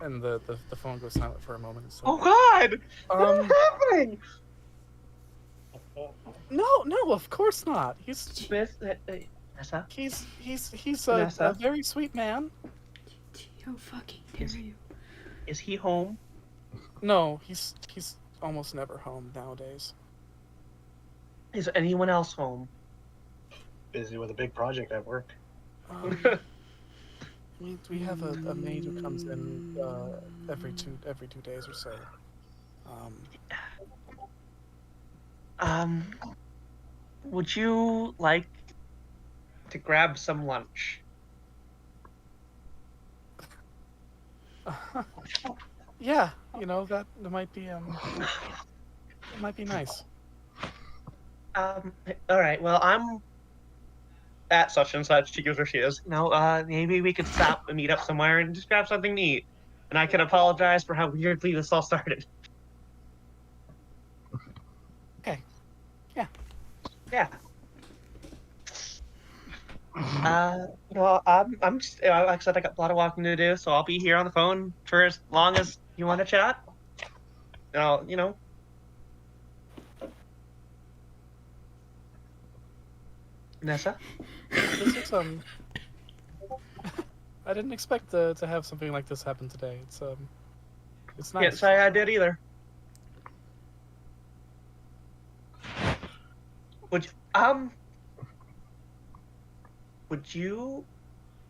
And the phone goes silent for a moment. So, Oh God! What's happening? No, of course not. Vanessa. He's Vanessa? a very sweet man. How fucking dare you? Is he home? No, he's almost never home nowadays. Is anyone else home? Busy with a big project at work. We have a maid who comes in every two days or so. Would you like to grab some lunch? Yeah, you know, that might be it might be nice. All right. Well, I'm at such and such. She goes where she is. No, maybe we could stop and meet up somewhere and just grab something to eat. And I can apologize for how weirdly this all started. Okay. Yeah. Yeah. Well, I'm just, like I said, I got a lot of walking to do, so I'll be here on the phone for as long as you want to chat. You know. Vanessa? This is I didn't expect to have something like this happen today. It's nice. Can't say I did either. Would you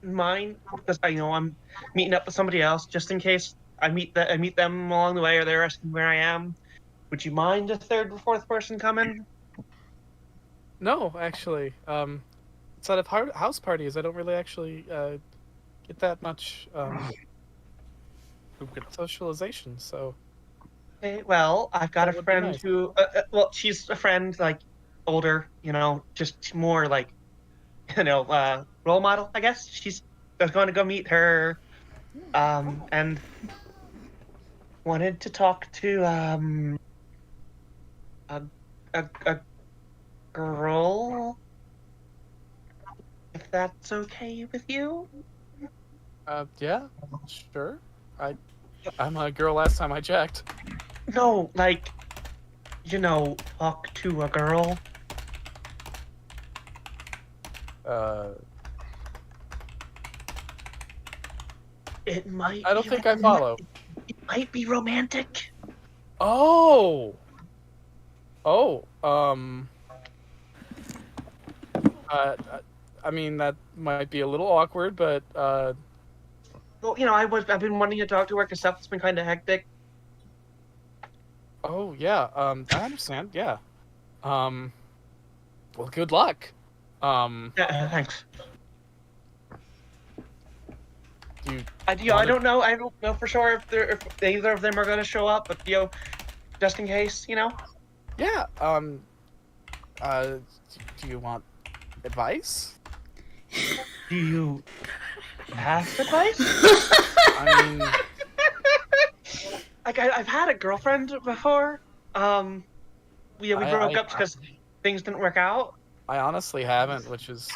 mind, because I know I'm meeting up with somebody else, just in case I meet them along the way or they're asking where I am. Would you mind a third or fourth person coming? No, actually, outside of house parties, I don't really actually get that much socialization. So, Okay, well, I've got That a would be friend nice. who, well, she's a friend, like, older, you know, just more like, you know, role model, I guess. I was going to go meet her, and wanted to talk to, a girl. If that's okay with you? Yeah, sure. I'm a girl last time I checked. No, like, talk to a girl. It might. I don't think I follow. It might be romantic. Oh! I mean, that might be a little awkward, but, Well, I've been wanting to talk to her because stuff's been kind of hectic. oh, yeah, I understand, yeah. Well, good luck. Yeah, thanks. You I don't know. I don't know for sure if either of them are gonna show up, but just in case, yeah, do you want advice? Do you have advice? I mean, Like I've had a girlfriend before. We broke up because things didn't work out. I honestly haven't, which is,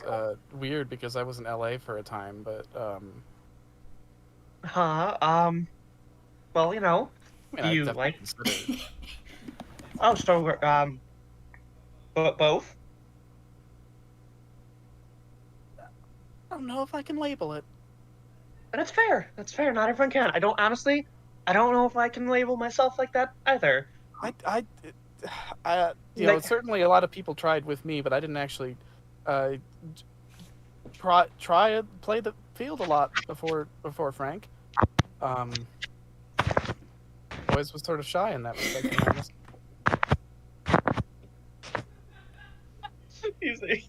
weird because I was in LA for a time, but, Well, I mean, do I you definitely like? consider it. Oh, so we're both. I don't know if I can label it. And that's fair. That's fair. Not everyone can. I don't know if I can label myself like that either. Certainly a lot of people tried with me, but I didn't actually try and play the field a lot before Frank. Always was sort of shy in that respect, to be honest. Easy.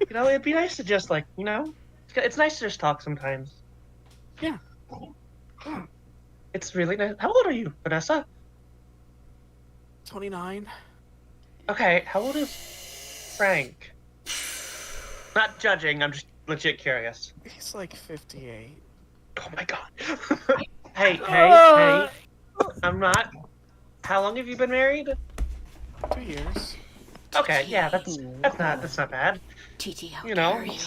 It'd be nice to just it's nice to just talk sometimes. Yeah. It's really nice. How old are you, Vanessa? 29. Okay, how old is Frank? Not judging, I'm just legit curious. He's like 58. Oh my god. Hey. I'm not. How long have you been married? 2 years. Okay, yeah, that's not bad. TT, how You know. dare you?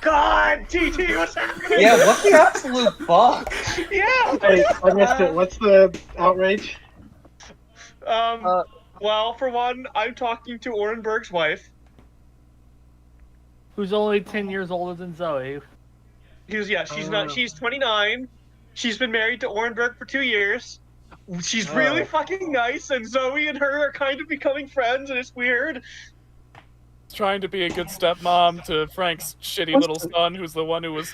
God, TT, what's happening? Yeah, what the absolute fuck? Yeah. Hey, I missed it. What's the outrage? Well, for one, I'm talking to Orenberg's wife. Who's only 10 years older than Zoe. She's 29. She's been married to Orenberg for 2 years. She's really fucking nice, and Zoe and her are kind of becoming friends, and it's weird. Trying to be a good stepmom to Frank's shitty little son, who's the one who was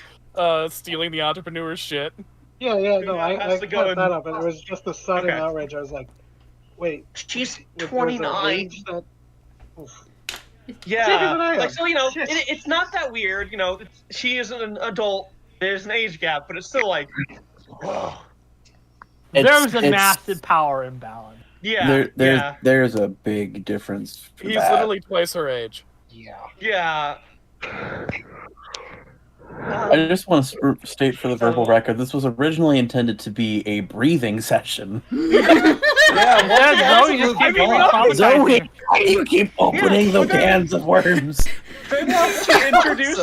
stealing the entrepreneur's shit. Yeah, no, I how's it cut going? that up, and it was just a sudden Okay. outrage. I was like, wait. She's there's an 29. age that- Yeah, Bigger than I am. like so, Shit. it's not that weird. She is an adult. There's an age gap, but it's still like, There's a massive power imbalance. yeah, There's a big difference. For He's that. literally twice her age. yeah. I just want to state for the verbal record, this was originally intended to be a breathing session. Yeah, Zoe just keeps traumatizing. Zoe, why do you keep opening the cans of worms? Then she introduced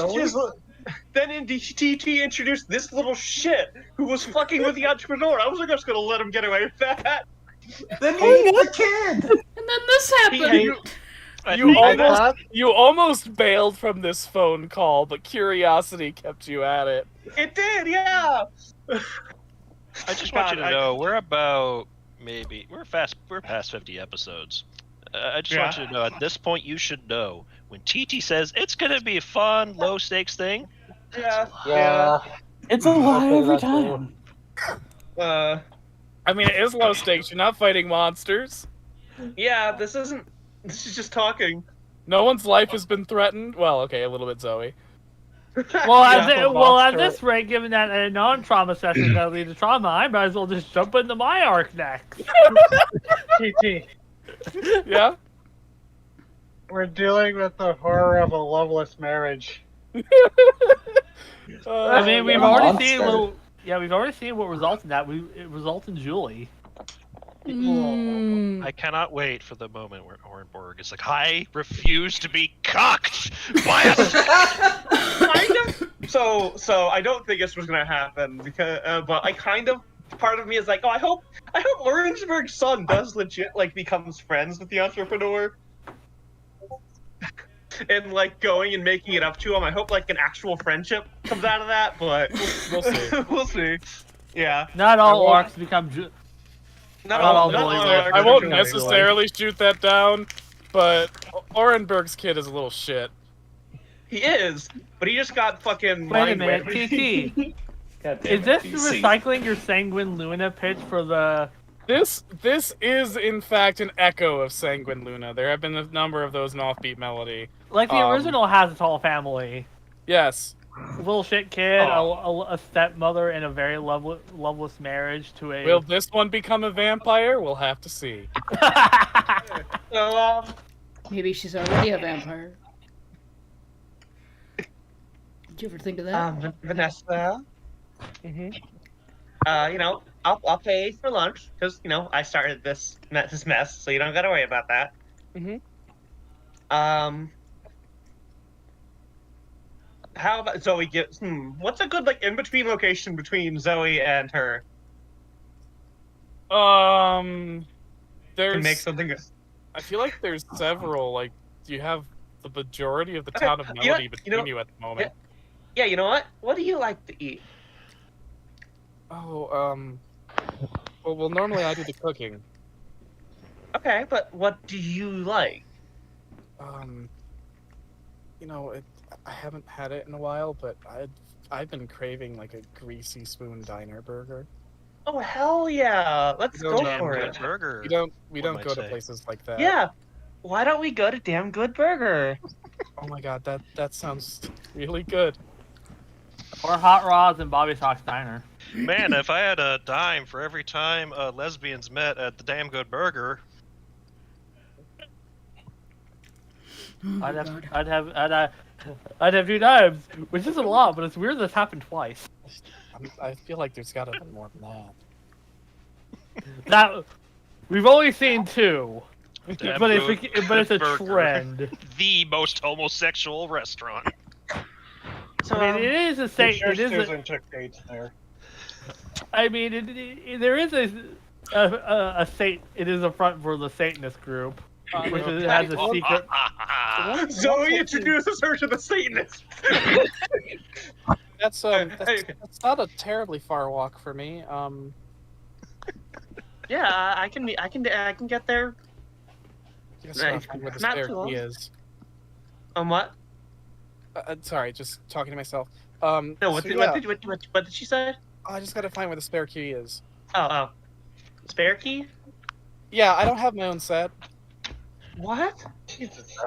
TT introduced this little shit who was fucking with the entrepreneur. I was just gonna let him get away with that. Then leave the kid! And then this happened. You almost bailed from this phone call, but curiosity kept you at it. It did, yeah. I just want you to know we're past 50 episodes. I just want you to know at this point you should know when TT says it's gonna be a fun, low stakes thing. Yeah. It's a lie every time. I mean, it is low stakes. You're not fighting monsters. Yeah, this is just talking. No one's life has been threatened. Well, okay, a little bit Zoe. At this rate, given that a non-trauma session is going to lead to trauma, I might as well just jump into my arc next. TT, Yeah? we're dealing with the horror of a loveless marriage. I mean, we've already seen what results in that. It results in Julie. Mm. I cannot wait for the moment where Orenborg is like, I refuse to be cocked by a Kind of. So I don't think this was gonna happen because, but I kind of, part of me is like, oh, I hope Orangeburg's son does legit like becomes friends with the entrepreneur, and like going and making it up to him. I hope like an actual friendship comes out of that, but We'll see. we'll see. Yeah. Not all won't- orcs become. Not all all. bullies all are are I won't actually- necessarily shoot that down, but Orenberg's kid is a little shit. He is, but he just got fucking. Wait a mind minute, wiped. TT. God damn Is this it, DC. recycling your Sanguine Luna pitch for the? This is in fact an echo of Sanguine Luna. There have been a number of those in Offbeat Melody. Like the original has its whole family. Yes. Little shit kid, a stepmother in a very loveless marriage to a. Will this one become a vampire? We'll have to see. So Maybe she's already a vampire. Did you ever think of that? Vanessa. Mm-hmm. You know, I'll pay for lunch because I started this mess, so you don't gotta worry about that. Mhm. How about Zoe gets? What's a good like in between location between Zoe and her to There's. make something good? I feel like there's several. Like, you have the majority of the Okay, town of you know Melody what- between you at the moment. Yeah, you know what? What do you like to eat? Oh, well, normally I do the cooking. Okay, but what do you like? I haven't had it in a while, but I've been craving like a greasy spoon diner burger. Oh hell yeah! Let's Go go down for Good it. burger. We one don't might go to say. places like that. Yeah. Why don't we go to Damn Good Burger? Oh my god, that sounds really good. Or Hot Rods and Bobby Sox Diner. Man, if I had a dime for every time lesbians met at the Damn Good Burger, Oh my I'd God. have 2 dimes, which isn't a lot, but it's weird this happened twice. I feel like there's gotta be more than that. That we've only seen 2, Damn but Good it's a Burger. trend. the most homosexual restaurant. So I mean, it is a I'm saint. sure It is. Susan took dates there. I mean, there is a saint. It is a front for the Satanist group, which has a secret. Zoe introduces her to the Satanists. That's that's not a terribly far walk for me. Yeah, I can get there. Guess I'll find where the Not spare too long. key is. What? Sorry, just talking to myself. No, what so did, yeah, what did she say? I just gotta find where the spare key is. Oh. Spare key? Yeah, I don't have my own set. What?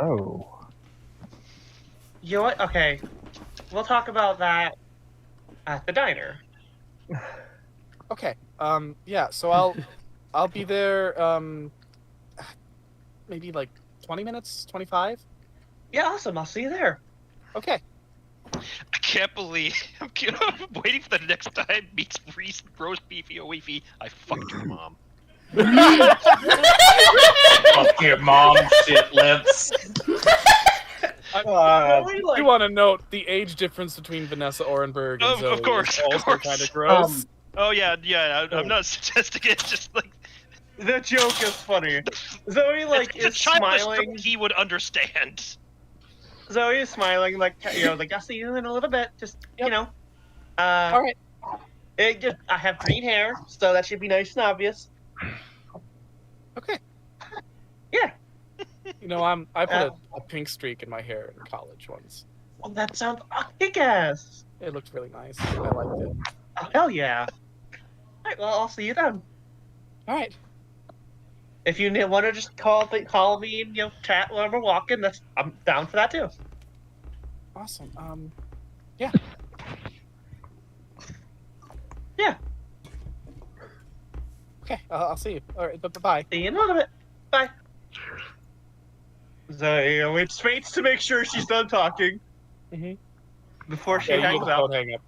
Oh. You know what? Okay. We'll talk about that at the diner. Okay. Yeah. So I'll be there. Maybe like 20 minutes, 25. Yeah, awesome. I'll see you there. Okay. I can't believe I'm waiting for the next time meets roast beefy or weefy. I fucked your mom. Fuck your mom, shit lips. You want to note the age difference between Vanessa Orenberg and Zoe Of course, is of also course. kind of gross. Oh yeah. I'm not suggesting it. Just like The joke is funny. Zoe like it's a is childless smiling. joke he would understand. Zoe is smiling like like I'll see you in a little bit. Just Yep. All right. I have green hair, so that should be nice and obvious. Okay. Yeah. You know, I put a pink streak in my hair in college once. Well, that sounds kick-ass. It looked really nice. I liked it. Oh, hell yeah. Alright, well, I'll see you then. All right. If you want to just call me and chat while we're walking, I'm down for that too. Awesome. Yeah. Yeah. Okay. I'll see you. All right. Bye. See you in a little bit. Bye. Zoe waits to make sure she's done talking Mhm. before she Yeah, you hangs do the up. phone hang up.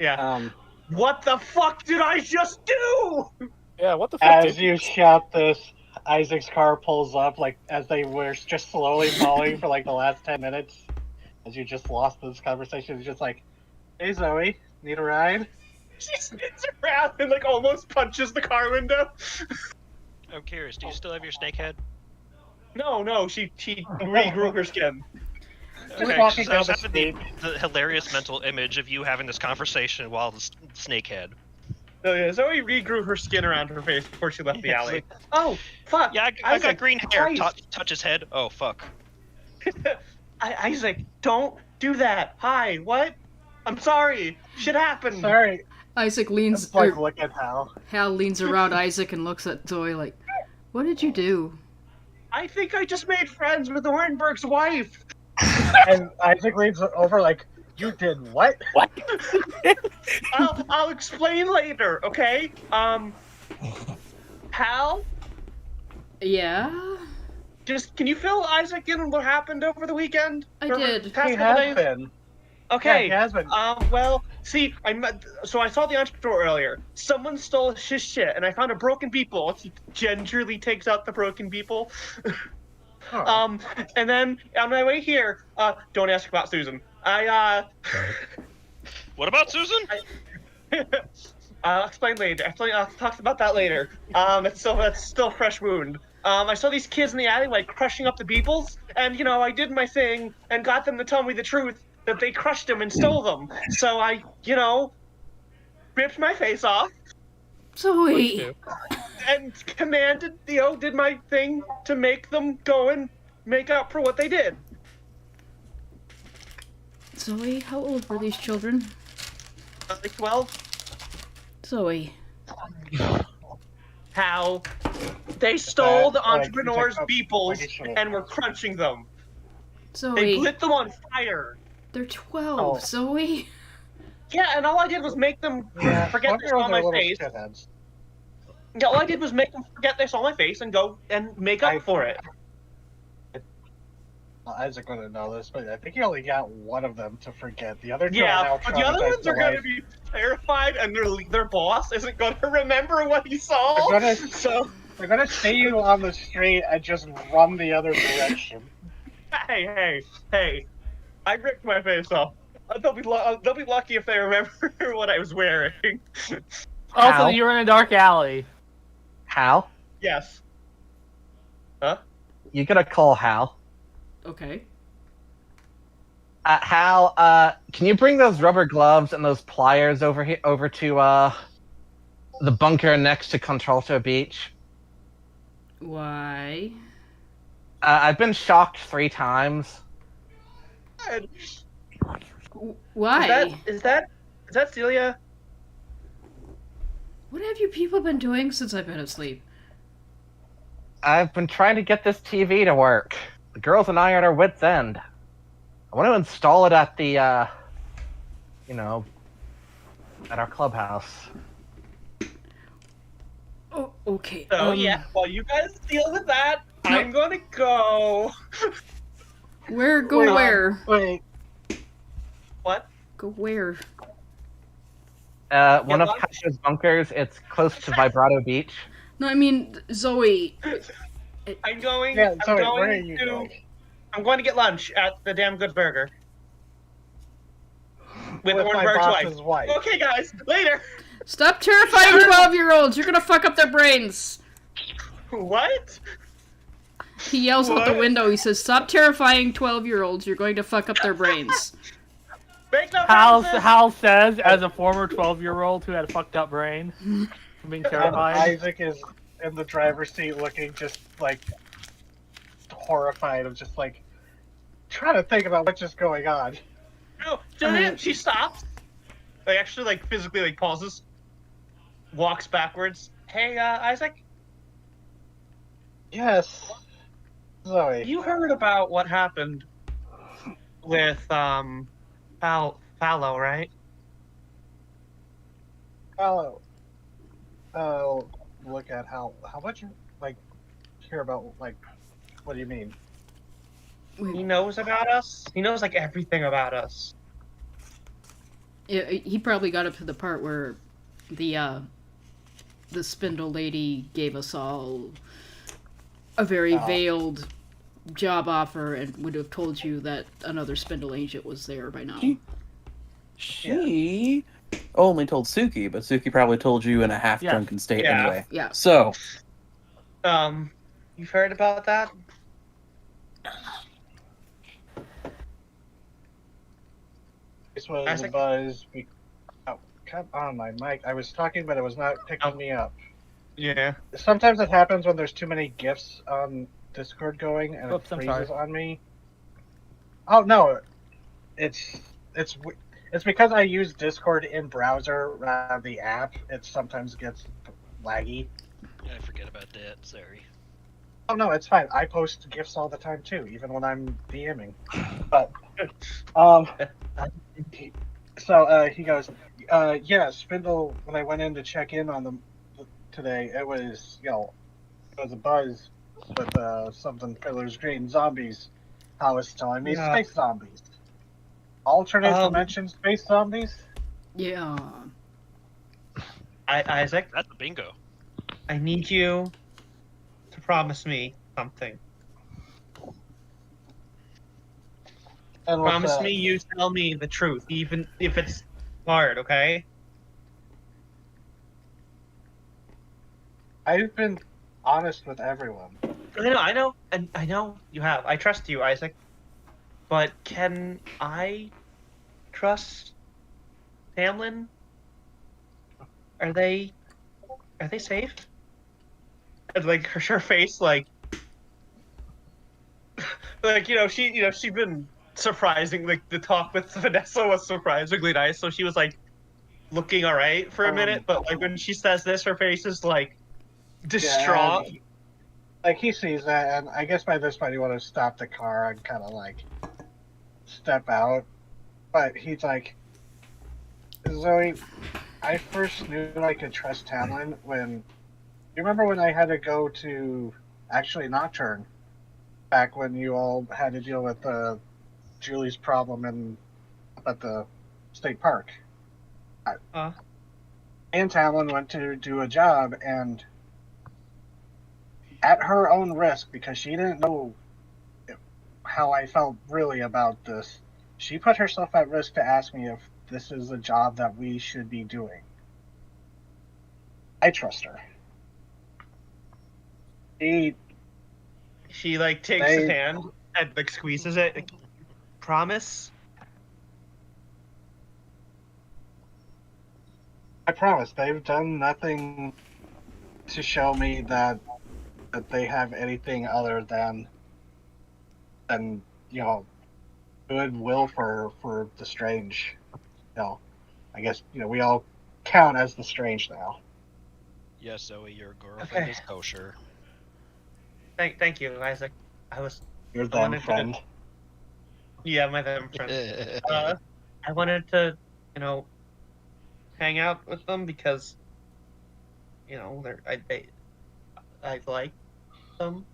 Yeah. What the fuck did I just do? Yeah, what the fuck? As you shout this, Isaac's car pulls up, like, as they were just slowly falling for, like, the last 10 minutes. As you just lost this conversation, he's just like, hey, Zoe, need a ride? She spins around and like almost punches the car window. I'm curious, do you still have your snake head? No, she regrew her skin. Okay, walking 'cause I was down the having the hilarious mental image of you having this conversation while the snake head. So yeah, Zoe regrew her skin around her face before she left the Yeah, alley. Oh, fuck. Yeah, I got Isaac, green hair. Christ. Touch his head. Oh, fuck. Isaac, don't do that. Hi, what? I'm sorry. Shit happened. Sorry. Isaac leans. It's like, or look at how. Hal leans around Isaac and looks at Zoe like, "What did you do?" I think I just made friends with Orenberg's wife. And Isaac leans over like, you did what? What? I'll explain later, okay? Hal, Yeah, can you fill Isaac in on what happened over the weekend? I Or did. past He couple has days? been. Okay. Yeah, he has been. Well, see, so I saw the entrepreneur earlier. Someone stole his shit, and I found a broken beeple. He gingerly takes out the broken beeple. Oh. And then on my way here, don't ask about Susan. What about Susan? I'll explain later. I'll talk about that later. That's still a fresh wound. I saw these kids in the alleyway crushing up the beeples, and I did my thing and got them to tell me the truth that they crushed them and stole them. So I, ripped my face off Zoe. and commanded, did my thing to make them go and make up for what they did. Zoe, how old were these children? Like 12. Zoe. How they stole the Like, entrepreneur's like, beeples and were crunching them. They Zoe. lit them on fire. They're 12. Oh. Zoe. Yeah, and all I did was make them forget they saw 12-year-olds are my little face. shitheads. Yeah, all I did was make them forget they saw my face and go and make up for it. Well, Isaac wouldn't know this, but I think he only got one of them to forget. The other two are Yeah, now but the other traumatized ones are for going to life. be terrified, and their boss isn't going to remember what he saw. They're gonna, So, they're gonna see you on the street and just run the other direction. hey, I ripped my face off. They'll be lucky if they remember what I was wearing. Also, How? you were in a dark alley. Hal? Yes. Huh? You gotta call Hal. Okay. Hal, can you bring those rubber gloves and those pliers over here, over to the bunker next to Contralto Beach? Why? I've been shocked 3 times. God. Why? Is that Celia? What have you people been doing since I've been asleep? I've been trying to get this TV to work. The girls and I are at our wits' end. I want to install it at the, at our clubhouse. Oh, okay. So yeah, while you guys deal with that, I'm gonna go. Where? Go Wait, where? Wait, What? Go where? One of lunch? Tasha's bunkers, it's close to Vibrato Beach. No, I mean Zoe. I'm going. yeah, I'm sorry, going where are you to. going? I'm going to get lunch at the Damn Good Burger with With my Orenberg's boss's wife. Okay, guys, later. Stop terrifying 12-year-olds! You're gonna fuck up their brains. What? He yells out the What? window. He says, "Stop terrifying 12-year-olds! You're going to fuck up their brains." Make no Hal promises. says, as a former 12-year-old who had a fucked up brain, being And terrified. Isaac is in the driver's seat looking just like horrified of just like trying to think about what's just going on. No, Juliet, she stops. Like actually, like physically, like pauses, walks backwards. Hey, Isaac, Yes. Zoe. you heard about what happened with Fallow, right? Oh. Oh, look at how much you like hear about like what do you mean? He knows about us. He knows like everything about us. Yeah, he probably got up to the part where the the spindle lady gave us all a very veiled job offer and would have told you that another spindle agent was there by now. She only told Suki, but Suki probably told you in a half-drunken state Yeah. anyway. Yeah. So, You've heard about that? This was Isaac? a buzz. Oh, come on, my mic. I was talking, but it was not picking me up. Yeah. Sometimes it happens when there's too many GIFs on Discord going, and Oops, it I'm freezes sorry. on me. Oh no, it's because I use Discord in browser rather than the app. It sometimes gets laggy. I forget about that. Sorry. Oh no, it's fine. I post GIFs all the time too, even when I'm DMing. But so he goes, yeah, Spindle. When I went in to check in on them today, it was it was a buzz with something Fiddler's Green zombies. How it's telling me space zombies, alternate dimension space zombies. Yeah. Isaac, That's a bingo. I need you to promise me something. And what's Promise that? me you tell me the truth, even if it's hard, okay? I've been honest with everyone. I know, and I know you have. I trust you, Isaac. But can I trust Tamlin? Are they safe? And like her face, like she'd been surprising. Like the talk with Vanessa was surprisingly nice, so she was like looking all right for a minute. But like when she says this, her face is like distraught. Yeah, like he sees that, and I guess by this point he would have stopped the car and kind of like step out. But he's like, Zoe, I first knew I could trust Tamlin when. You remember when I had to go to actually Nocturne back when you all had to deal with Julie's problem at the state park? And Tamlin went to do a job, and at her own risk, because she didn't know how I felt really about this, she put herself at risk to ask me if this is a job that we should be doing. I trust her. She like takes his hand and like squeezes it. Like, promise? I promise. They've done nothing to show me that they have anything other than goodwill for the strange. I guess we all count as the strange now. Yes, Zoe, your girlfriend is kosher. Thank you, Isaac. You're them friend. Yeah, my them friend. I wanted to, hang out with them because, I like them.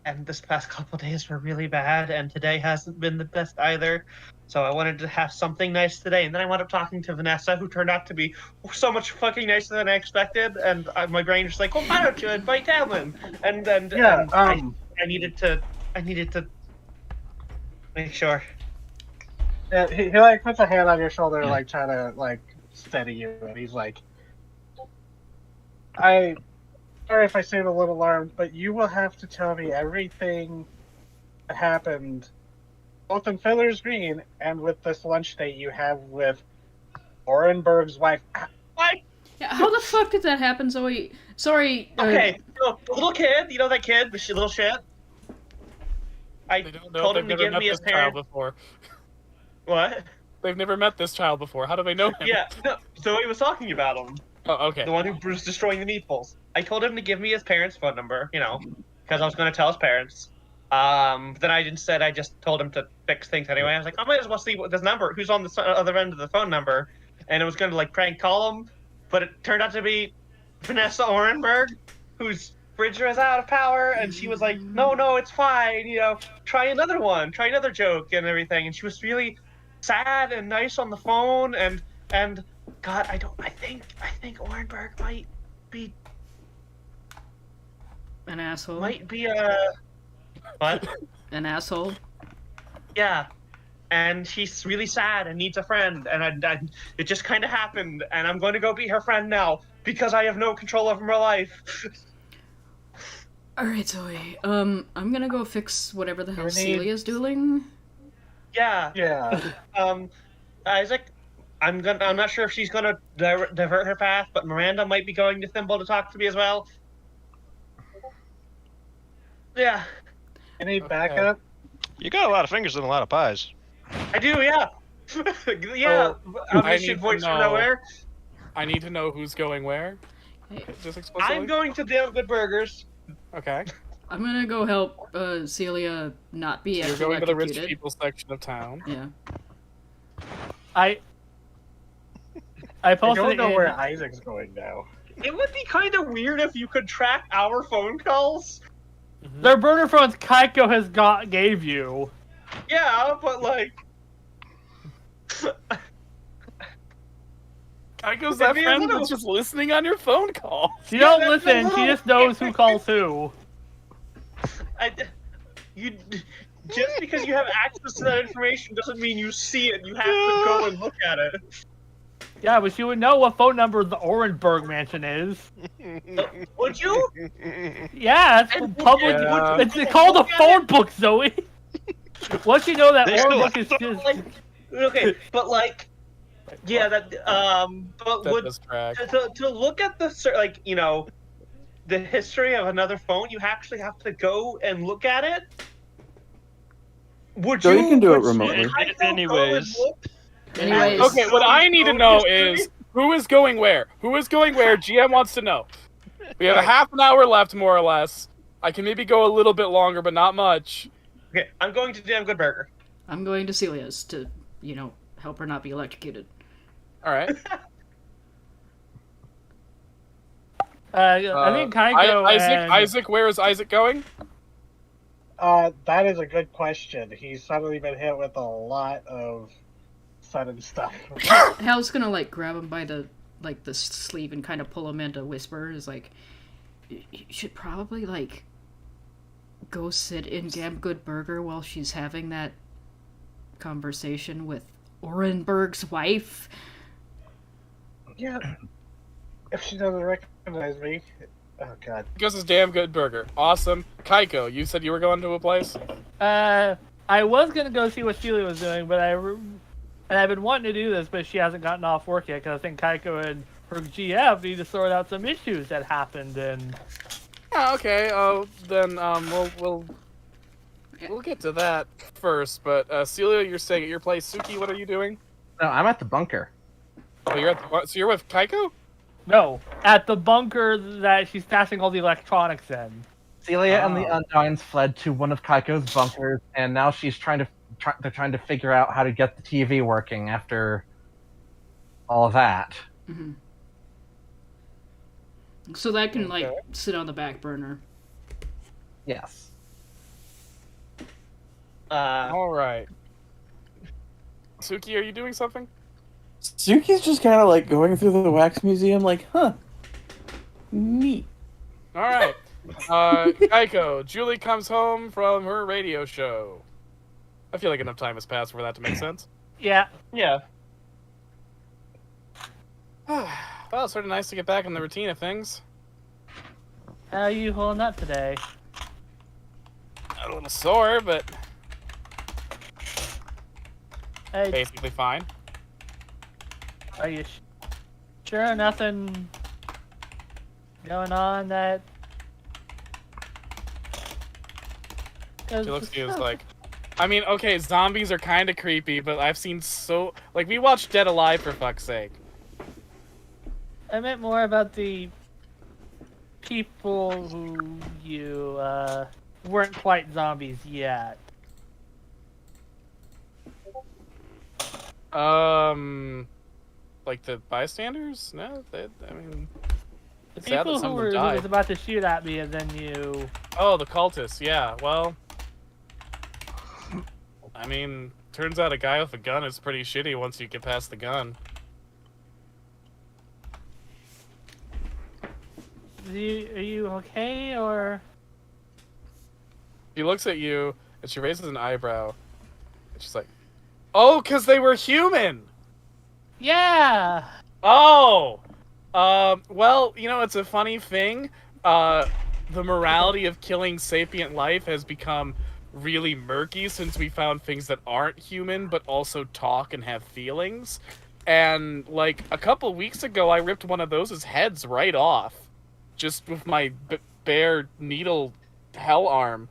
And this past couple days were really bad, and today hasn't been the best either. So I wanted to have something nice today, and then I wound up talking to Vanessa, who turned out to be so much fucking nicer than I expected. And my brain was like, "Well, why don't you invite Tamlin?" And I needed to make sure. Yeah, he like puts a hand on your shoulder, like trying to like steady you, and he's like, Sorry if I seem a little alarmed, but you will have to tell me everything that happened, both in Fiddler's Green and with this lunch date you have with Orenberg's wife. What? Yeah, how the fuck did that happen, Zoe? Sorry. Okay, so the little kid, that kid, the little shit. I told him to give me his parents. Before. What? They've never met this child before. How do they know him? Yeah, no, Zoe was talking about him. Oh, okay. The one who was destroying the meatballs. I told him to give me his parents' phone number, because I was going to tell his parents. Then I just told him to fix things anyway. I was like, I might as well see what this number, who's on the other end of the phone number. And it was going to like prank call him, but it turned out to be Vanessa Orenberg, whose fridge was out of power, and she was like, no, it's fine, try another one, try another joke and everything. And she was really sad and nice on the phone, and God, I think Orenberg might be An asshole. what? An asshole. Yeah. And she's really sad and needs a friend, and it just kind of happened, and I'm going to go be her friend now because I have no control over my life. All right, Zoe. I'm gonna go fix whatever the hell Celia's doing. Yeah. Yeah. Isaac, I'm not sure if she's gonna divert her path, but Miranda might be going to Thimble to talk to me as well. Yeah. You need backup? You got a lot of fingers and a lot of pies. I do, yeah. Yeah. I Omniscient need voice to from know- nowhere. I need to know who's going where. Just explicitly. I'm going to Damn Good Burgers. Okay. I'm gonna go help Celia not be You're going to the rich electrocuted. people section of town. Yeah. I I posted don't it know in- where Isaac's going now. It would be kind of weird if you could track our phone calls. Their burner phones Kaiko gave you. Yeah, but like... Kaiko's that Maybe a friend little- that's just listening on your phone call. She don't that's a listen, she little- just knows who calls who. Just because you have access to that information doesn't mean you see it. You have to go and look at it. Yeah, but she would know what phone number the Orenberg mansion is. Would you? Yeah, it's And public. Yeah. It's called a phone book, Zoe. Once you know that They still Orenberg is just... Like, okay, but like, yeah, but That would does track. to look at the history of another phone, you actually have to go and look at it. Would So you can do it would remotely. Kaito go and Anyways. look? Anyways. Okay, what I need to know is who is going where? Who is going where? GM wants to know. We have a half an hour left, more or less. I can maybe go a little bit longer, but not much. Okay, I'm going to Damn Good Burger. I'm going to Celia's to, help her not be electrocuted. All right. I think Kaiko Isaac, where is Isaac going? That is a good question. He's suddenly been hit with a lot of sudden stuff. Hal's gonna grab him by the sleeve and kind of pull him into whisper. Is like, you should probably go sit in Damn Good Burger while she's having that conversation with Orenberg's wife. Yeah. If she doesn't recognize me. Oh, God. Because it's Damn Good Burger. Awesome. Kaiko, you said you were going to a place? I was gonna go see what Celia was doing, but I've been wanting to do this, but she hasn't gotten off work yet because I think Kaiko and her GF need to sort out some issues that happened. And Oh, okay. Oh, then we'll get to that first. But Celia, you're staying at your place. Suki, what are you doing? No, I'm at the bunker. Oh, you're at so you're with Kaiko? no, at the bunker that she's stashing all the electronics in. Celia and the Undines fled to one of Kaiko's bunkers, and now she's they're trying to figure out how to get the TV working after all of that. Mm-hmm. So that can Okay. sit on the back burner. Yes. All right. Suki, are you doing something? Suki's just kind of going through the wax museum, huh? Neat. All right. Kaiko, Julie comes home from her radio show. I feel like enough time has passed for that to make sense. Yeah. Yeah. Well, it's sort of nice to get back in the routine of things. How are you holding up today? A little sore, but Hey, basically fine. are you sure nothing going on that? She looks at you as I mean, okay, zombies are kind of creepy, but I've seen we watched Dead Alive for fuck's sake. I meant more about the people who you weren't quite zombies yet. Like the bystanders? No, I mean, The sad that people some who of them who died. was about to shoot at me, and then you. Oh, the cultists. Yeah. Well, I mean, turns out a guy with a gun is pretty shitty once you get past the gun. are you okay or? She looks at you and she raises an eyebrow. And she's like, "Oh, because they were human." Yeah. Oh, well, you know, it's a funny thing. The morality of killing sapient life has become really murky since we found things that aren't human but also talk and have feelings. And like a couple weeks ago, I ripped one of those heads right off, just with my bare needle hell arm.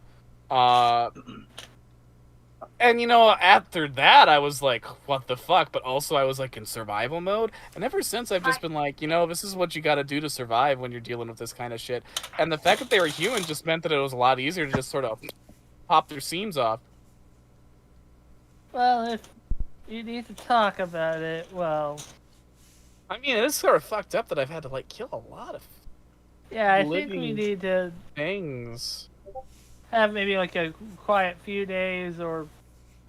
And you know, after that, I was like, what the fuck? But also, I was like in survival mode. And ever since, I've just been like, you know, this is what you gotta do to survive when you're dealing with this kind of shit. And the fact that they were human just meant that it was a lot easier to just sort of pop their seams off. Well, if you need to talk about it, well. I mean, it is sort of fucked up that I've had to, like, kill a lot of Yeah, I think we living need to things. have maybe like a quiet few days or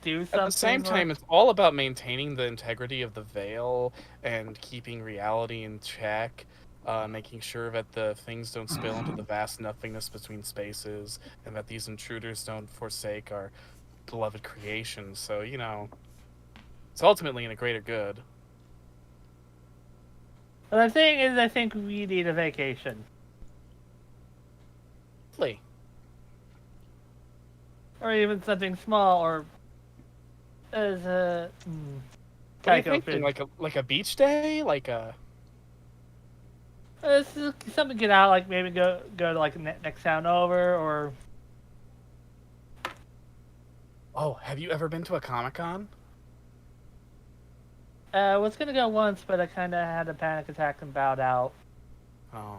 do something. At the same time, it's all about maintaining the integrity of the veil and keeping reality in check, making sure that the things don't spill into the vast nothingness between spaces, and that these intruders don't forsake our beloved creation. So, you know, it's ultimately in a greater good. But the thing is, I think we need a vacation. Lovely. Or even something small, or as a... What are you thinking? Like a beach day? Like a... something to get out, like maybe go to like next town over, or... Oh, have you ever been to a Comic-Con? Was gonna go once, but I kind of had a panic attack and bowed out. Oh.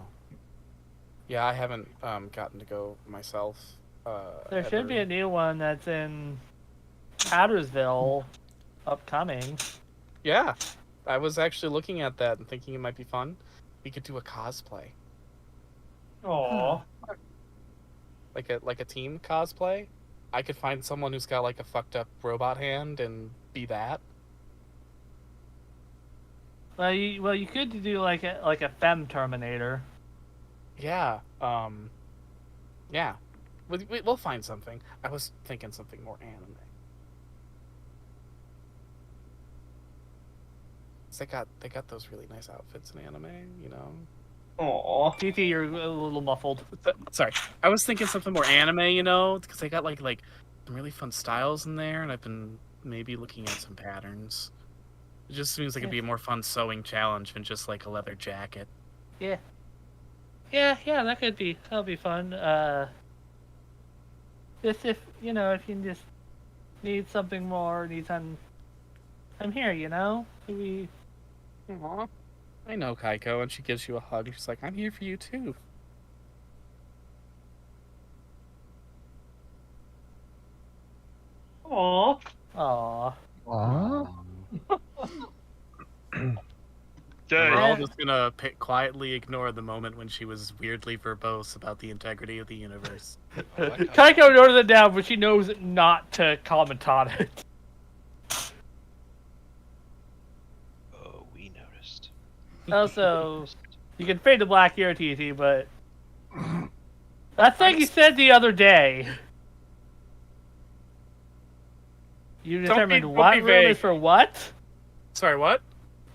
Yeah, I haven't gotten to go myself. There should be a new one that's in Powdersville upcoming. Yeah, I was actually looking at that and thinking it might be fun. We could do a cosplay. Aww. Like a team cosplay. I could find someone who's got like a fucked up robot hand and be that. Well, you could do like a femme Terminator. Yeah. Yeah. We'll find something. I was thinking something more anime. They got those really nice outfits in anime, you know. Aww. TT, you're a little muffled. Sorry, I was thinking something more anime, you know, because they got like some really fun styles in there, and I've been maybe looking at some patterns. It just seems like it'd be a more fun sewing challenge than just like a leather jacket. Yeah, that'll be fun. If you just need something more, I'm here, you know. Aww. I know Kaiko, and she gives you a hug. She's like, I'm here for you too. Aww. Aww. We're all just gonna quietly ignore the moment when she was weirdly verbose about the integrity of the universe. Kaiko noted it down, but she knows not to comment on it. Oh, we noticed. Also, you can fade to black here, TT, but that thing you said the other day. You determined what room is for what? Sorry, what?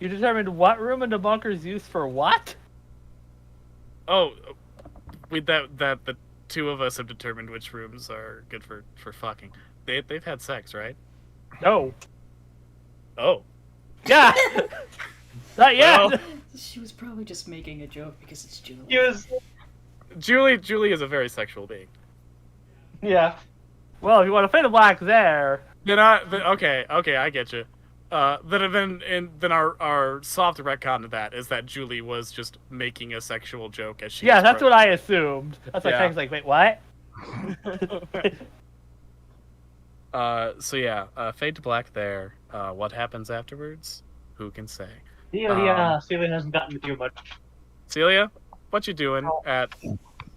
You determined what room in the bunker is used for what? Oh, that the two of us have determined which rooms are good for fucking. They've had sex, right? No. Oh. Yeah. Not yet. Well, She was probably just making a joke because it's Julie. He was. Julie is a very sexual being. Yeah. Well, if you want to fade to black there. Okay, I get you. Then our soft retcon to that is that Julie was just making a sexual joke as she. Yeah, that's what I assumed. That's why Kaiko's like, wait, what? So yeah, fade to black there. What happens afterwards? Who can say? Celia hasn't gotten to do much. Celia, what you doing at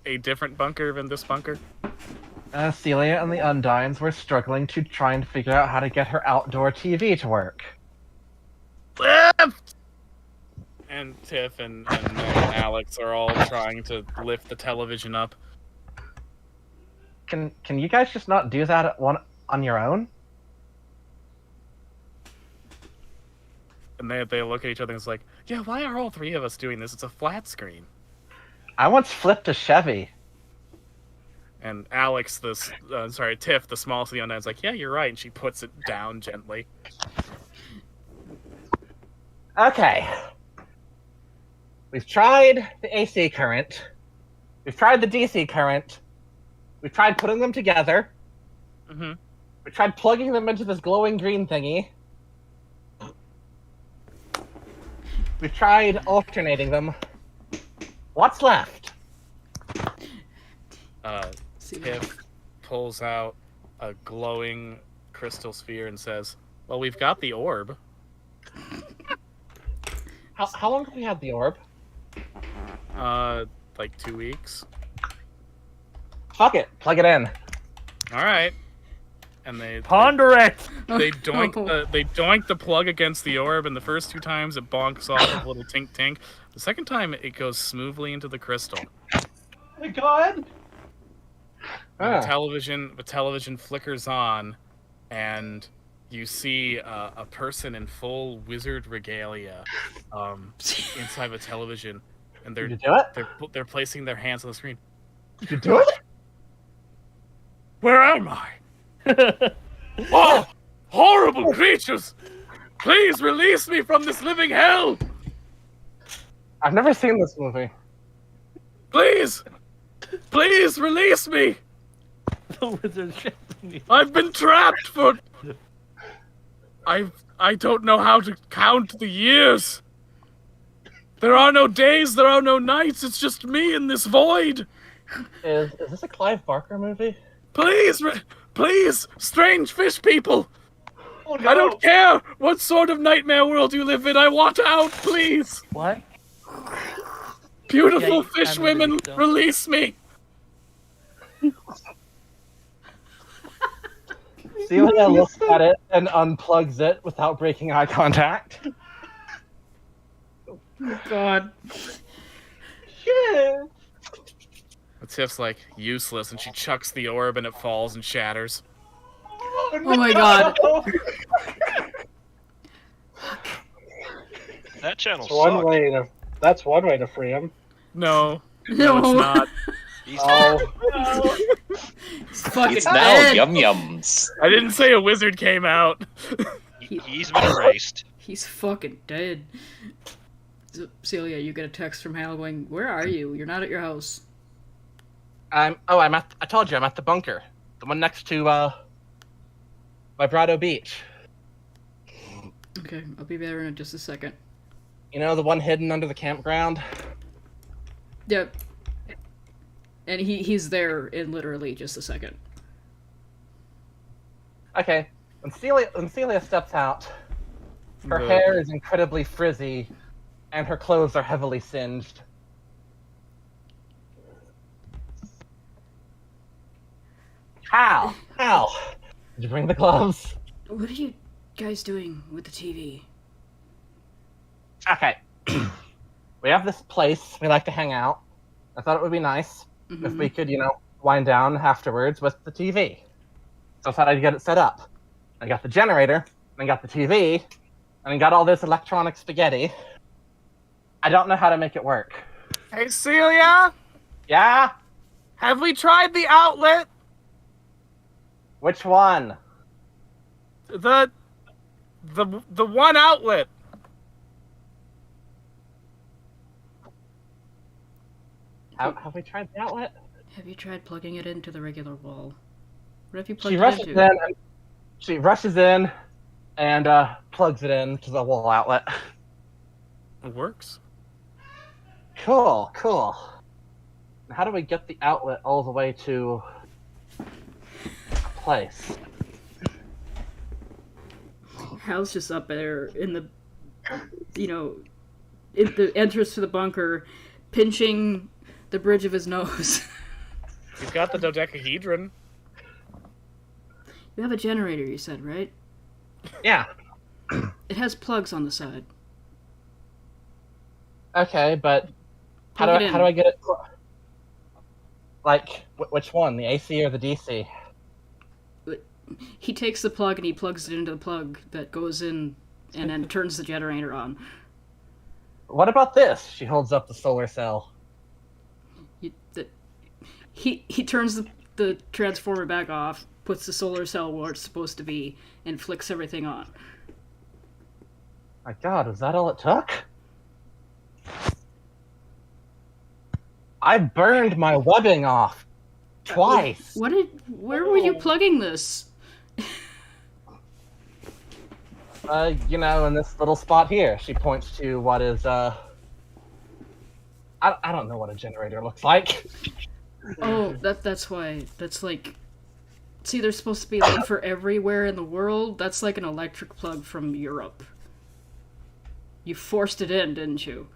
a different bunker than this bunker? Celia and the Undines were struggling to try and figure out how to get her outdoor TV to work. Left! And Tiff and Meg and Alex are all trying to lift the television up. Can you guys just not do that on your own? And they look at each other and it's like, yeah, why are all three of us doing this? It's a flat screen. I once flipped a Chevy. And Alex, Tiff, the smallest of the unknown, is like, yeah, you're right. And she puts it down gently. Okay. We've tried the AC current. We've tried the DC current. We've tried putting them together. Mm-hmm. We tried plugging them into this glowing green thingy. We've tried alternating them. What's left? Tiff pulls out a glowing crystal sphere and says, well, we've got the orb. How long have we had the orb? Like 2 weeks. Fuck it. Plug it in. All right. And they Ponder it! They doink the plug against the orb, and the first 2 times it bonks off with a little tink tink. The second time it goes smoothly into the crystal. Oh my god! The television flickers on, and you see a person in full wizard regalia inside of a television, and Did you do it? they're placing their hands on the screen. Did you do it? Where am I? Oh, horrible creatures! Please release me from this living hell! I've never seen this movie. Please! Please release me! The wizard shifting. I've been trapped for... I don't know how to count the years. There are no days, there are no nights, it's just me in this void. Is this a Clive Barker movie? Please, strange fish people! Oh no! I don't care what sort of nightmare world you live in, I want out, please! What? Beautiful Yeah, fish I women, don't. release me! Celia looks at it and unplugs it without breaking eye contact. God. Shit! Tiff's like, useless, and she chucks the orb and it falls and shatters. Oh my god. That channel That's one way to free him. No, No. it's not. Oh, He's fucking It's now dead. Yum Yums. I didn't say a wizard came out. He's been erased. He's fucking dead. Celia, you get a text from Hal going, where are you? You're not at your house. I told you, I'm at the bunker. The one next to, Vibrato Beach. Okay, I'll be there in just a second. You know, the one hidden under the campground? Yep. And he's there in literally just a second. Okay. When Celia steps out, her The- hair is incredibly frizzy, and her clothes are heavily singed. How? Did you bring the gloves? What are you guys doing with the TV? Okay. We have this place we like to hang out. I thought it would be nice if we could, wind down afterwards with the TV. So I thought I'd get it set up. I got the generator, and I got the TV, and I got all this electronic spaghetti. I don't know how to make it work. Hey, Celia, Yeah? have we tried the outlet? Which one? The one outlet. Have we tried the outlet? Have you tried plugging it into the regular wall? What have you She plugged rushes it in, into? and she rushes in and plugs it into the wall outlet. It works. Cool. How do we get the outlet all the way to a place? Hal's just up there in the, in the entrance to the bunker, pinching the bridge of his nose. You've got the dodecahedron. You have a generator, you said, right? Yeah. It has plugs on the side. Okay, but how Plug do it I, how do in. I get it? Like, which one, the AC or the DC? He takes the plug and he plugs it into the plug that goes in and then turns the generator on. What about this? She holds up the solar cell. He turns the transformer back off, puts the solar cell where it's supposed to be, and flicks everything on. My God, is that all it took? I burned my webbing off twice. Where were you plugging this? You know, in this little spot here. She points to what is, I don't know what a generator looks like. Oh, that's why. That's like... See, they're supposed to be like for everywhere in the world. That's like an electric plug from Europe. You forced it in, didn't you?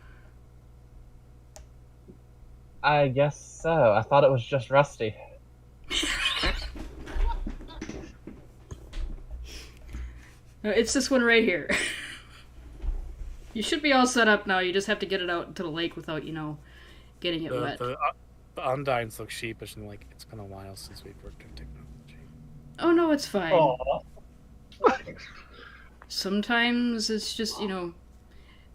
I guess so. I thought it was just rusty. It's this one right here. You should be all set up now. You just have to get it out into the lake without, getting it wet. The Undines look sheepish and like, it's been a while since we've worked with technology. Oh, no, it's fine. Aw. Sometimes it's just,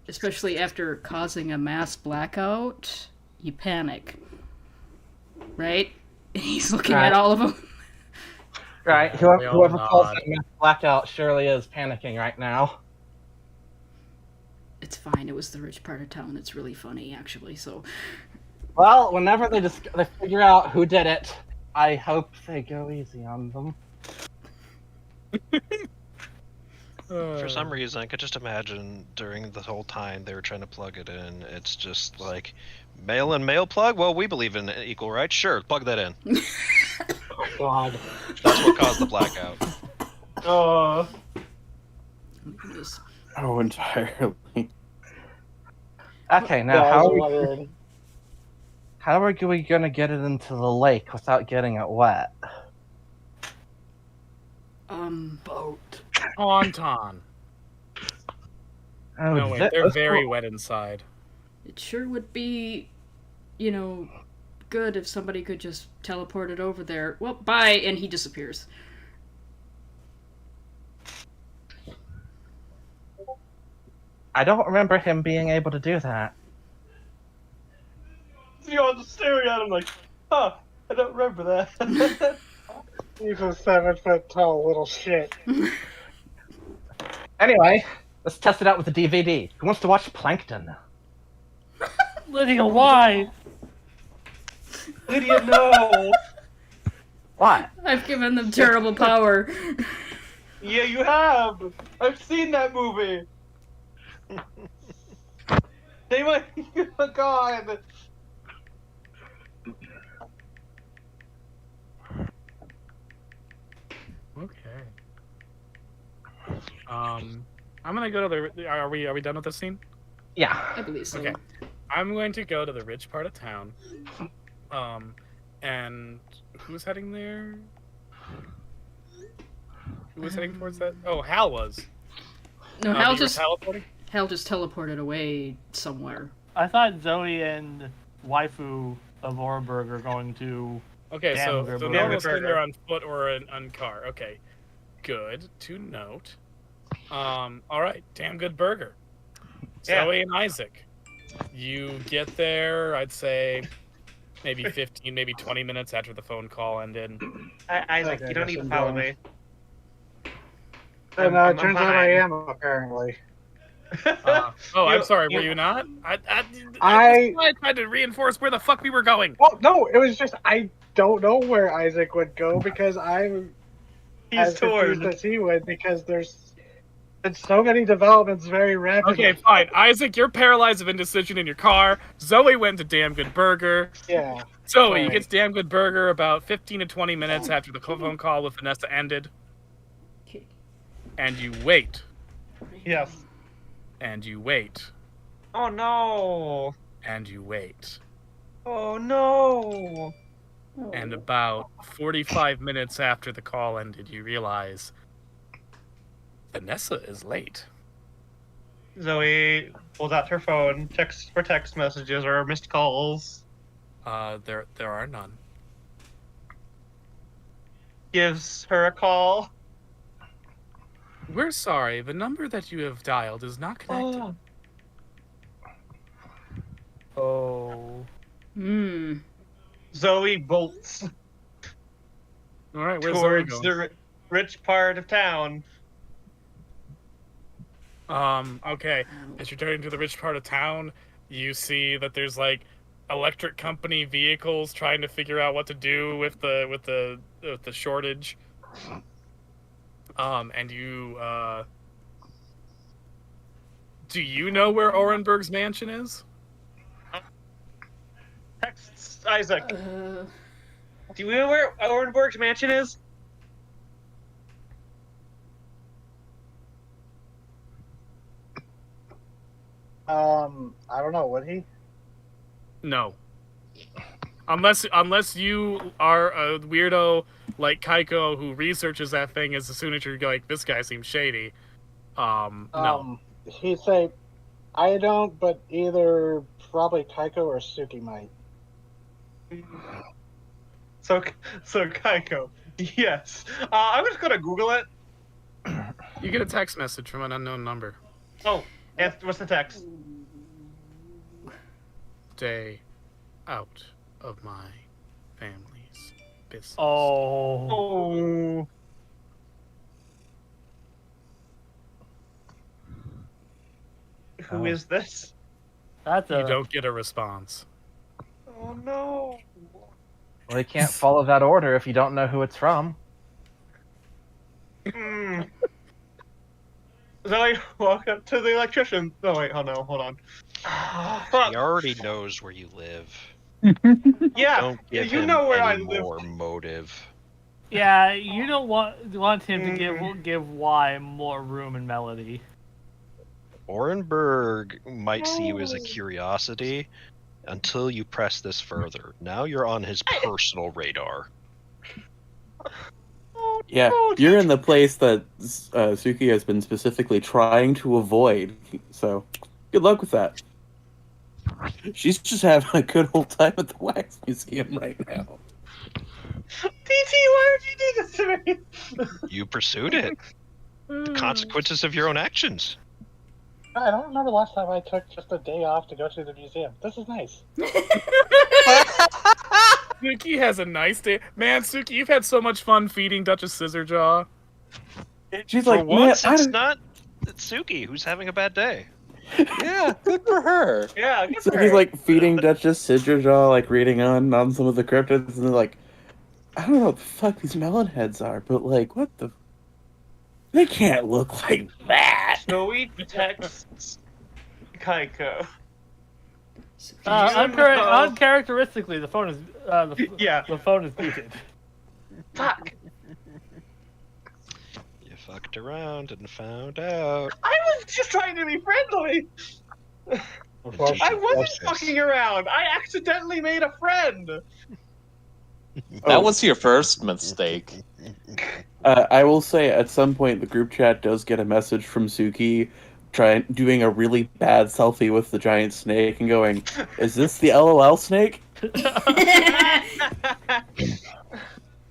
especially after causing a mass blackout, you panic. Right? He's looking at all of them. Right, We all whoever calls nod. that mass blackout surely is panicking right now. It's fine. It was the rich part of town. It's really funny, actually. So, Well, whenever they figure out who did it, I hope they go easy on them. For some reason, I could just imagine during the whole time they were trying to plug it in, it's just like, male and male plug? Well, we believe in equal rights. Sure, plug that in. God. That's what caused the blackout. just... Oh, entirely. Okay, now Yeah, I how was are wondering. how are we gonna get it into the lake without getting it wet? boat. Tauntaun. Oh, No, wait, they're very wet inside. It sure would be, good if somebody could just teleport it over there. Well, bye, and he disappears. I don't remember him being able to do that. I'm just staring at him like, I don't remember that. He's a 7 foot tall little shit. Anyway, let's test it out with the DVD. Who wants to watch Plankton? Lydia, why? Lydia, no. What? I've given them terrible power. Yeah, you have. I've seen that movie. They might. Oh, God. Okay. I'm gonna go to the. Are we done with this scene? Yeah. I believe so. Okay. I'm going to go to the rich part of town. And who's heading there? Who was heading towards that? Oh, Hal was. No, You Hal were just teleporting? teleported away somewhere. I thought Zoe and waifu of Orenburg are going to... Okay, so Damn, the good normal burger. they're on foot or on car. Okay, good to note. All right, damn good burger. Yeah. Zoe and Isaac, you get there. I'd say maybe 15, maybe 20 minutes after the phone call ended. Isaac, Okay, you don't guess need to I'm follow going. me. And I'm it turns out I behind. am, apparently. I'm sorry. Were you not? I tried to reinforce where the fuck we were going. Well, no, it was just I don't know where Isaac would go because I'm He's as confused torn. as he would because there's been so many developments very rapidly. Okay, fine. Isaac, you're paralyzed of indecision in your car. Zoe went to Damn Good Burger. Yeah. Zoe, you Sorry. get to Damn Good Burger about 15 to 20 minutes after the phone call with Vanessa ended. Okay. And you wait. Yes. And you wait. Oh no. And you wait. Oh no. And about 45 minutes after the call ended, you realize Vanessa is late. Zoe pulls out her phone, checks for text messages or missed calls, There are none. gives her a call. We're sorry. The number that you have dialed is not connected. Oh. Hmm. Zoe bolts All right, where's Zoe towards going? the rich part of town. Okay. As you're turning to the rich part of town, you see that there's like electric company vehicles trying to figure out what to do with the shortage. And you do you know where Orenberg's mansion is? Texts Isaac. Do you know where Orenborg's mansion is? I don't know. Would he? No. Unless you are a weirdo like Kaiko who researches that thing as soon as you're like, this guy seems shady. No. He say, I don't, but either probably Kaiko or Suki might. So Kaiko. Yes. I'm just gonna Google it. You get a text message from an unknown number. Oh, what's the text? Stay out of my family's business. Oh. Oh. Who is this? That's You don't get a response. Oh no. Well, you can't follow that order if you don't know who it's from. Hmm. Zoe, welcome to the electrician. Oh wait, oh no, hold on. He already knows where you live. Yeah, Don't give you him know where I any live. more motive. Yeah, you don't want him to give Y more room and melody. Orenberg might see you as a curiosity until you press this further. Now you're on his personal radar. Yeah, you're in the place that Suki has been specifically trying to avoid. So, good luck with that. She's just having a good old time at the Wax Museum right now. PT, why would you do this to me? You pursued it. The consequences of your own actions. I don't remember the last time I took just a day off to go to the museum. This is nice. Suki has a nice day. Man, Suki, you've had so much fun feeding Duchess Scissorjaw. She's For like, once, man, it's not Suki who's having a bad day. Yeah, good for her. Yeah, good So for he's her. like feeding Duchess Scissorjaw, like reading on some of the cryptids, and they're like, I don't know what the fuck these melon heads are, but like, what the? They can't look like that. Zoe texts Kaiko. Uncharacteristically, the phone is Yeah. the phone is muted. Fuck. You fucked around and found out. I was just trying to be friendly. I wasn't fucking around. I accidentally made a friend. That was your first mistake. I will say, at some point, the group chat does get a message from Suki, doing a really bad selfie with the giant snake and going, "Is this the LOL snake?"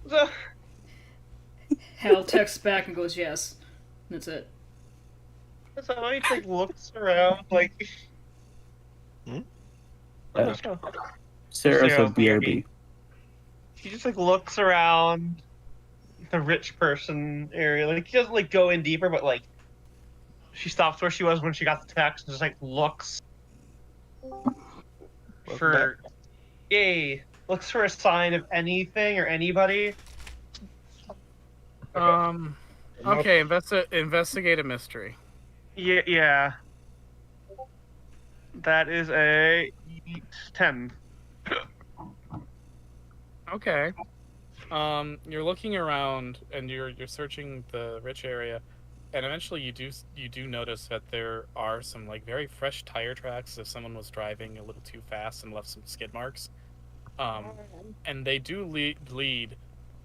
So, Hal texts back and goes, yes. That's it. Zoe like looks around like. Sarah said BRB. She just like looks around the rich person area. Like she doesn't like go in deeper, but like she stops where she was when she got the text and just like looks for looks for a sign of anything or anybody. Okay, investigate a mystery. Yeah. That is a 10. Okay. You're looking around and you're searching the rich area, and eventually you do notice that there are some like very fresh tire tracks if someone was driving a little too fast and left some skid marks. And they do lead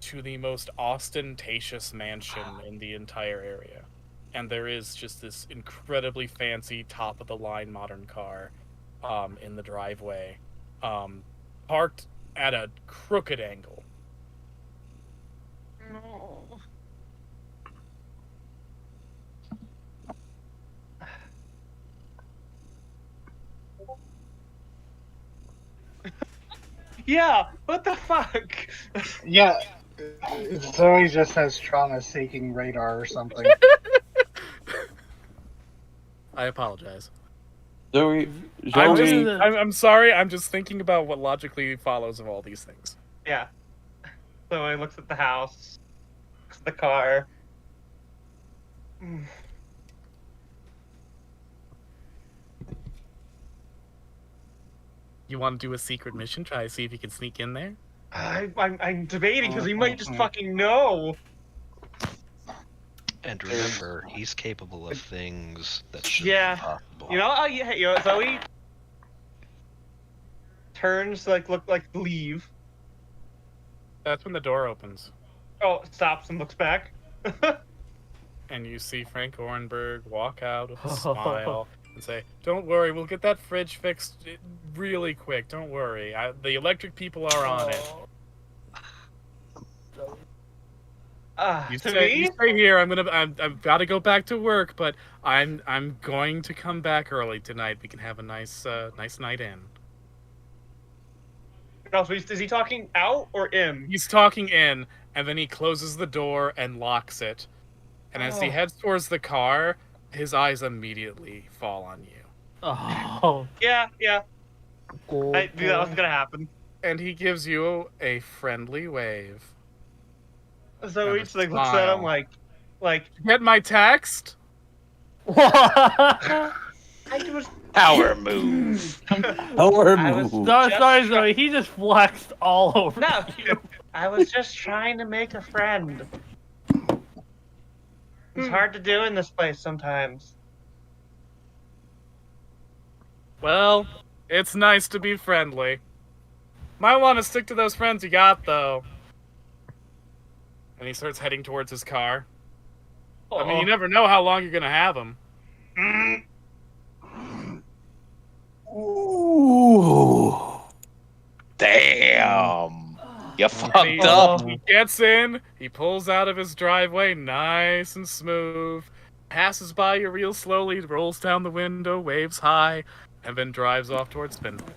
to the most ostentatious mansion in the entire area. and there is just this incredibly fancy, top-of-the-line modern car in the driveway, parked at a crooked angle. No. Yeah, what the fuck? Yeah, Zoe just has trauma-seeking radar or something. I apologize. Zoe, I'm, Zoe, just, I'm sorry, I'm just thinking about what logically follows of all these things. Yeah. So he looks at the house, looks at the car. You want to do a secret mission? Try to see if you can sneak in there? I'm debating because he might just fucking know. And remember, he's capable of things that should Yeah. be possible. You know, Zoe turns look like to leave. That's when the door opens. Oh, stops and looks back. And you see Frank Orenberg walk out with a smile and say, "Don't worry, we'll get that fridge fixed really quick. Don't worry. The electric people are on it. You To stay me? here. I've got to go back to work, but I'm going to come back early tonight. We can have a nice night in." No, so is he talking out or in? He's talking in, and then he closes the door and locks it. And as he heads towards the car, his eyes immediately fall on you. Oh. Yeah. I knew that was gonna happen. And he gives you a friendly wave. Zoe And a just looks at him smile. like Get my text? I was Power move. power I was- move. Sorry, Zoe. He just flexed all over No, you. I was just trying to make a friend. It's hard to do in this place sometimes. Well, it's nice to be friendly. Might want to stick to those friends you got, though. And he starts heading towards his car. I mean, you never know how long you're gonna have him. Ooh. Damn. You He, fucked up. he gets in, he pulls out of his driveway nice and smooth, passes by you real slowly, rolls down the window, waves hi, and then drives off towards Finland.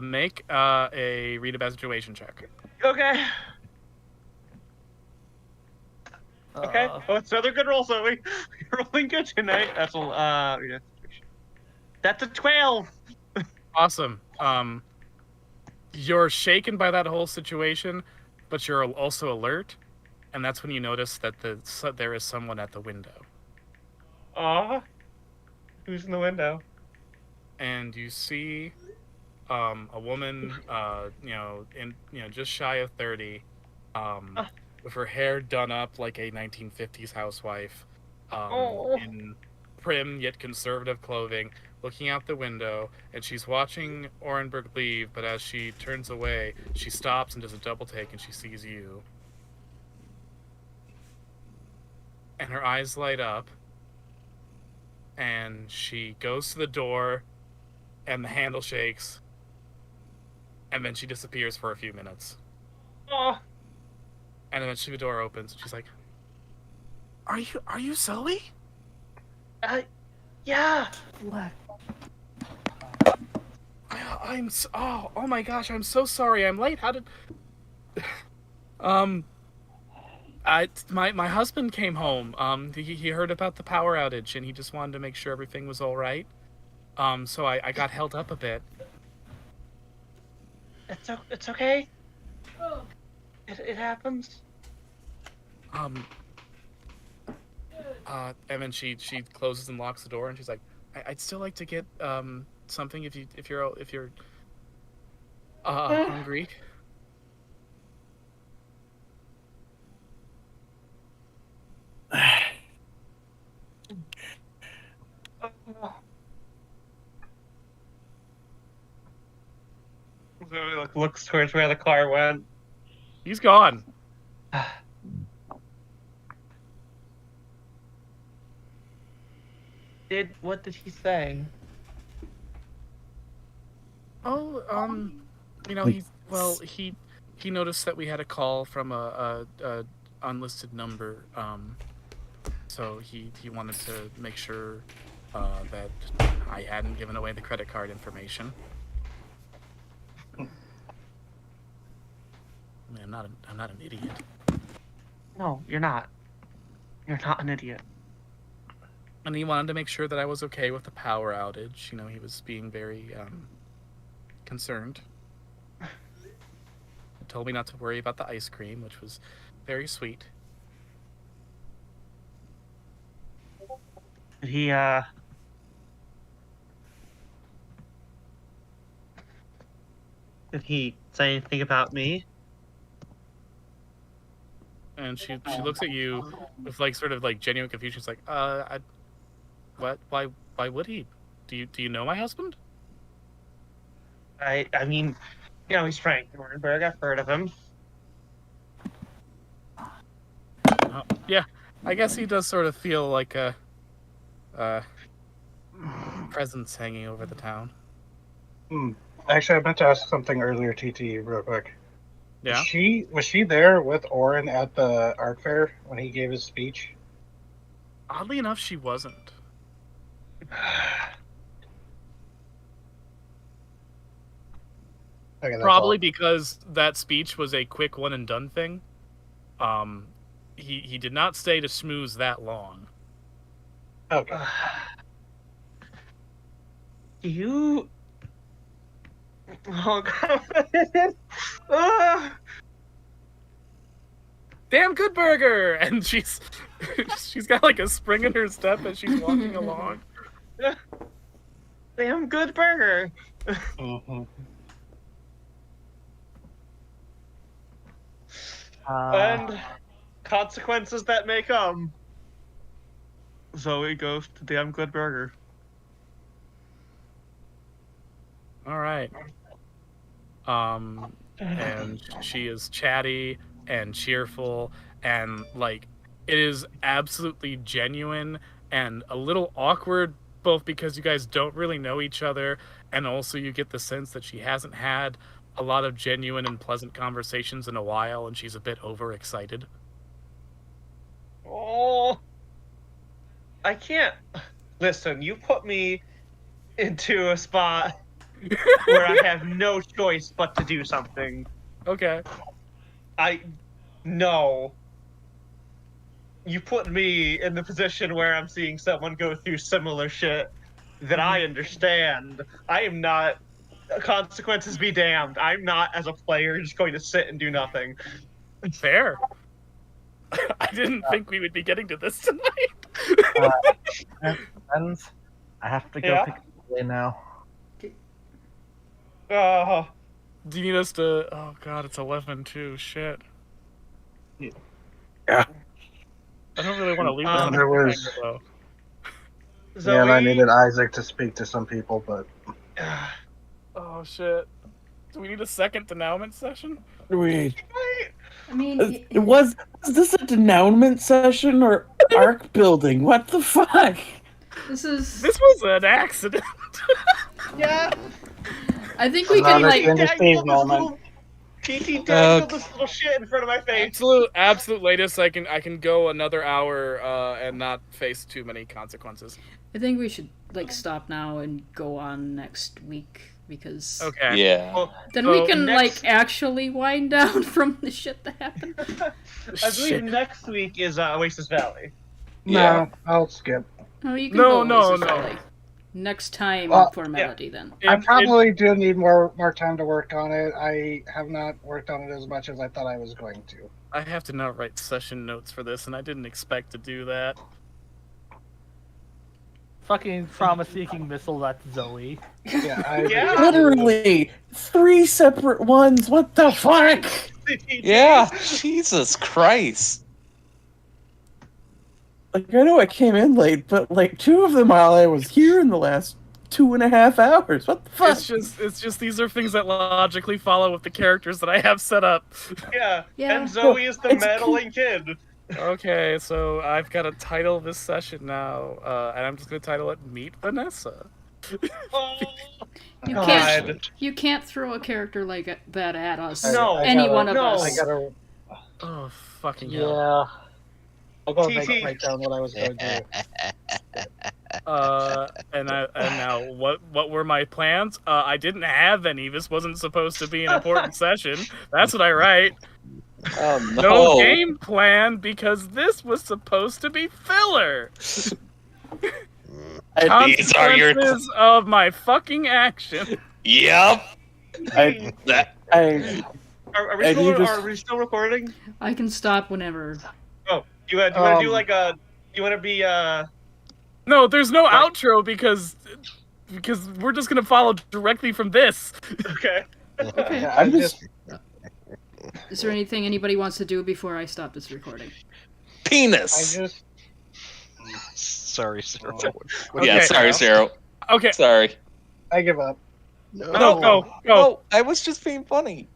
Make a read about situation check. Okay. Okay. Oh, it's another good roll, Zoe. You're rolling good tonight. That's a That's a 12. Awesome. You're shaken by that whole situation, but you're also alert, and that's when you notice that there is someone at the window. Who's in the window? And you see a woman, just shy of 30, with her hair done up like a 1950s housewife, in prim yet conservative clothing, looking out the window, and she's watching Orenberg leave, but as she turns away, she stops and does a double take, and she sees you. And her eyes light up, and she goes to the door, and the handle shakes, and then she disappears for a few minutes. Oh. And then the door opens, and she's like, Are you Zoe? Yeah. Oh my gosh, I'm so sorry. I'm late. How did my husband came home. He heard about the power outage and he just wanted to make sure everything was all right. So I got held up a bit. It's okay. It happens. And then she closes and locks the door, and she's like, I'd still like to get something if you're hungry. Zoe looks towards where the car went. He's gone. What did he say? Oh, you know, he noticed that we had a call from a unlisted number. So he wanted to make sure that I hadn't given away the credit card information. I mean, I'm not an idiot. No, you're not. You're not an idiot. And he wanted to make sure that I was okay with the power outage. You know, he was being very concerned. He told me not to worry about the ice cream, which was very sweet. Did he say anything about me? And she looks at you with like sort of like genuine confusion. She's like, what? Why would he? Do you know my husband? I mean, you know, he's Frank Nuremberg. I've heard of him. Yeah, I guess he does sort of feel like a presence hanging over the town. Actually, I meant to ask something earlier, TT, real quick. Yeah. Was she there with Oren at the art fair when he gave his speech? Oddly enough, she wasn't. Okay, Probably because that speech was a quick one and done thing. He did not stay to schmooze that long. Okay. You. Oh God. Damn good burger! And she's got like a spring in her step as she's walking along. Damn good burger. Mm-hmm. And consequences that may come. Zoe goes to Damn Good Burger. All right. And she is chatty and cheerful, and like it is absolutely genuine and a little awkward, both because you guys don't really know each other, and also you get the sense that she hasn't had a lot of genuine and pleasant conversations in a while, and she's a bit overexcited. Oh, I can't. Listen, you put me into a spot where I have no choice but to do something. Okay. No. You put me in the position where I'm seeing someone go through similar shit that I understand. I am not. Consequences be damned. I'm not, as a player, just going to sit and do nothing. Fair. I didn't think we would be getting to this tonight. Friends, I have to go pick up away now. Do you need us to... Oh god, it's 11 too. Shit. Yeah. I don't really want to leave this on There a was... though. Zoe... Yeah, and I needed Isaac to speak to some people, but... Oh shit. Do we need a second denouement session? Wait. I mean, Was this a denouement session or arc building? What the fuck? this is. This was an accident. Yeah. I think we can like. TT dangled this little shit in front of my face. Absolute latest. I can go another hour and not face too many consequences. I think we should like stop now and go on next week because. Okay. Yeah. Well, Then So we can next- like actually wind down from the shit that happened. I believe next week is Oasis Valley. Yeah. No, I'll skip. No, you can No, go no, Oasis no. Valley. Next time for Melody then. I probably do need more time to work on it. I have not worked on it as much as I thought I was going to. I have to now write session notes for this, and I didn't expect to do that. Fucking trauma-seeking missile, that's Zoe. Yeah, Yeah. Literally 3 separate ones. What the fuck? Yeah. Jesus Christ. Like, I know I came in late, but like 2 of them while I was here in the last 2.5 hours. What the fuck? It's just these are things that logically follow with the characters that I have set up. Yeah. Yeah. And Zoe is the It's meddling kid. Okay, so I've got to title this session now, and I'm just gonna title it "Meet Vanessa." Oh, You God. can't. You can't throw a character like that at us. No, Any gotta- one of no. us. I gotta. Oh fucking hell! Yeah. I gotta TT. write down what I was going to do. And now what were my plans? I didn't have any. This wasn't supposed to be an important session. That's what I write. Oh No no! game plan because this was supposed to be filler. These are your. Consequences of my fucking action. Yep. I, That. I, Are we And still you just- are we still recording? I can stop whenever. Oh, you want to do Um, like a? You want to be No, there's no Right. outro because we're just gonna follow directly from this. Okay. Okay. Yeah, I'm just. Is there anything anybody wants to do before I stop this recording? I Penis. just. Sorry, Sarah. Yeah, Okay. sorry, Sarah. Okay. Sorry. I give up. No, go. No, I was just being funny.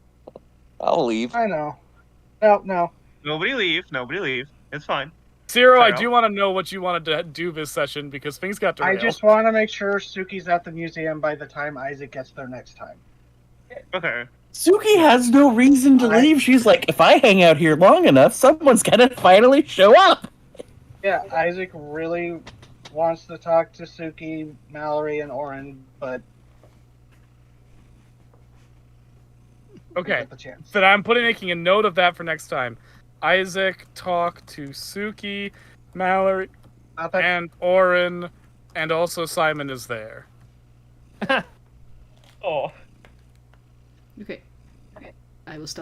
I'll leave. I know. No. Nobody leave. Nobody leave. It's fine. Zero, I Fair. do want to know what you wanted to do this session because things got I derailed. just want to make sure Suki's at the museum by the time Isaac gets there next time. Okay. Suki has no reason to I- leave. She's like, if I hang out here long enough, someone's gonna finally show up. Yeah, Isaac really wants to talk to Suki, Mallory, and Oren, but Okay. get the chance. Then I'm making a note of that for next time. Isaac, talk to Suki, Mallory, Not that and Oren, and also Simon is there. Oh. Okay. I will stop.